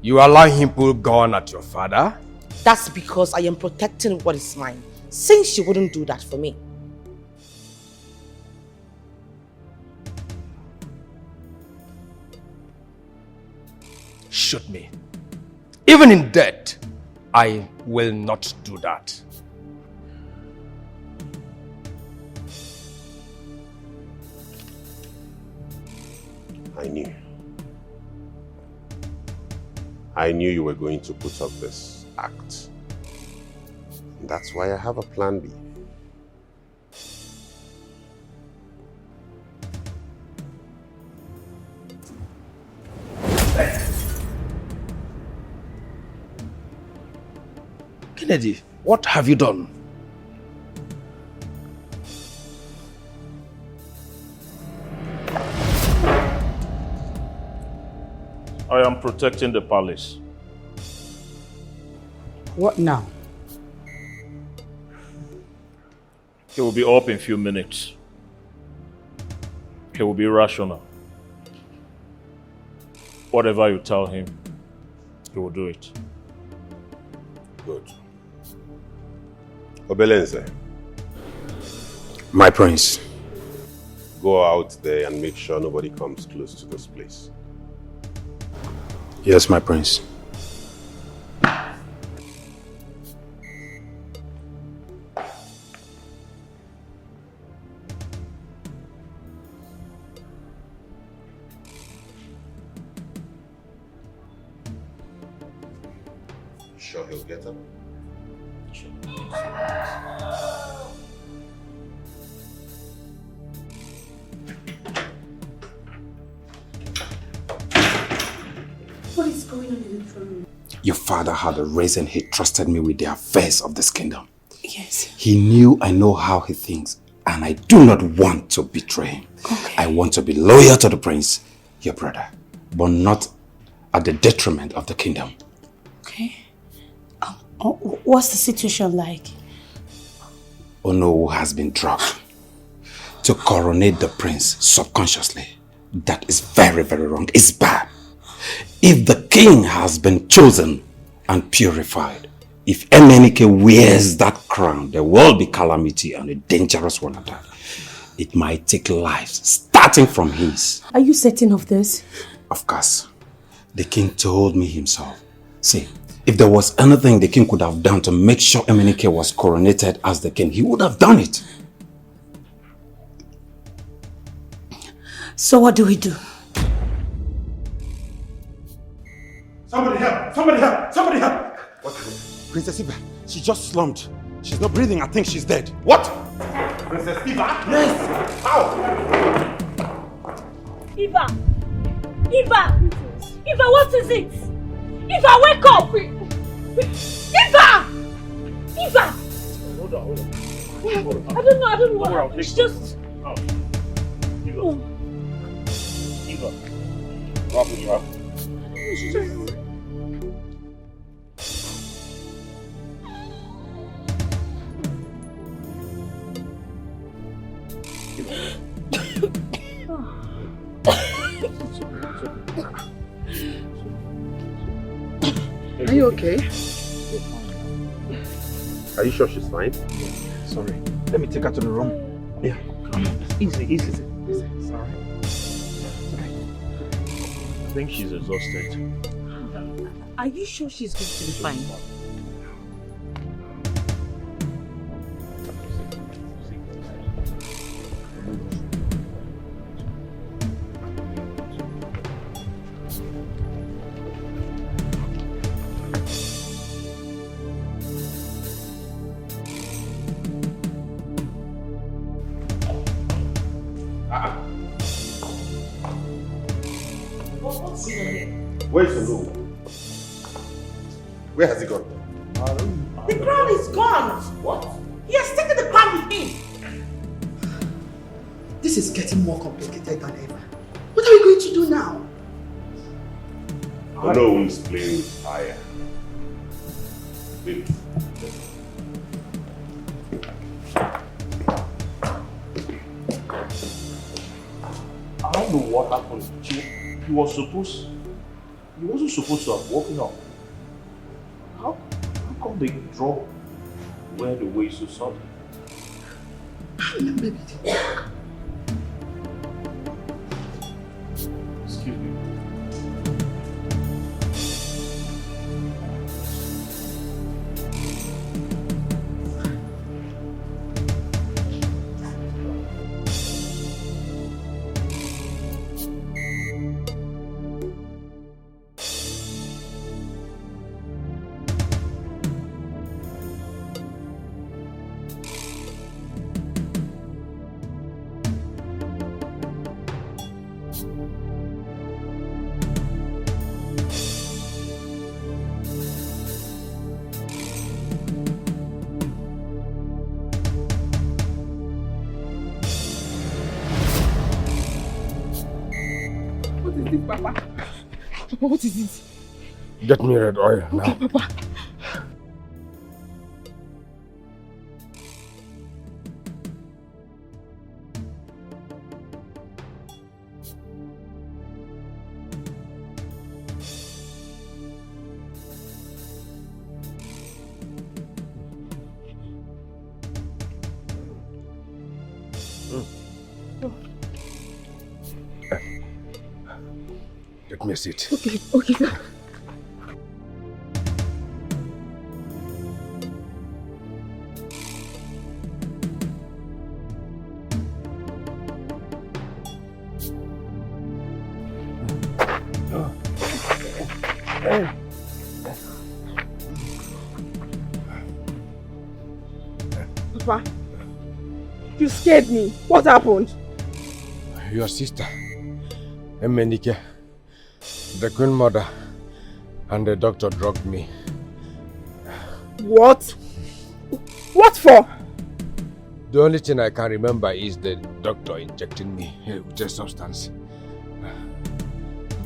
You allow him to pull gun at your father?
That's because I am protecting what is mine, since you wouldn't do that for me.
Shoot me. Even in death, I will not do that.
I knew. I knew you were going to put up this act. That's why I have a plan B.
Kennedy, what have you done?
I am protecting the palace.
What now?
He will be up in a few minutes. He will be rational. Whatever you tell him, he will do it.
Good. Obelenze.
My prince.
Go out there and make sure nobody comes close to this place.
Yes, my prince.
Sure he'll get up?
What is going on in the throne room?
Your father had a reason he trusted me with the affairs of this kingdom.
Yes.
He knew I know how he thinks, and I do not want to betray him.
Okay.
I want to be loyal to the prince, your brother, but not at the detriment of the kingdom.
Okay. What's the situation like?
Ono has been drugged to coronate the prince subconsciously. That is very, very wrong. It's bad. If the king has been chosen and purified, if Emenike wears that crown, there will be calamity, and a dangerous one at that. It might take lives, starting from his.
Are you certain of this?
Of course. The king told me himself. See, if there was anything the king could have done to make sure Emenike was coronated as the king, he would have done it.
So what do we do?
Somebody help! Somebody help! Somebody help! What? Princess Eva, she just slumped. She's not breathing. I think she's dead. What? Princess Eva? Yes! How?
Eva! Eva! Eva, what is it? Eva, wake up! Eva! Eva!
Hold on.
I don't know.
Don't worry, I'll
It's
take
just...
Oh. Eva. What happened, Eva?
It's just...
Are you okay?
Are you sure she's fine?
Sorry. Let me take her to the room. Yeah. Come on. Easy. Sorry.
I think she's exhausted.
Are you sure she's going to be fine?
Where is the room? Where has he gone?
The crown is gone.
What?
He has taken the crown with him. This is getting more complicated than ever. What are we going to do now?
I know who's playing with fire. Baby.
I don't know what happened. He wasn't supposed to have woken up. How come they drop where the way so sudden?
Maybe it didn't work.
Excuse me.
Papa. Papa, what is it?
Get me red oil now.
Okay, Papa.
Let me sit.
Okay, okay, sir. Papa, you scared me. What happened?
Your sister, Emenike, the Queen Mother, and the doctor drugged me.
What? What for?
The only thing I can remember is the doctor injecting me with a substance.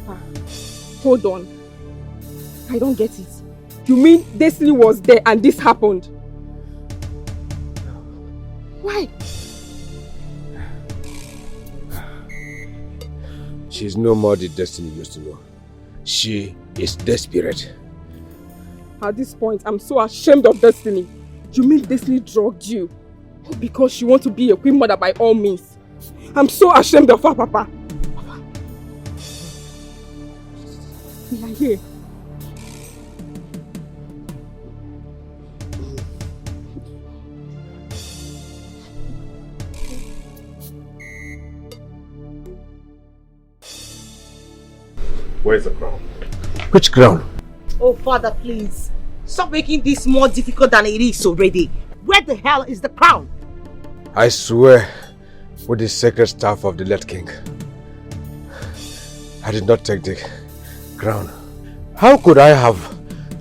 Papa, hold on. I don't get it. You mean Destiny was there and this happened? Why?
She's no more the Destiny used to know. She is desperate.
At this point, I'm so ashamed of Destiny. You mean Destiny drugged you? Because she wants to be a Queen Mother by all means. I'm so ashamed of her, Papa. Papa. We are here.
Where's the crown?
Which crown?
Oh, Father, please. Stop making this more difficult than it is already. Where the hell is the crown?
I swear with the sacred staff of the late king, I did not take the crown. How could I have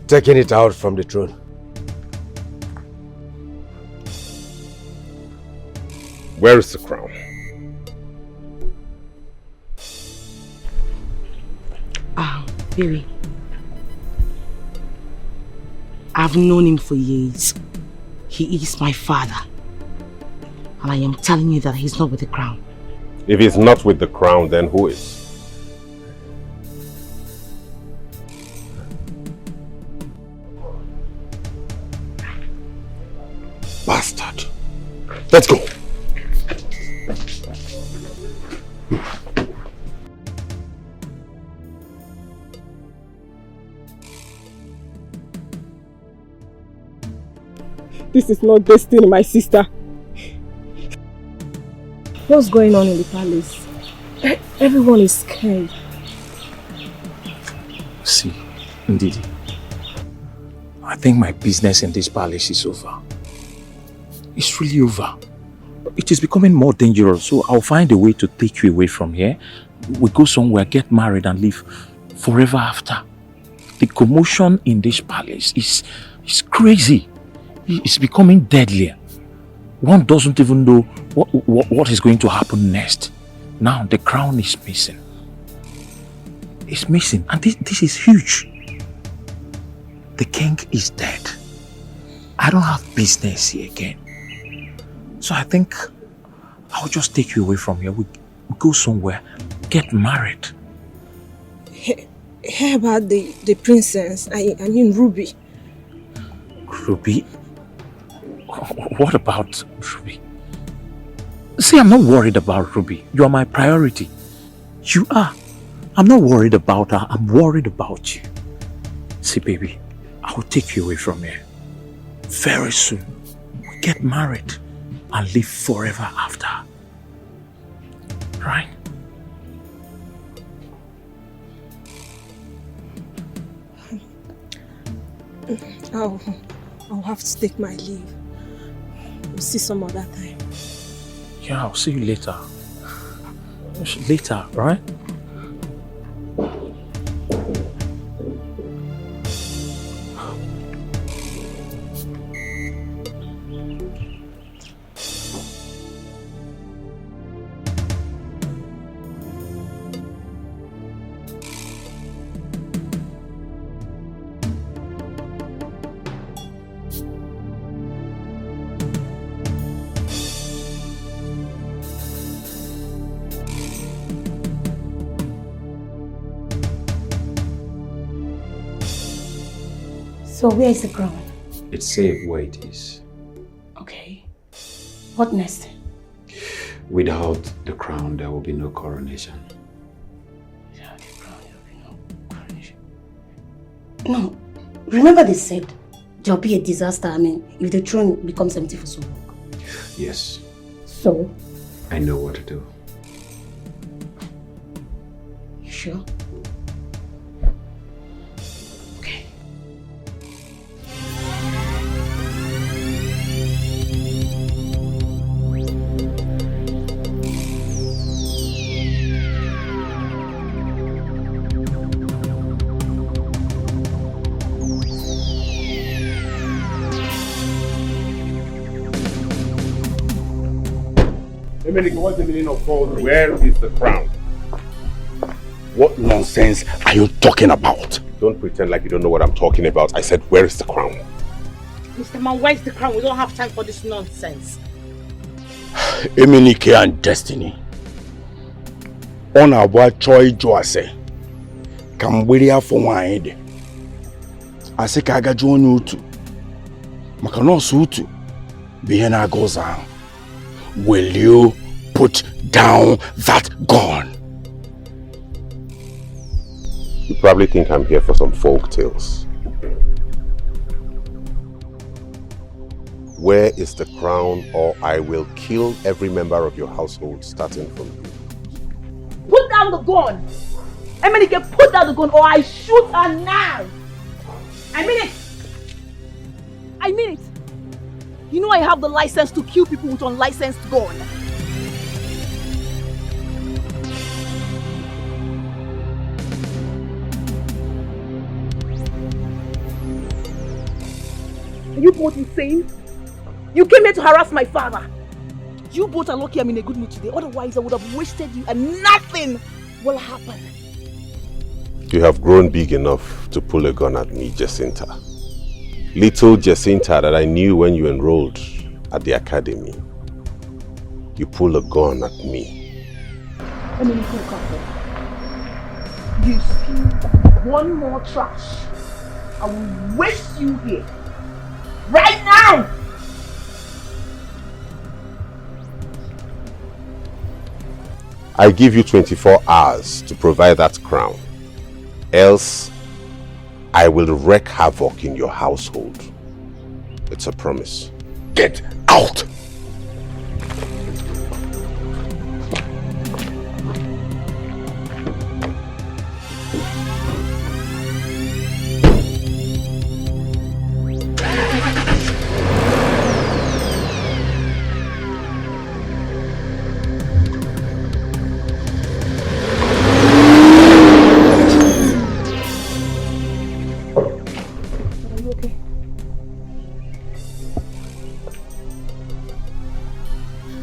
taken it out from the throne?
Where is the crown?
Barry, I've known him for years. He is my father. And I am telling you that he's not with the crown.
If he's not with the crown, then who is? Bastard. Let's go.
This is not Destiny, my sister.
What's going on in the palace? Everyone is scared.
See, indeed, I think my business in this palace is over. It's really over. It is becoming more dangerous, so I'll find a way to take you away from here. We go somewhere, get married and live forever after. The commotion in this palace is crazy. It's becoming deadlier. One doesn't even know what is going to happen next. Now the crown is missing. It's missing, and this is huge. The king is dead. I don't have business here again. So I think I'll just take you away from here. We go somewhere, get married.
How about the princess? I mean Ruby.
Ruby? What about Ruby? See, I'm not worried about Ruby. You are my priority. You are. I'm not worried about her. I'm worried about you. See, baby, I will take you away from here. Very soon, we get married and live forever after. Right?
I'll have to take my leave. We'll see some other time.
Yeah, I'll see you later. Later, right?
So where is the crown?
It's safe where it is.
Okay. What next?
Without the crown, there will be no coronation.
Without the crown, there will be no coronation. No. Remember they said there'll be a disaster, if the throne becomes empty for so long.
Yes.
So?
I know what to do.
You sure? Okay.
What's the meaning of all this? Where is the crown?
What nonsense are you talking about?
Don't pretend like you don't know what I'm talking about. I said, where is the crown?
Mr. Man, where's the crown? We don't have time for this nonsense.
Emenike and Destiny. On our Choi Joase. Cambodia for one. I say Kaga John Utu. Makano Sutu. Biena goes on. Will you put down that gun?
You probably think I'm here for some folk tales. Where is the crown, or I will kill every member of your household, starting from you.
Put down the gun! Emenike, put down the gun or I shoot her now! I mean it! I mean it! You know I have the license to kill people with unlicensed gun. Are you both insane? You came here to harass my father. You both are lucky I'm in a good mood today. Otherwise I would have wasted you and nothing will happen.
You have grown big enough to pull a gun at me, Jacinta. Little Jacinta that I knew when you enrolled at the academy. You pull a gun at me.
You spew one more trash, I will waste you here. Right now!
I give you 24 hours to provide that crown. Else, I will wreak havoc in your household. It's a promise.
Get out!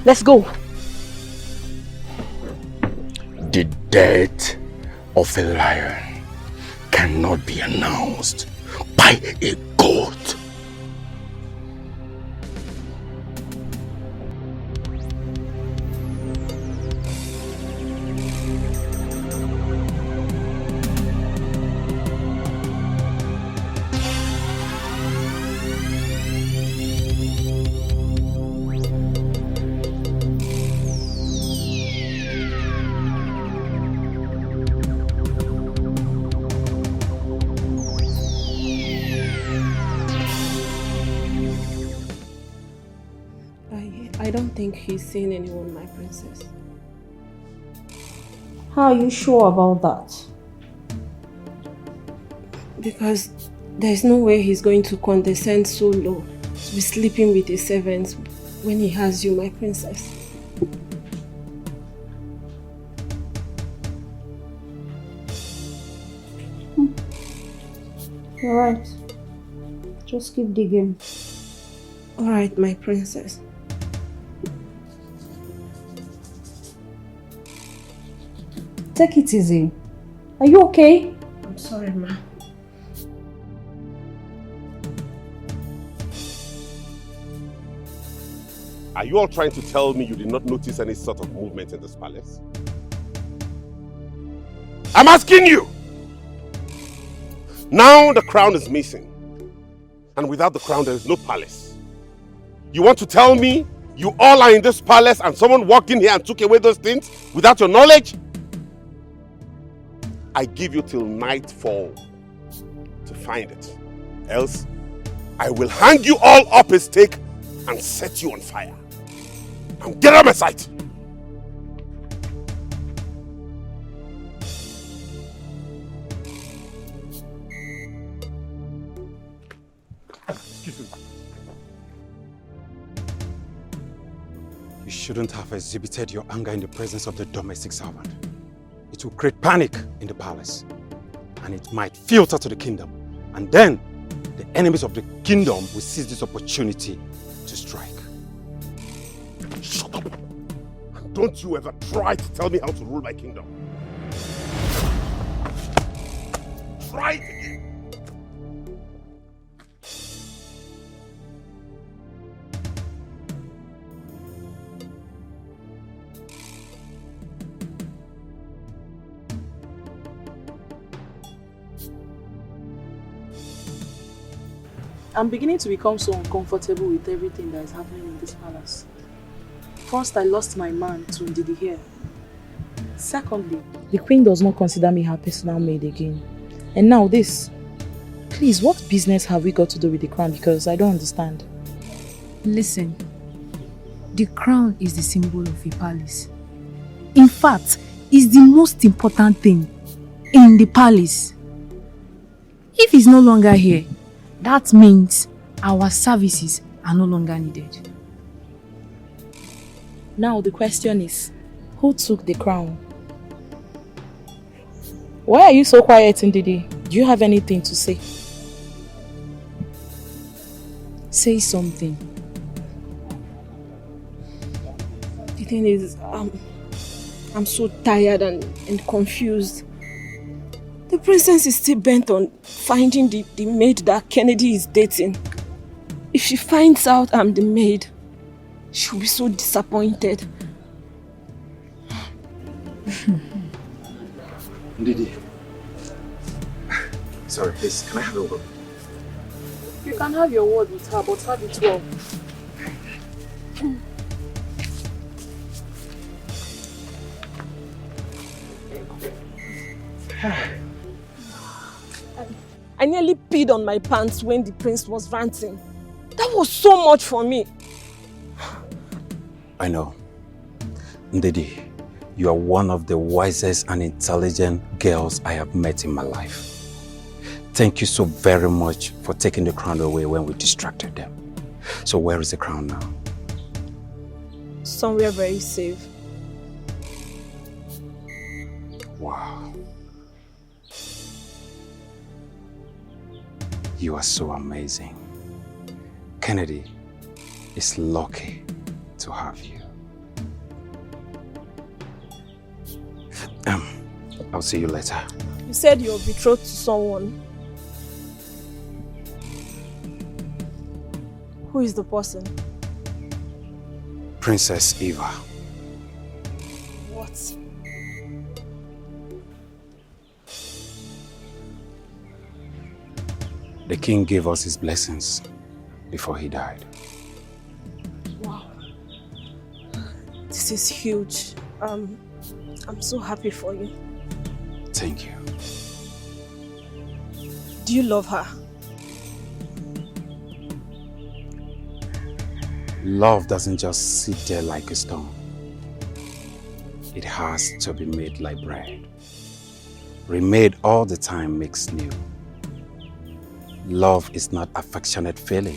Let's go.
The death of a lion cannot be announced by a goat.
I don't think he's seen anyone, my princess.
How are you sure about that?
Because there's no way he's going to condescend so low to be sleeping with his servants when he has you, my princess.
You're right. Just keep digging.
Alright, my princess.
Take it easy. Are you okay?
I'm sorry, ma.
Are you all trying to tell me you did not notice any sort of movement in this palace? I'm asking you! Now the crown is missing. And without the crown, there is no palace. You want to tell me you all are in this palace and someone walked in here and took away those things without your knowledge? I give you till nightfall to find it. Else, I will hang you all up a stake and set you on fire. Now get out of my sight!
Excuse me. You shouldn't have exhibited your anger in the presence of the domestic servant. It will create panic in the palace, and it might filter to the kingdom. And then, the enemies of the kingdom will seize this opportunity to strike.
Shut up! And don't you ever try to tell me how to rule my kingdom. Try it again!
I'm beginning to become so uncomfortable with everything that is happening in this palace. First, I lost my man to DIKEH. Secondly, the queen does not consider me her personal maid again. And now this. Please, what business have we got to do with the crown? Because I don't understand.
Listen, the crown is the symbol of a palace. In fact, it's the most important thing in the palace. If it's no longer here, that means our services are no longer needed.
Now the question is, who took the crown? Why are you so quiet, Ndidi? Do you have anything to say?
Say something.
The thing is, I'm so tired and confused. The princess is still bent on finding the maid that Kennedy is dating. If she finds out I'm the maid, she'll be so disappointed.
Ndidi. Sorry, please, can I have a word?
You can have your word with her, but have it well.
I nearly peed on my pants when the prince was ranting. That was so much for me.
I know. Ndidi, you are one of the wisest and intelligent girls I have met in my life. Thank you so very much for taking the crown away when we distracted them. So where is the crown now?
Somewhere very safe.
Wow. You are so amazing. Kennedy is lucky to have you. I'll see you later.
You said you're betrothed to someone. Who is the person?
Princess Eva.
What?
The king gave us his blessings before he died.
Wow. This is huge. I'm so happy for you.
Thank you.
Do you love her?
Love doesn't just sit there like a stone. It has to be made like bread. Remade all the time makes new. Love is not affectionate feeling,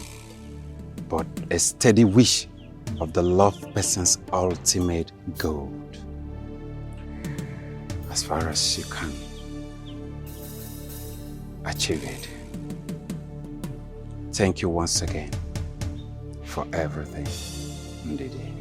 but a steady wish of the loved person's ultimate goal. As far as you can achieve it. Thank you once again for everything, Ndidi.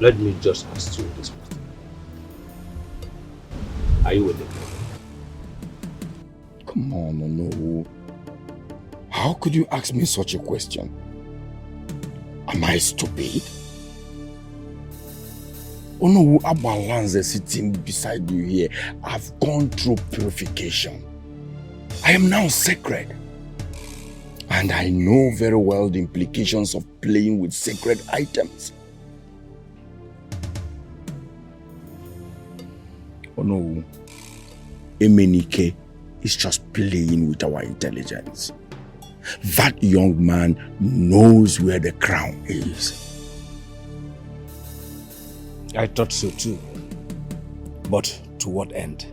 Let me just ask you this question. Are you with me?
Come on, no. How could you ask me such a question? Am I stupid? Oh no, Abalanze sitting beside you here. I've gone through purification. I am now sacred. And I know very well the implications of playing with sacred items. Oh no, Emenike is just playing with our intelligence. That young man knows where the crown is.
I thought so too. But to what end?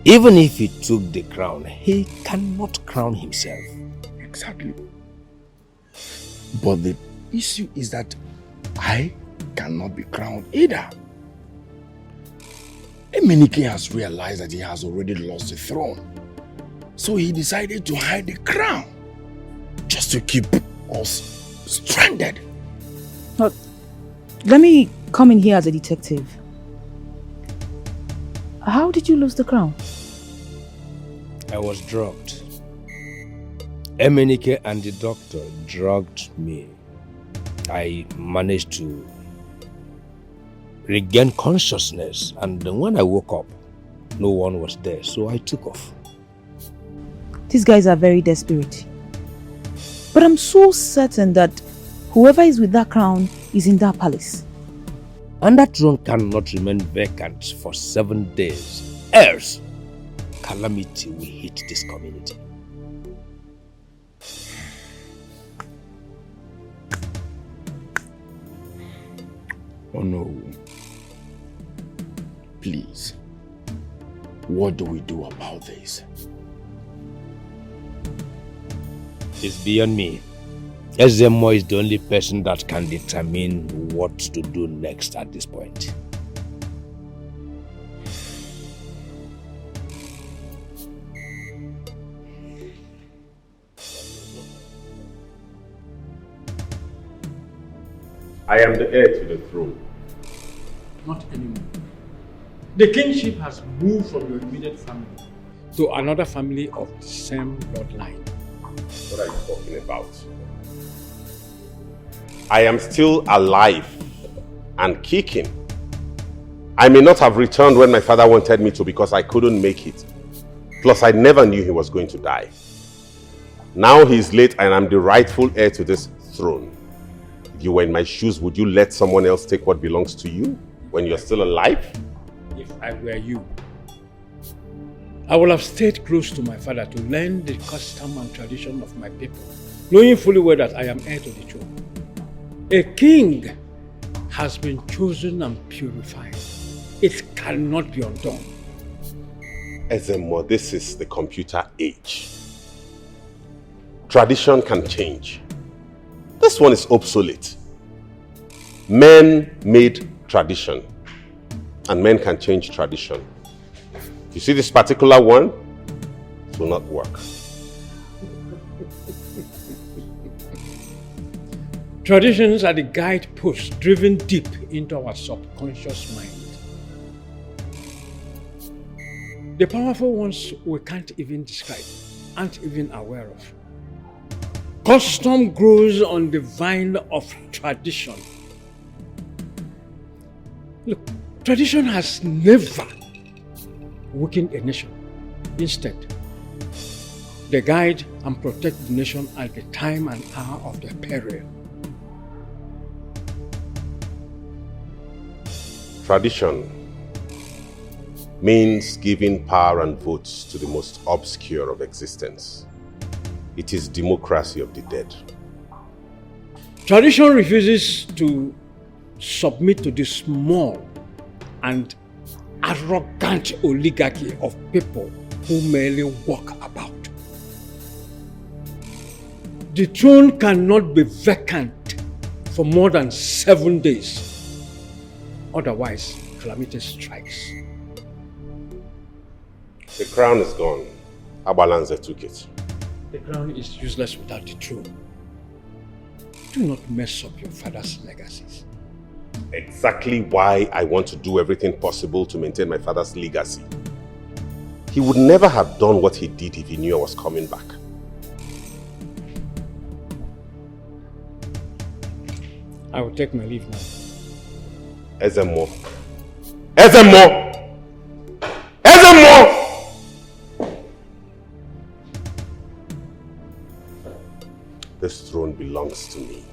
Even if he took the crown, he cannot crown himself.
Exactly. But the issue is that I cannot be crowned either. Emenike has realized that he has already lost the throne. So he decided to hide the crown just to keep us stranded.
Look, let me come in here as a detective. How did you lose the crown?
I was drugged. Emenike and the doctor drugged me. I managed to regain consciousness, and when I woke up, no one was there, so I took off.
These guys are very desperate. But I'm so certain that whoever is with that crown is in that palace.
And that throne cannot remain vacant for 7 days. Else, calamity will hit this community.
Oh no. Please. What do we do about this?
It's beyond me. Ezemo is the only person that can determine what to do next at this point.
I am the heir to the throne.
Not anymore. The kingship has moved from your immediate family to another family of the same bloodline.
What are you talking about? I am still alive and kicking. I may not have returned when my father wanted me to because I couldn't make it. Plus, I never knew he was going to die. Now he's late and I'm the rightful heir to this throne. If you were in my shoes, would you let someone else take what belongs to you when you're still alive?
If I were you, I would have stayed close to my father to learn the custom and tradition of my people, knowing fully well that I am heir to the throne. A king has been chosen and purified. It cannot be undone.
Ezemo, this is the computer age. Tradition can change. This one is obsolete. Men made tradition, and men can change tradition. You see this particular one? It will not work.
Traditions are the guideposts driven deep into our subconscious mind. The powerful ones we can't even describe, aren't even aware of. Custom grows on the vine of tradition. Look, tradition has never weakened a nation. Instead, they guide and protect the nation at the time and hour of their peril.
Tradition means giving power and votes to the most obscure of existence. It is democracy of the dead.
Tradition refuses to submit to the small and arrogant oligarchy of people who merely walk about. The throne cannot be vacant for more than 7 days. Otherwise, calamity strikes.
The crown is gone. Abalanze took it.
The crown is useless without the throne. Do not mess up your father's legacies.
Exactly why I want to do everything possible to maintain my father's legacy. He would never have done what he did if he knew I was coming back.
I will take my leave now.
Ezemo. Ezemo! Ezemo! This throne belongs to me.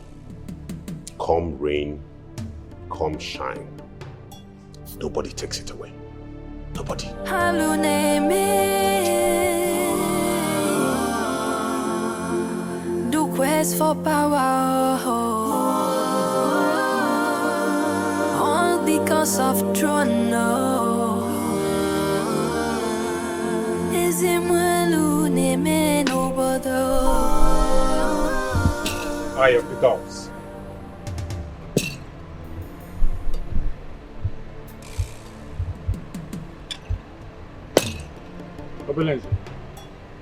Come rain, come shine. Nobody takes it away. Nobody.
Do quest for power, all because of throne.
Eye of the gods.
Obelenze,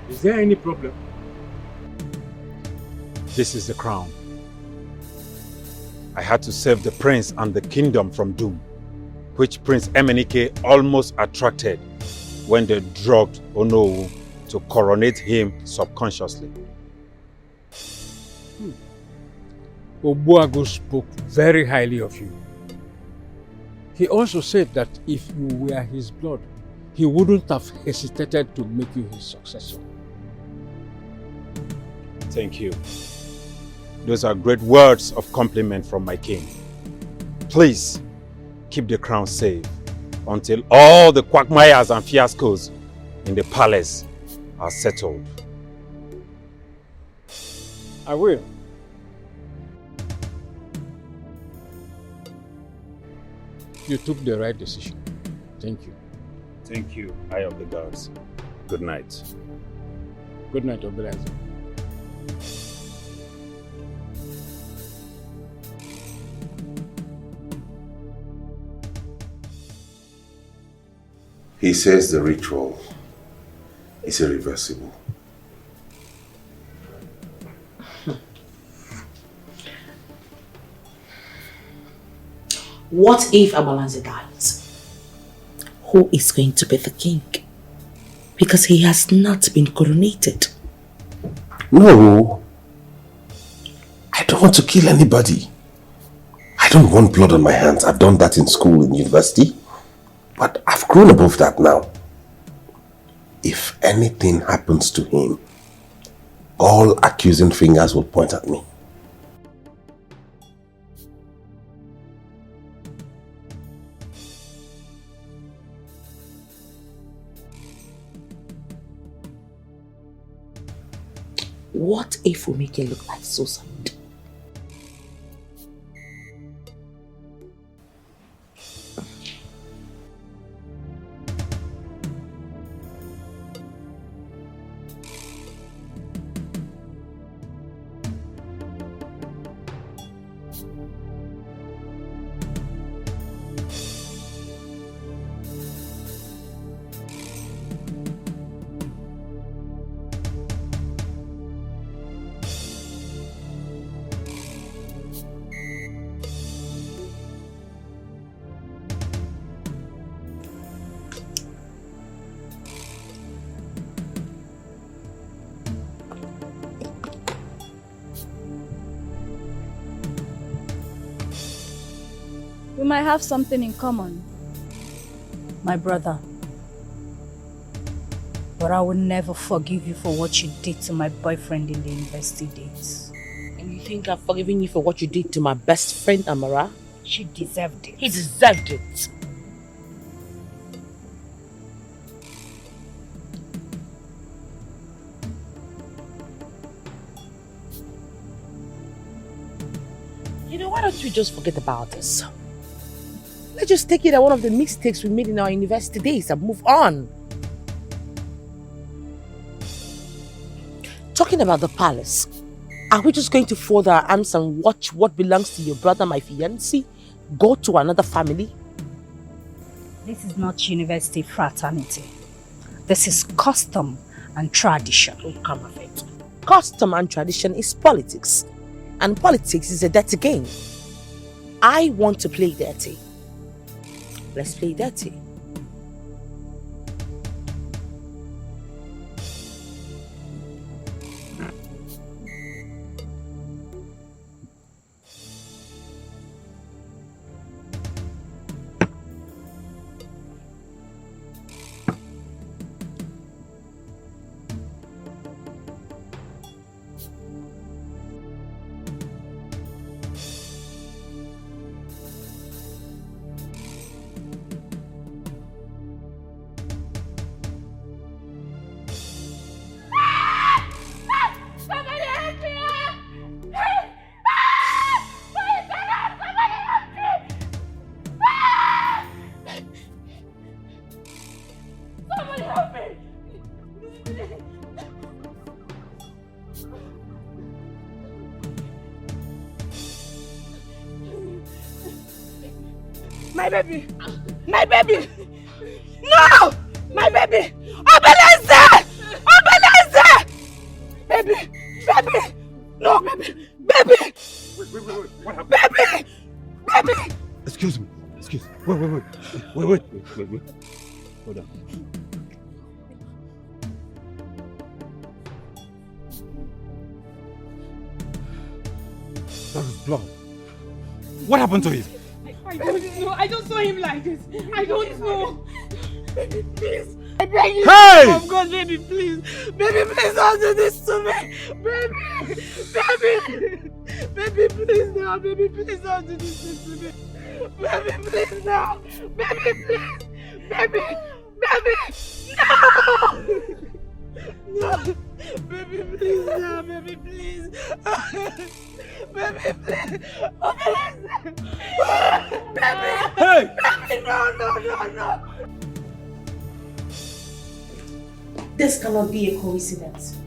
is there any problem?
This is the crown. I had to save the prince and the kingdom from doom, which Prince Emenike almost attracted when they drugged Onowu to coronate him subconsciously.
Obuago spoke very highly of you. He also said that if you were his blood, he wouldn't have hesitated to make you his successor.
Thank you. Those are great words of compliment from my king. Please, keep the crown safe until all the quagmires and fiascos in the palace are settled.
I will. You took the right decision. Thank you.
Thank you, Eye of the Gods. Good night.
Good night, Obelenze.
He says the ritual is irreversible.
What if Abalanze dies? Who is going to be the king? Because he has not been coronated.
No. I don't want to kill anybody. I don't want blood on my hands. I've done that in school and university. But I've grown above that now. If anything happens to him, all accusing fingers will point at me.
What if we make it look like suicide?
We might have something in common, my brother. But I will never forgive you for what you did to my boyfriend in the university days.
And you think I've forgiven you for what you did to my best friend, Amara?
She deserved it.
He deserved it. You know, why don't we just forget about this? Let's just take it as one of the mistakes we made in our university days and move on. Talking about the palace, are we just going to fold our arms and watch what belongs to your brother, my fiancé, go to another family?
This is not university fraternity. This is custom and tradition.
Oh, come of it. Custom and tradition is politics. And politics is a dirty game. I want to play dirty. Let's play dirty.
My baby! My baby! No! My baby! Obeleze! Obeleze! Baby! Baby! No, baby! Baby!
Wait. What happened?
Baby! Baby!
Excuse me. Wait. Hold on. That was blood. What happened to him?
I don't know. I just saw him like this. I don't know. Baby, please. I beg you.
Hey!
Oh God, baby, please. Baby, please don't do this to me. Baby, please now. Baby, please don't do this to me. Baby, please now. Baby, please. Baby, no. No. Baby, please now. Baby, please. Baby, please. Oh, baby.
Hey!
Baby, no.
This cannot be a coincidence.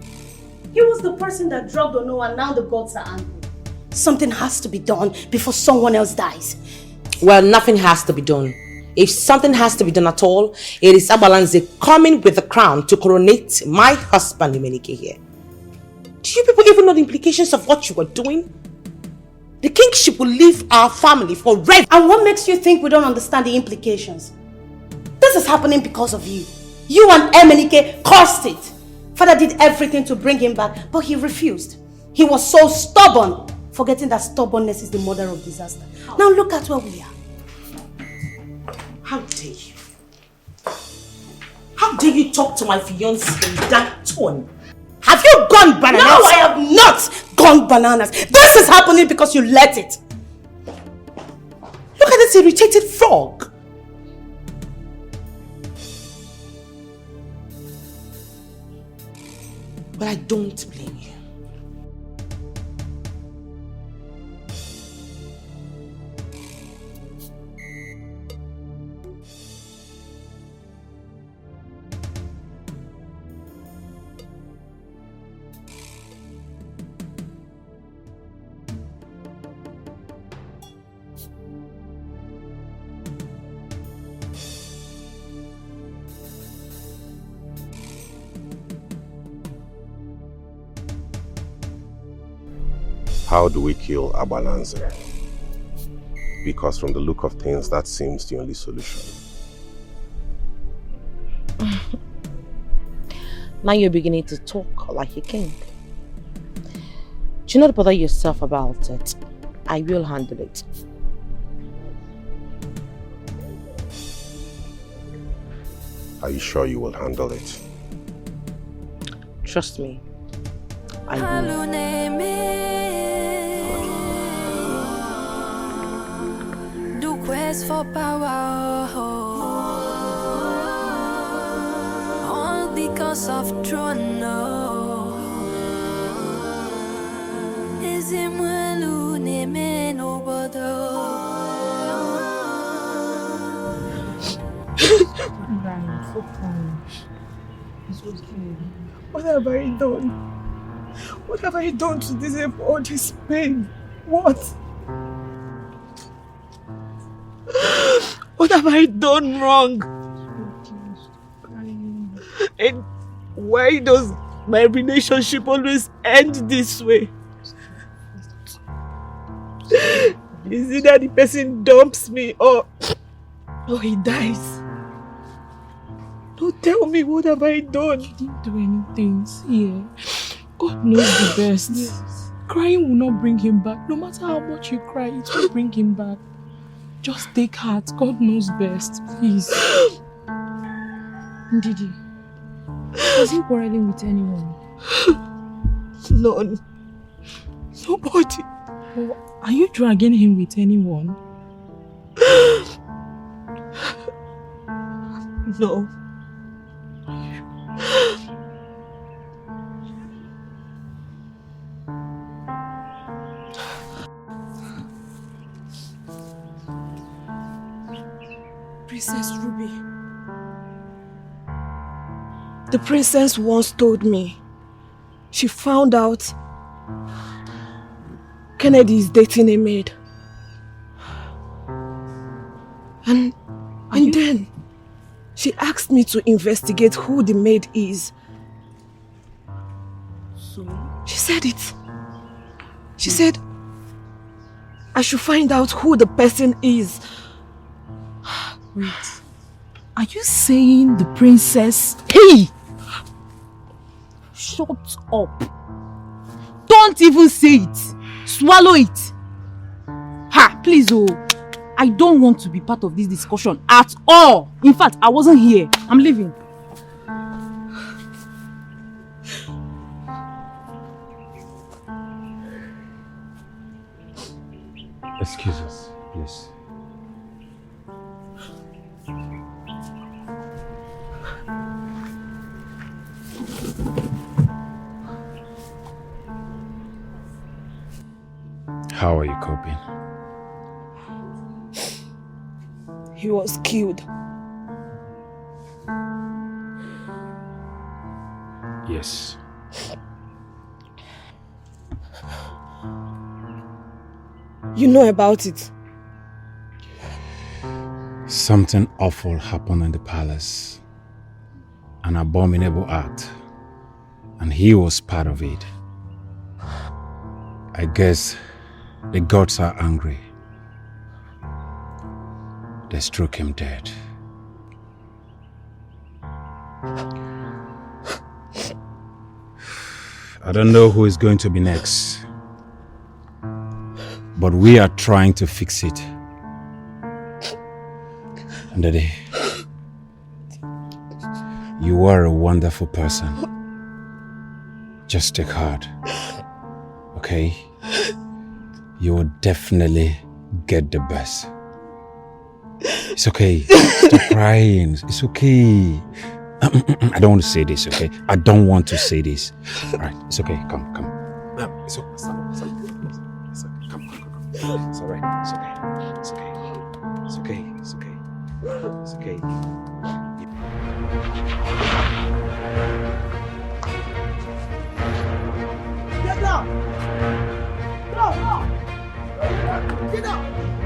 He was the person that drugged Ono and now the gods are angry. Something has to be done before someone else dies.
Well, nothing has to be done. If something has to be done at all, it is Abalanze coming with the crown to coronate my husband, Imenike, here. Do you people even know the implications of what you were doing? The kingship will leave our family forever.
And what makes you think we don't understand the implications? This is happening because of you. You and Emenike cursed it. Father did everything to bring him back, but he refused. He was so stubborn, forgetting that stubbornness is the mother of disaster. Now look at where we are.
How dare you? How dare you talk to my fiancé in that tone? Have you gone bananas?
No, I have not gone bananas. This is happening because you let it.
Look at this irritated frog. But I don't blame you.
How do we kill Abalanze? Because from the look of things, that seems the only solution.
Now you're beginning to talk like a king. Do not bother yourself about it. I will handle it.
Are you sure you will handle it?
Trust me. I will.
The quest for power, all because of throne. Is it well name nobody?
I'm so fine. It's okay. What have I done? What have I done to deserve all this pain? What? What have I done wrong? And why does my relationship always end this way?
Is either the person dumps me or he dies. Don't tell me what have I done.
You didn't do anything. See, God knows the best. Yes. Crying will not bring him back. No matter how much you cry, it will bring him back. Just take heart. God knows best. Please. Ndidi, is he quarreling with anyone?
None. Nobody.
Oh, are you dragging him with anyone?
No.
Princess Ruby. The princess once told me she found out Kennedy is dating a maid. And then she asked me to investigate who the maid is.
So?
She said it. She said I should find out who the person is.
Wait. Are you saying the princess? Hey! Shut up. Don't even say it. Swallow it. Ha! Please, oh. I don't want to be part of this discussion at all. In fact, I wasn't here. I'm leaving.
Excuse us, please. How are you coping?
He was killed.
Yes.
You know about it?
Something awful happened in the palace. An abominable act. And he was part of it. I guess the gods are angry. They struck him dead. I don't know who is going to be next. But we are trying to fix it. And Daddy, you are a wonderful person. Just take heart. Okay? You will definitely get the best. It's okay. Stop crying. It's okay. I don't want to say this, okay? I don't want to say this. Alright, it's okay. Come. It's okay. It's okay. Come. It's alright. It's okay. It's okay. It's okay. It's okay. It's okay.
Get down! Get down! Get down!